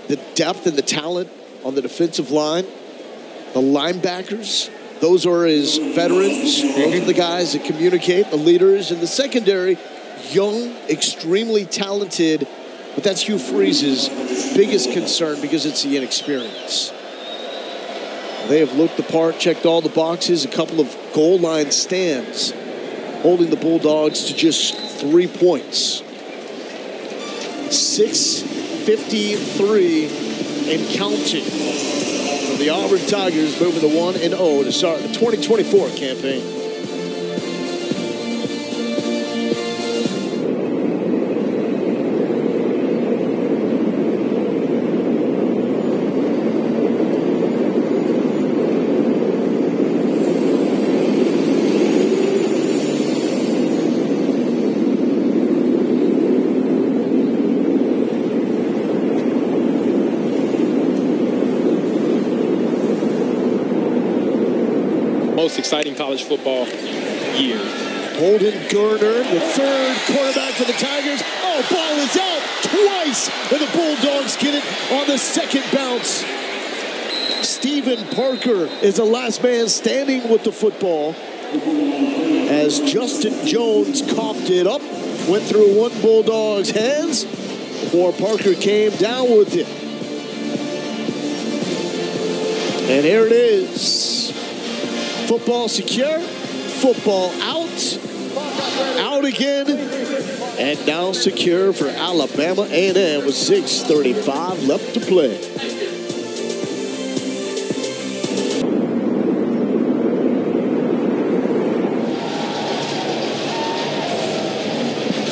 the depth and the talent on the defensive line. The linebackers, those are his veterans. Those are the guys that communicate, the leaders. And the secondary, young, extremely talented, but that's Hugh Freeze's biggest concern because it's the inexperience. They have looked the part, checked all the boxes, a couple of goal line stands, holding the Bulldogs to just 3 points. 6:53 and counting the Auburn Tigers moving to 1-0 to start the 2024 campaign. Most exciting college football year. Holden Gardner, the third quarterback for the Tigers. Oh, ball is out twice, and the Bulldogs get it on the second bounce. Stephen Parker is the last man standing with the football as Justin Jones coughed it up, went through one Bulldog's hands before Parker came down with it. And here it is. Football secure, football out again, and now secure for Alabama A&M with 6:35 left to play.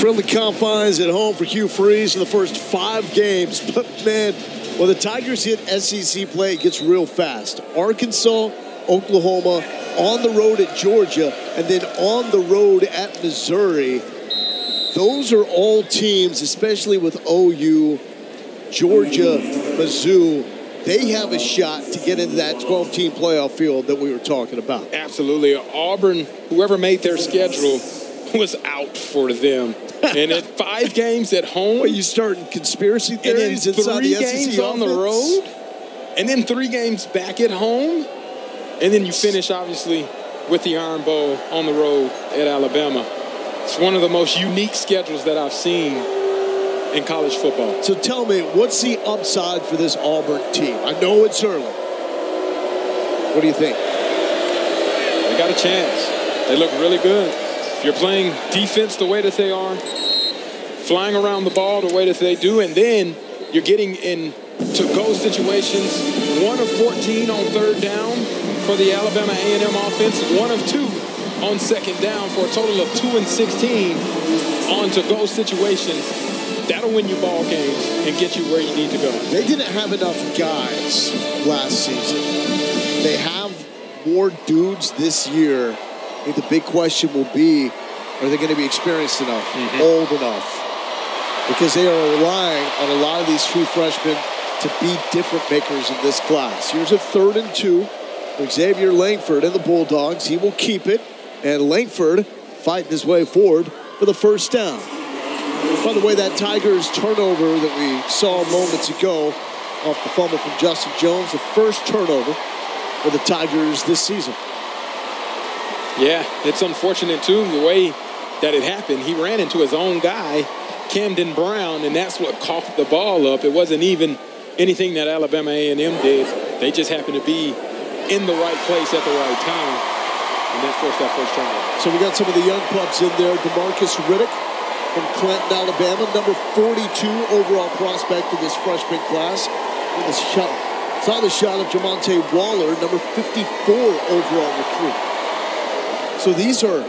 Friendly confines at home for Hugh Freeze in the first 5 games, but man, when the Tigers hit SEC play, it gets real fast. Arkansas, Oklahoma, on the road at Georgia, and then on the road at Missouri. Those are all teams, especially with OU, Georgia, Mizzou, they have a shot to get into that 12-team playoff field that we were talking about. Absolutely. Auburn, whoever made their schedule, was out for them. And at 5 games at home. Well, you starting conspiracy theories and then inside 3 the games SEC on the road, and then 3 games back at home. And then you finish, obviously, with the Iron Bowl on the road at Alabama. It's one of the most unique schedules that I've seen in college football. So tell me, what's the upside for this Auburn team? I know it's early. What do you think? They got a chance. They look really good. You're playing defense the way that they are, flying around the ball the way that they do, and then you're getting in to-go situations. 1 of 14 on 3rd down for the Alabama A&M offense. 1 of 2 on 2nd down for a total of 2 and 16 on to-go situations. That'll win you ball games and get you where you need to go. They didn't have enough guys last season. They have more dudes this year. I think the big question will be, are they going to be experienced enough, old enough? Because they are relying on a lot of these true freshmen to be difference makers in this class. Here's a 3rd and 2 for Xavier Langford and the Bulldogs. He will keep it, and Langford fighting his way forward for the first down. By the way, that Tigers turnover that we saw moments ago off the fumble from Justin Jones, the first turnover for the Tigers this season. Yeah, it's unfortunate, too, the way that it happened. He ran into his own guy, Camden Brown, and that's what coughed the ball up. It wasn't even anything that Alabama A&M did. They just happened to be in the right place at the right time, and that forced that first turnover. So we got some of the young pups in there. DeMarcus Riddick from Clinton, Alabama, number 42 overall prospect in this freshman class. Saw the shot of Jamonte Waller, number 54 overall recruit. So these are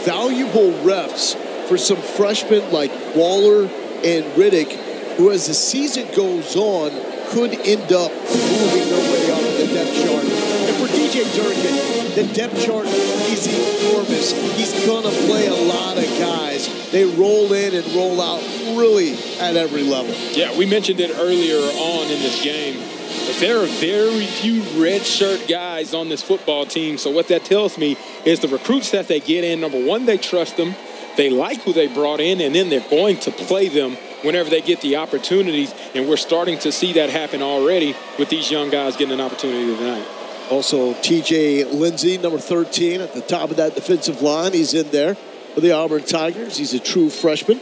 valuable reps for some freshmen like Waller and Riddick, who as the season goes on could end up moving their way up the depth chart. And for DJ Durkin, the depth chart is enormous. He's gonna play a lot of guys. They roll in and roll out really at every level. Yeah, we mentioned it earlier on in this game. But there are very few redshirt guys on this football team. So what that tells me is the recruits that they get in, number one, they trust them. They like who they brought in, and then they're going to play them whenever they get the opportunities. And we're starting to see that happen already with these young guys getting an opportunity tonight. Also, TJ Lindsey, number 13, at the top of that defensive line. He's in there for the Auburn Tigers. He's a true freshman.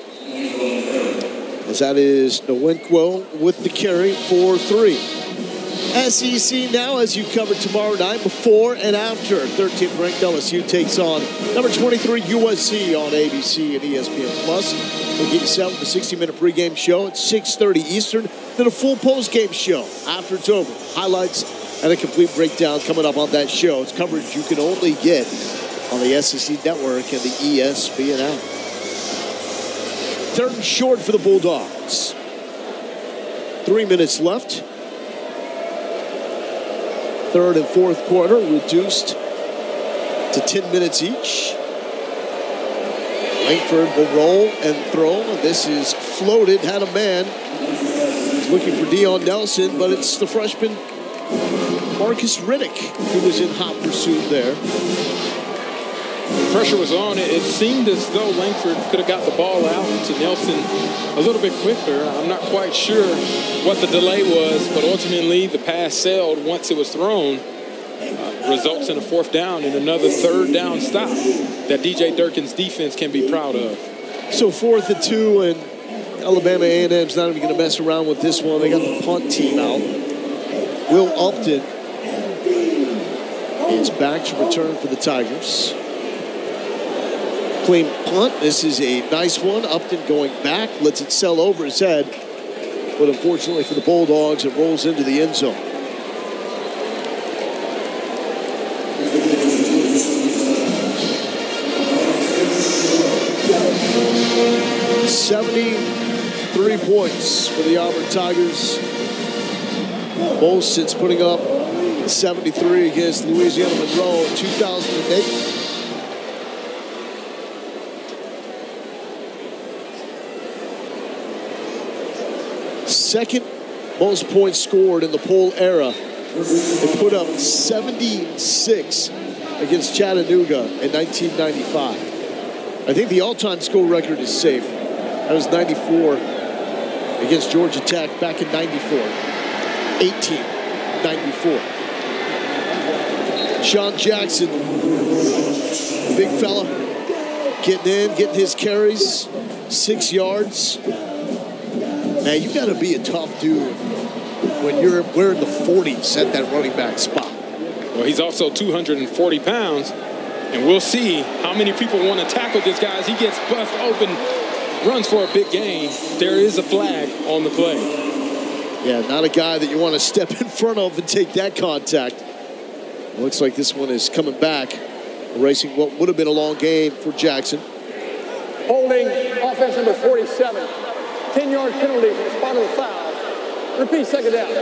As that is Nwankwo with the carry for 3. SEC now, as you covered tomorrow night, before and after 13th ranked LSU takes on number 23 USC on ABC and ESPN+. We'll get you set with a 60-minute pregame show at 6:30 Eastern, then a full postgame show after it's over. Highlights and a complete breakdown coming up on that show. It's coverage you can only get on the SEC Network and the ESPN app. 3rd and short for the Bulldogs. 3 minutes left. 3rd and 4th quarter reduced to 10 minutes each. Langford will roll and throw. This is floated, had a man. He's looking for Dion Nelson, but it's the freshman Marcus Riddick who was in hot pursuit there. The pressure was on. It seemed as though Langford could have got the ball out to Nelson a little bit quicker. I'm not quite sure what the delay was, but ultimately the pass sailed once it was thrown. Results in a 4th down and another 3rd down stop that DJ Durkin's defense can be proud of. So 4th and 2, and Alabama A&M's not even going to mess around with this one. They got the punt team out. Will Upton is back to return for the Tigers. Clean punt. This is a nice one. Upton going back, lets it sail over his head. But unfortunately for the Bulldogs, it rolls into the end zone. $73 points for the Auburn Tigers. Most since putting up 73 against Louisiana Monroe in 2008. Second most points scored in the poll era. They put up 76 against Chattanooga in 1995. I think the all-time score record is safe. That was 94 against Georgia Tech back in 94. 1894. Sean Jackson, big fella, getting his carries, 6 yards. Now, you got to be a tough dude when you're wearing the 40s at that running back spot. Well, he's also 240 pounds, and we'll see how many people want to tackle this guy as he gets bust open, runs for a big gain. There is a flag on the play. Yeah, not a guy that you want to step in front of and take that contact. It looks like this one is coming back, erasing what would have been a long gain for Jackson. Holding offense number 47. 10-yard penalty for the spot of the foul. Repeat, 2nd down.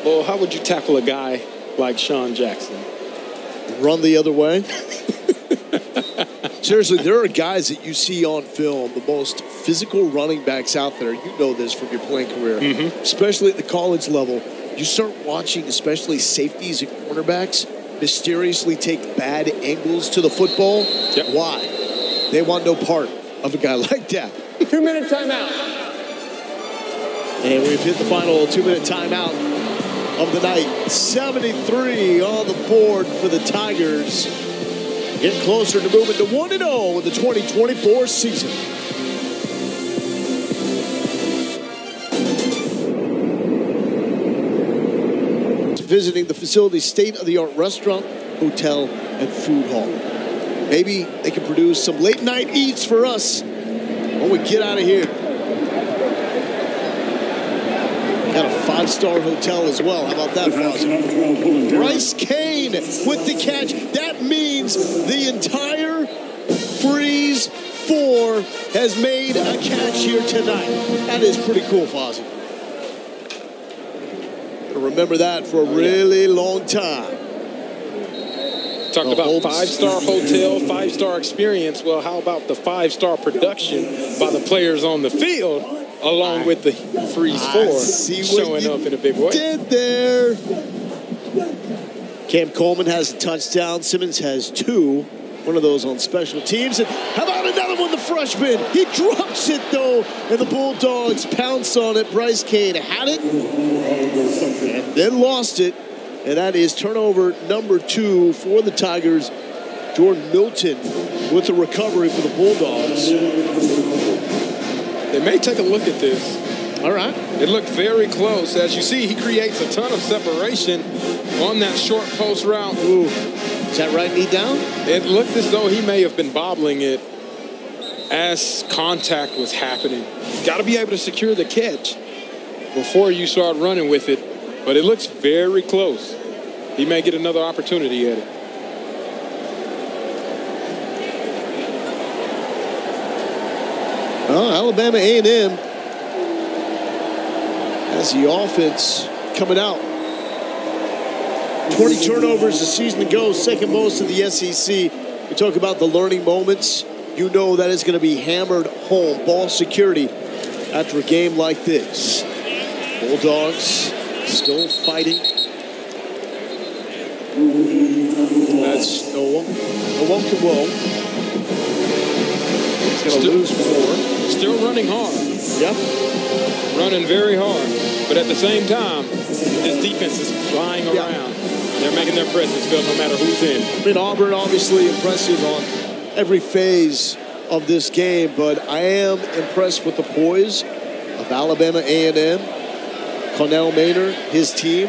Well, how would you tackle a guy like Sean Jackson? Run the other way. Seriously, there are guys that you see on film, the most physical running backs out there. You know this from your playing career, especially at the college level. You start watching, especially safeties and cornerbacks, mysteriously take bad angles to the football. Yep. Why? They want no part of a guy like that. 2-minute timeout. And we've hit the final 2-minute timeout of the night. 73 on the board for the Tigers. Getting closer to moving to 1-0 in the 2024 season. Visiting the facility's state-of-the-art restaurant, hotel, and food hall. Maybe they can produce some late-night eats for us when we get out of here. Got a 5-star hotel as well. How about that, Fawzi? Bryce Kane with the catch. That means the entire Freeze 4 has made a catch here tonight. That is pretty cool, Fawzi. Remember that for a really long time. Talked about 5-star hotel, 5-star experience. Well, how about the 5-star production by the players on the field, along with the Freeze 4 showing up in a big way? Did there. Cam Coleman has a touchdown. Simmons has 2. One of those on special teams. And how about another one, the freshman? He drops it, though, and the Bulldogs pounce on it. Bryce Kane had it and then lost it. And that is turnover number 2 for the Tigers. Jordan Milton with the recovery for the Bulldogs. They may take a look at this. All right. It looked very close. As you see, he creates a ton of separation on that short post route. Ooh. Is that right knee down? It looked as though he may have been bobbling it as contact was happening. Got to be able to secure the catch before you start running with it. But it looks very close. He may get another opportunity at it. Well, Alabama A&M has the offense coming out. 20 turnovers a season to go, second most in the SEC. We talk about the learning moments. You know that is going to be hammered home. Ball security after a game like this. Bulldogs still fighting. That's Noah Kawon. He's going to lose 4. Still running hard. Yep. Running very hard. But at the same time, this defense is flying around. They're making their presence felt no matter who's in. I mean, Auburn obviously impressive on every phase of this game, but I am impressed with the poise of Alabama A&M. Connell Maynard, his team,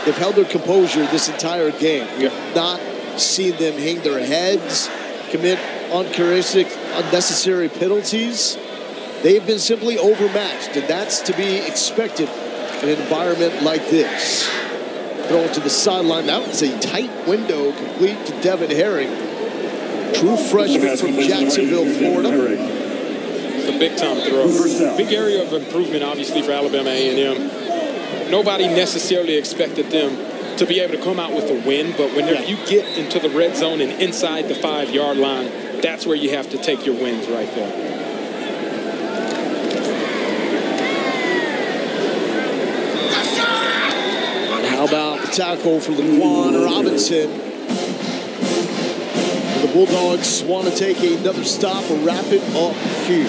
they've held their composure this entire game. We have not seen them hang their heads, commit unnecessary penalties. They've been simply overmatched, and that's to be expected in an environment like this. Throw it to the sideline. That was a tight window, complete to Devin Herring. True freshman from Jacksonville, Florida. It's a big-time throw. Big area of improvement, obviously, for Alabama A&M. Nobody necessarily expected them to be able to come out with a win, but whenever you get into the red zone and inside the 5-yard line, that's where you have to take your wins right there. How about the tackle for Laquan Robinson? The Bulldogs want to take another stop or wrap it up here.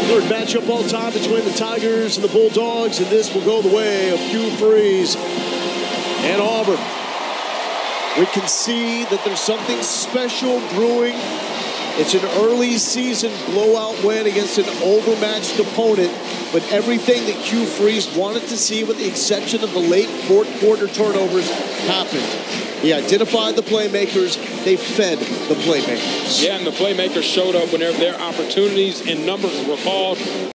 Third matchup all time between the Tigers and the Bulldogs, and this will go the way of Hugh Freeze and Auburn. We can see that there's something special brewing. It's an early season blowout win against an overmatched opponent, but everything that Hugh Freeze wanted to see, with the exception of the late fourth quarter turnovers, happened. He identified the playmakers. They fed the playmakers. Yeah, and the playmakers showed up whenever their opportunities and numbers were called.